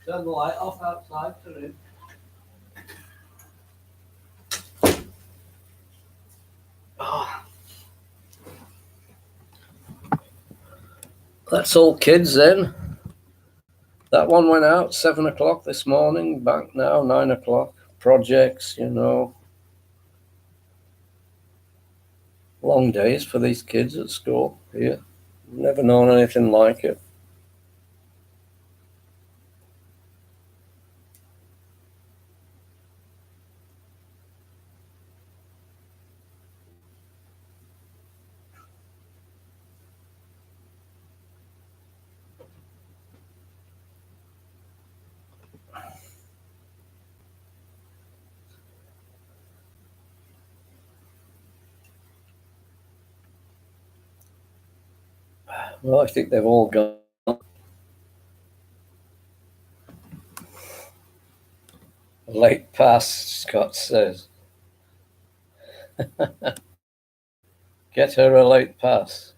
Turn the light off outside today. Oh. That's all kids then. That one went out 7 o'clock this morning, back now 9 o'clock. Projects, long days for these kids at school here. Never known anything like it. Well, I think they've all gone. Late pass, Scott says. Get her a late pass.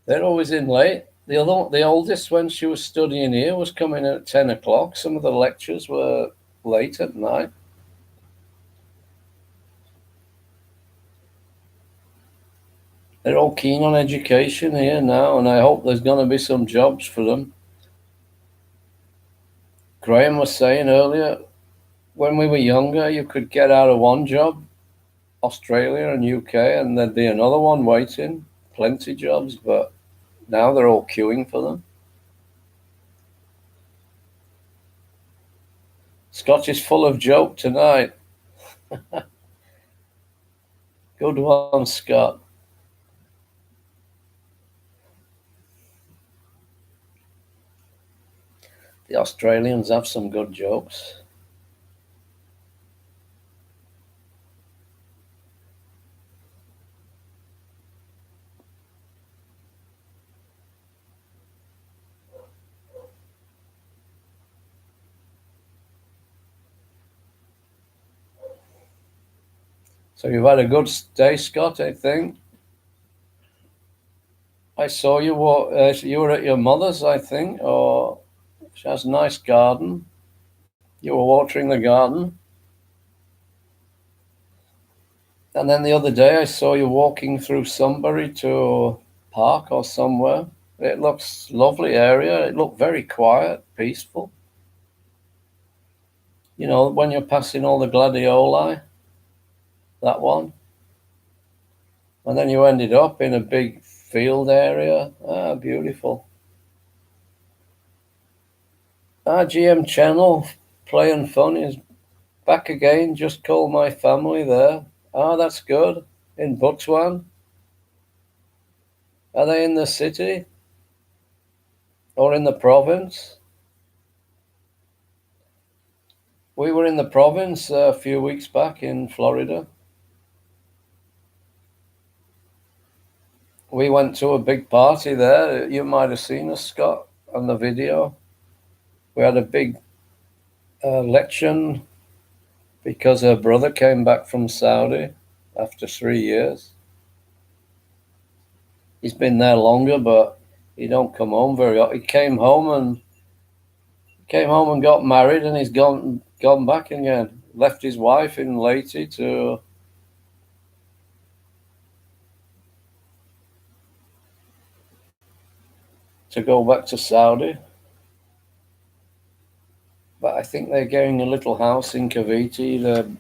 They're always in late. The oldest, when she was studying here, was coming at 10 o'clock. Some of the lectures were late at night. They're all keen on education here now, and I hope there's going to be some jobs for them. Graham was saying earlier, when we were younger, you could get out of one job, Australia and UK, and there'd be another one waiting, plenty jobs, but now they're all queuing for them. Scott is full of joke tonight. Good one, Scott. The Australians have some good jokes. So you've had a good day, Scott, I think. I saw you you were at your mother's, I think, or she has a nice garden. You were watering the garden. And then the other day I saw you walking through Sunbury to park or somewhere. It looks lovely area. It looked very quiet, peaceful. You know, when you're passing all the gladioli, that one. And then you ended up in a big field area. Ah, beautiful. GM channel, play and fun is back again. Just call my family there. That's good. In Butuan. Are they in the city or in the province? We were in the province a few weeks back in Florida. We went to a big party there. You might have seen us, Scott, on the video. We had a big election because her brother came back from Saudi after 3 years. He's been there longer, but he don't come home very often. He came home and got married, and he's gone back again. Left his wife in Leyte to go back to Saudi. But I think they're getting a little house in Cavite.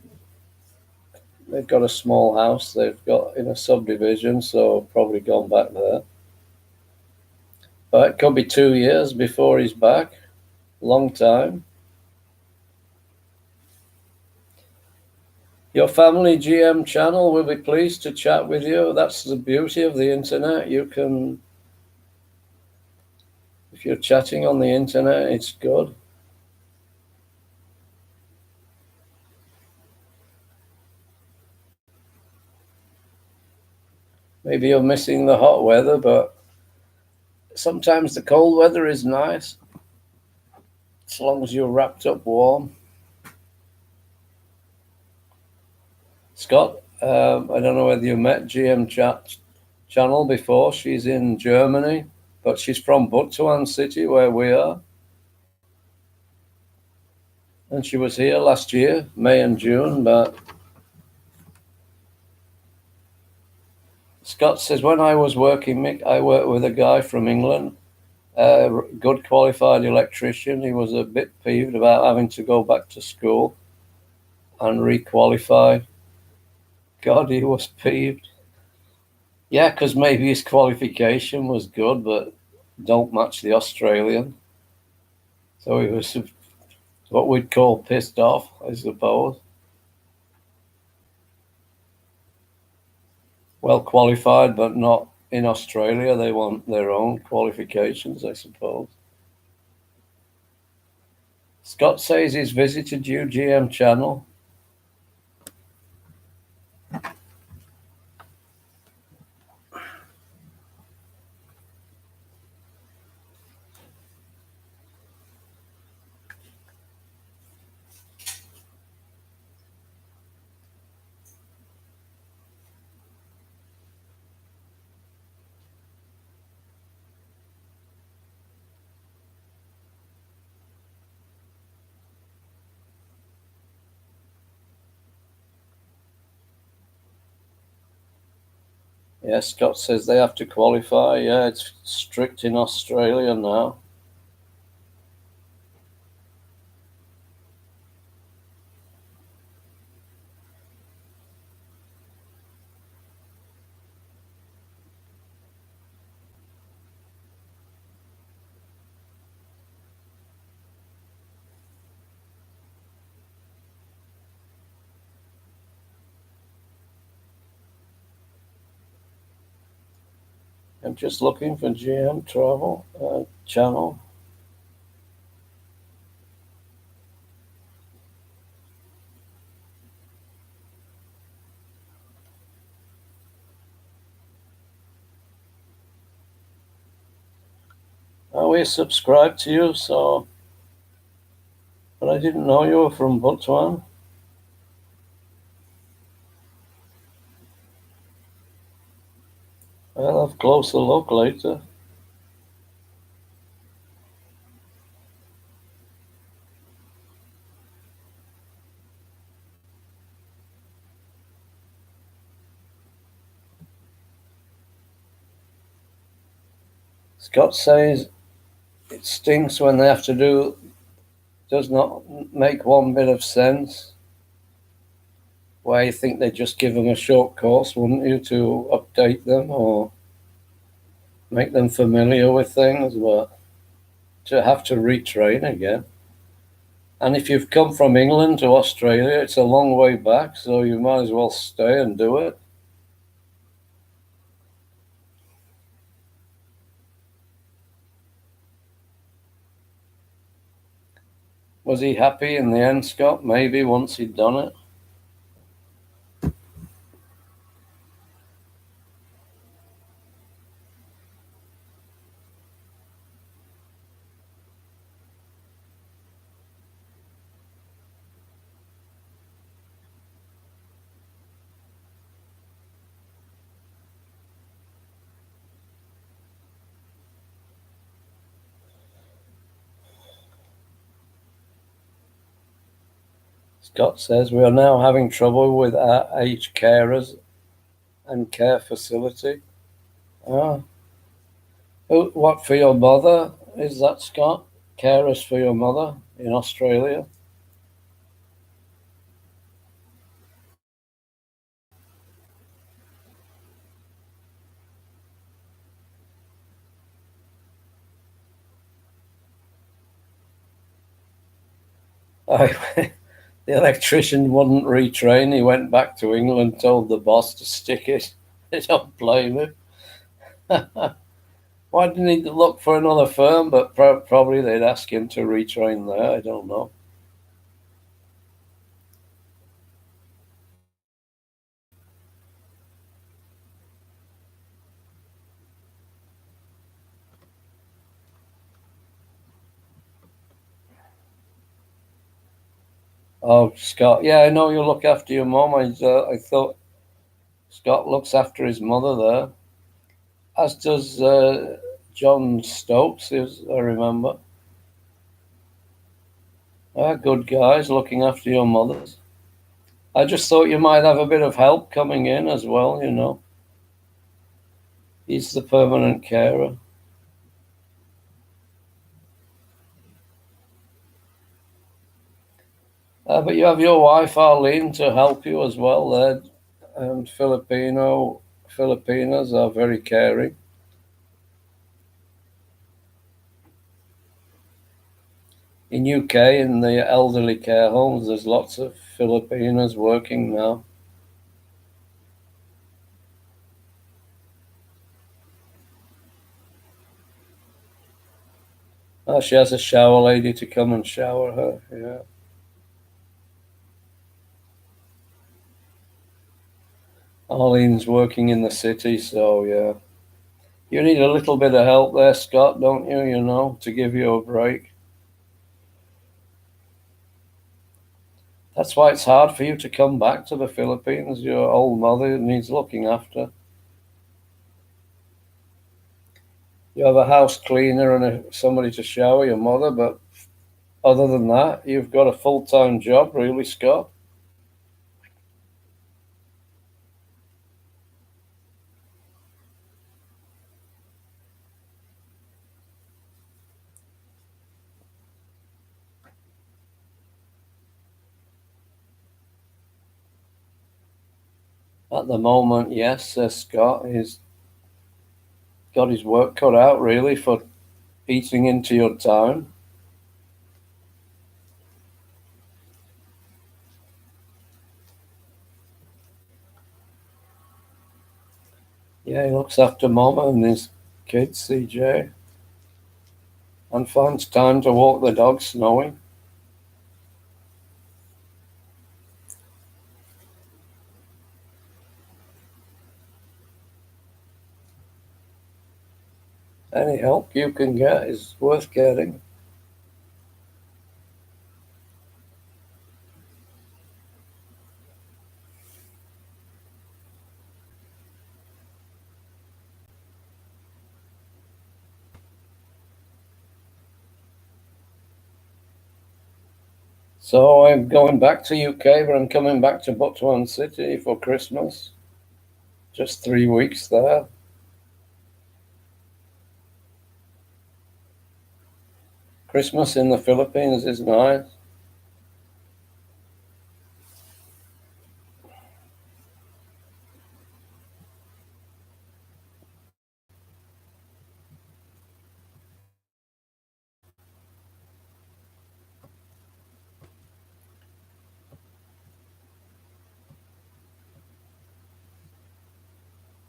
They've got a small house they've got in a subdivision, so probably gone back there. But it could be 2 years before he's back. Long time. Your family GM channel will be pleased to chat with you. That's the beauty of the internet. You can, if you're chatting on the internet, it's good. Maybe you're missing the hot weather, but sometimes the cold weather is nice, as long as you're wrapped up warm. Scott, I don't know whether you met GM channel before. She's in Germany, but she's from Butuan City, where we are. And she was here last year, May and June, but Scott says, when I was working, Mick, I worked with a guy from England, a good qualified electrician. He was a bit peeved about having to go back to school and requalify. God, he was peeved. Yeah, because maybe his qualification was good, but don't match the Australian. So he was what we'd call pissed off, I suppose. Well qualified, but not in Australia. They want their own qualifications, I suppose. Scott says he's visited UGM channel. Yeah, Scott says they have to qualify. Yeah, it's strict in Australia now. I'm just looking for GM travel channel. We subscribed to you, so, but I didn't know you were from Botswana. I'll have a closer look later. Scott says it stinks when they have to do, does not make one bit of sense. Why, you think they'd just give them a short course, wouldn't you, to update them or make them familiar with things, but to have to retrain again. And if you've come from England to Australia, it's a long way back, so you might as well stay and do it. Was he happy in the end, Scott? Maybe once he'd done it. Scott says we are now having trouble with our aged carers and care facility. What for your mother? Is that, Scott? Carers for your mother in Australia? The electrician wouldn't retrain. He went back to England, told the boss to stick it. I don't blame him. Why didn't he look for another firm? But probably they'd ask him to retrain there. I don't know. Oh, Scott. Yeah, I know you look after your mum. I thought Scott looks after his mother there, as does John Stokes, I remember. Good guys looking after your mothers. I just thought you might have a bit of help coming in as well, you know. He's the permanent carer. But you have your wife, Arlene, to help you as well there. And Filipinas are very caring. In UK, in the elderly care homes, there's lots of Filipinas working now. She has a shower lady to come and shower her, yeah. Arlene's working in the city, so yeah. You need a little bit of help there, Scott, don't you, you know, to give you a break. That's why it's hard for you to come back to the Philippines. Your old mother needs looking after. You have a house cleaner and somebody to shower your mother, but other than that, you've got a full-time job, really, Scott. At the moment, yes, says Scott. He's got his work cut out, really, for eating into your time. Yeah, he looks after Mama and his kids, CJ, and finds time to walk the dog snowing. Any help you can get is worth getting. So I'm going back to UK, but I'm coming back to Butuan City for Christmas. Just 3 weeks there. Christmas in the Philippines is nice.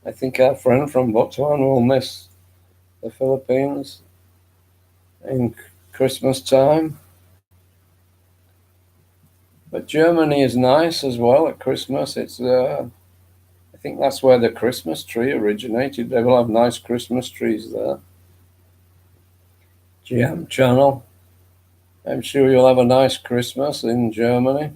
I think our friend from Butuan will miss the Philippines in Christmas time. But Germany is nice as well at Christmas. I think that's where the Christmas tree originated. They will have nice Christmas trees there. GM channel. I'm sure you'll have a nice Christmas in Germany.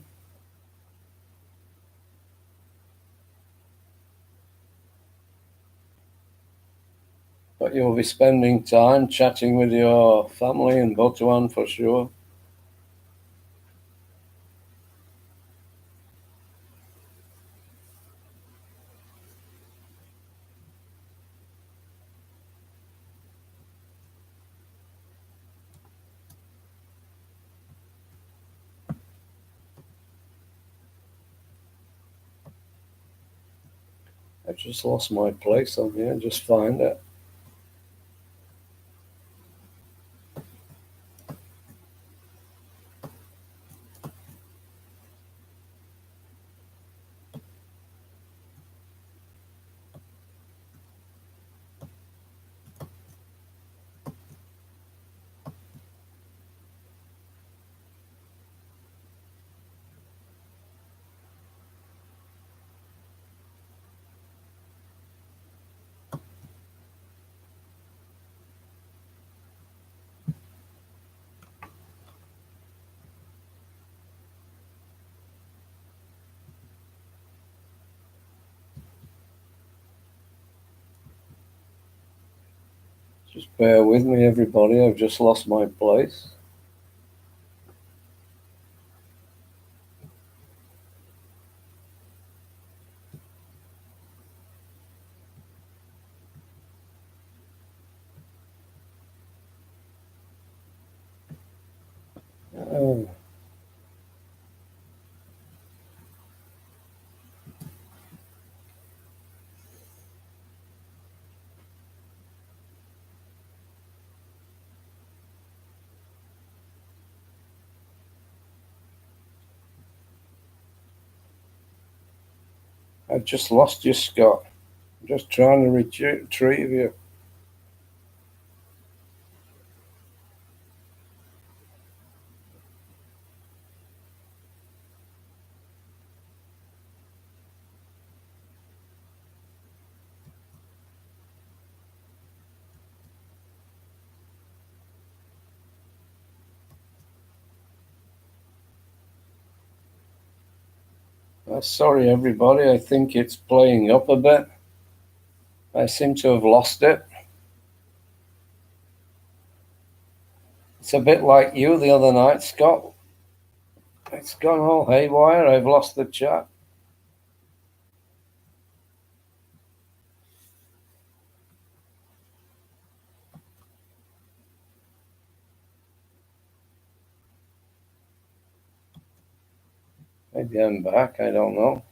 But you'll be spending time chatting with your family in Butuan for sure. I've just lost my place on here. Just find it. Just bear with me, everybody. I've just lost my place. Oh. I've just lost you, Scott. I'm just trying to retrieve you. Sorry, everybody. I think it's playing up a bit. I seem to have lost it. It's a bit like you the other night, Scott. It's gone all haywire. I've lost the chat. Maybe I'm back. I don't know.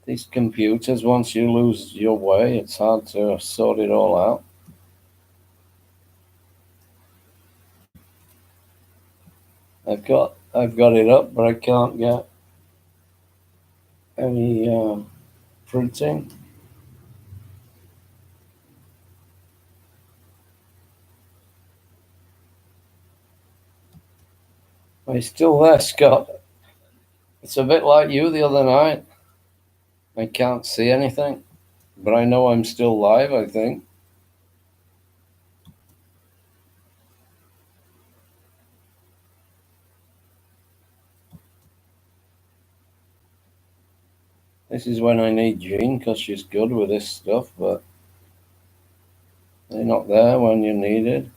These computers, once you lose your way, it's hard to sort it all out. I've got it up, but I can't get any printing. Are you still there, Scott? It's a bit like you the other night. I can't see anything, but I know I'm still live, I think. This is when I need Jean, because she's good with this stuff, but they're not there when you're needed.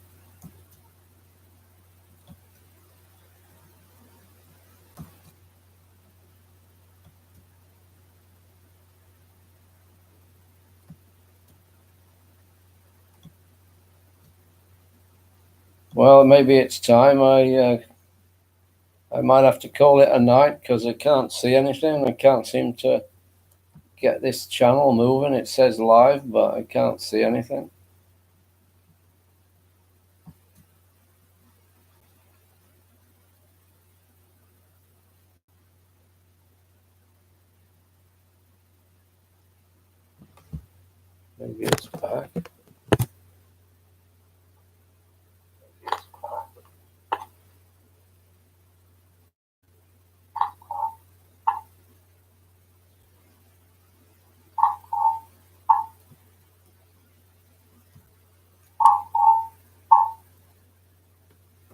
Well, maybe it's time. I might have to call it a night because I can't see anything. I can't seem to get this channel moving. It says live, but I can't see anything. Maybe it's back.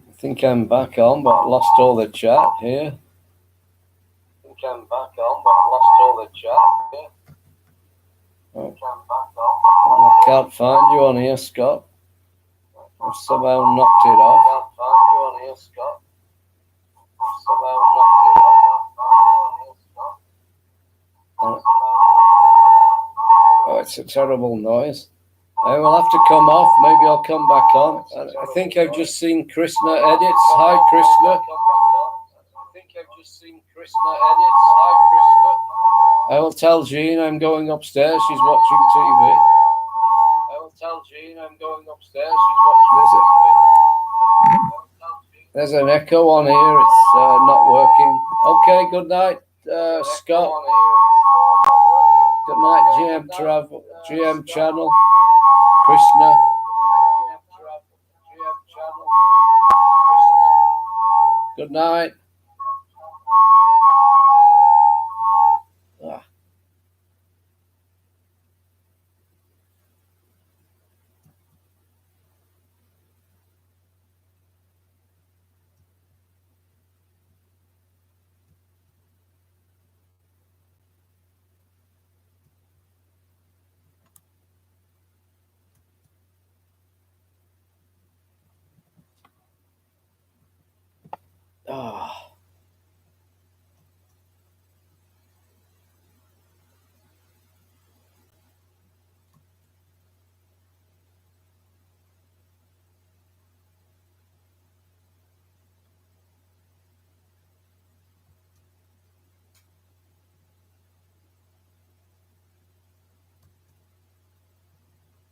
I think I'm back on, but lost all the chat here. I think I'm back on, but lost all the chat here. Oh. I can't find you on here, Scott. I've somehow knocked it off. I can't find you on here, Scott. I've somehow knocked it off. Oh, it's a terrible noise. I will have to come off. Maybe I'll come back on. I think I've just seen Krishna edits. Hi, Krishna. I think I've just seen Krishna edits. Hi, Krishna. I will tell Jean I'm going upstairs. She's watching TV. I will tell Jean I'm going upstairs. She's watching TV. There's an echo on here. It's not working. Okay, good night, Scott. Good night, GM Travel, GM Channel, Krishna. Good night. Ah.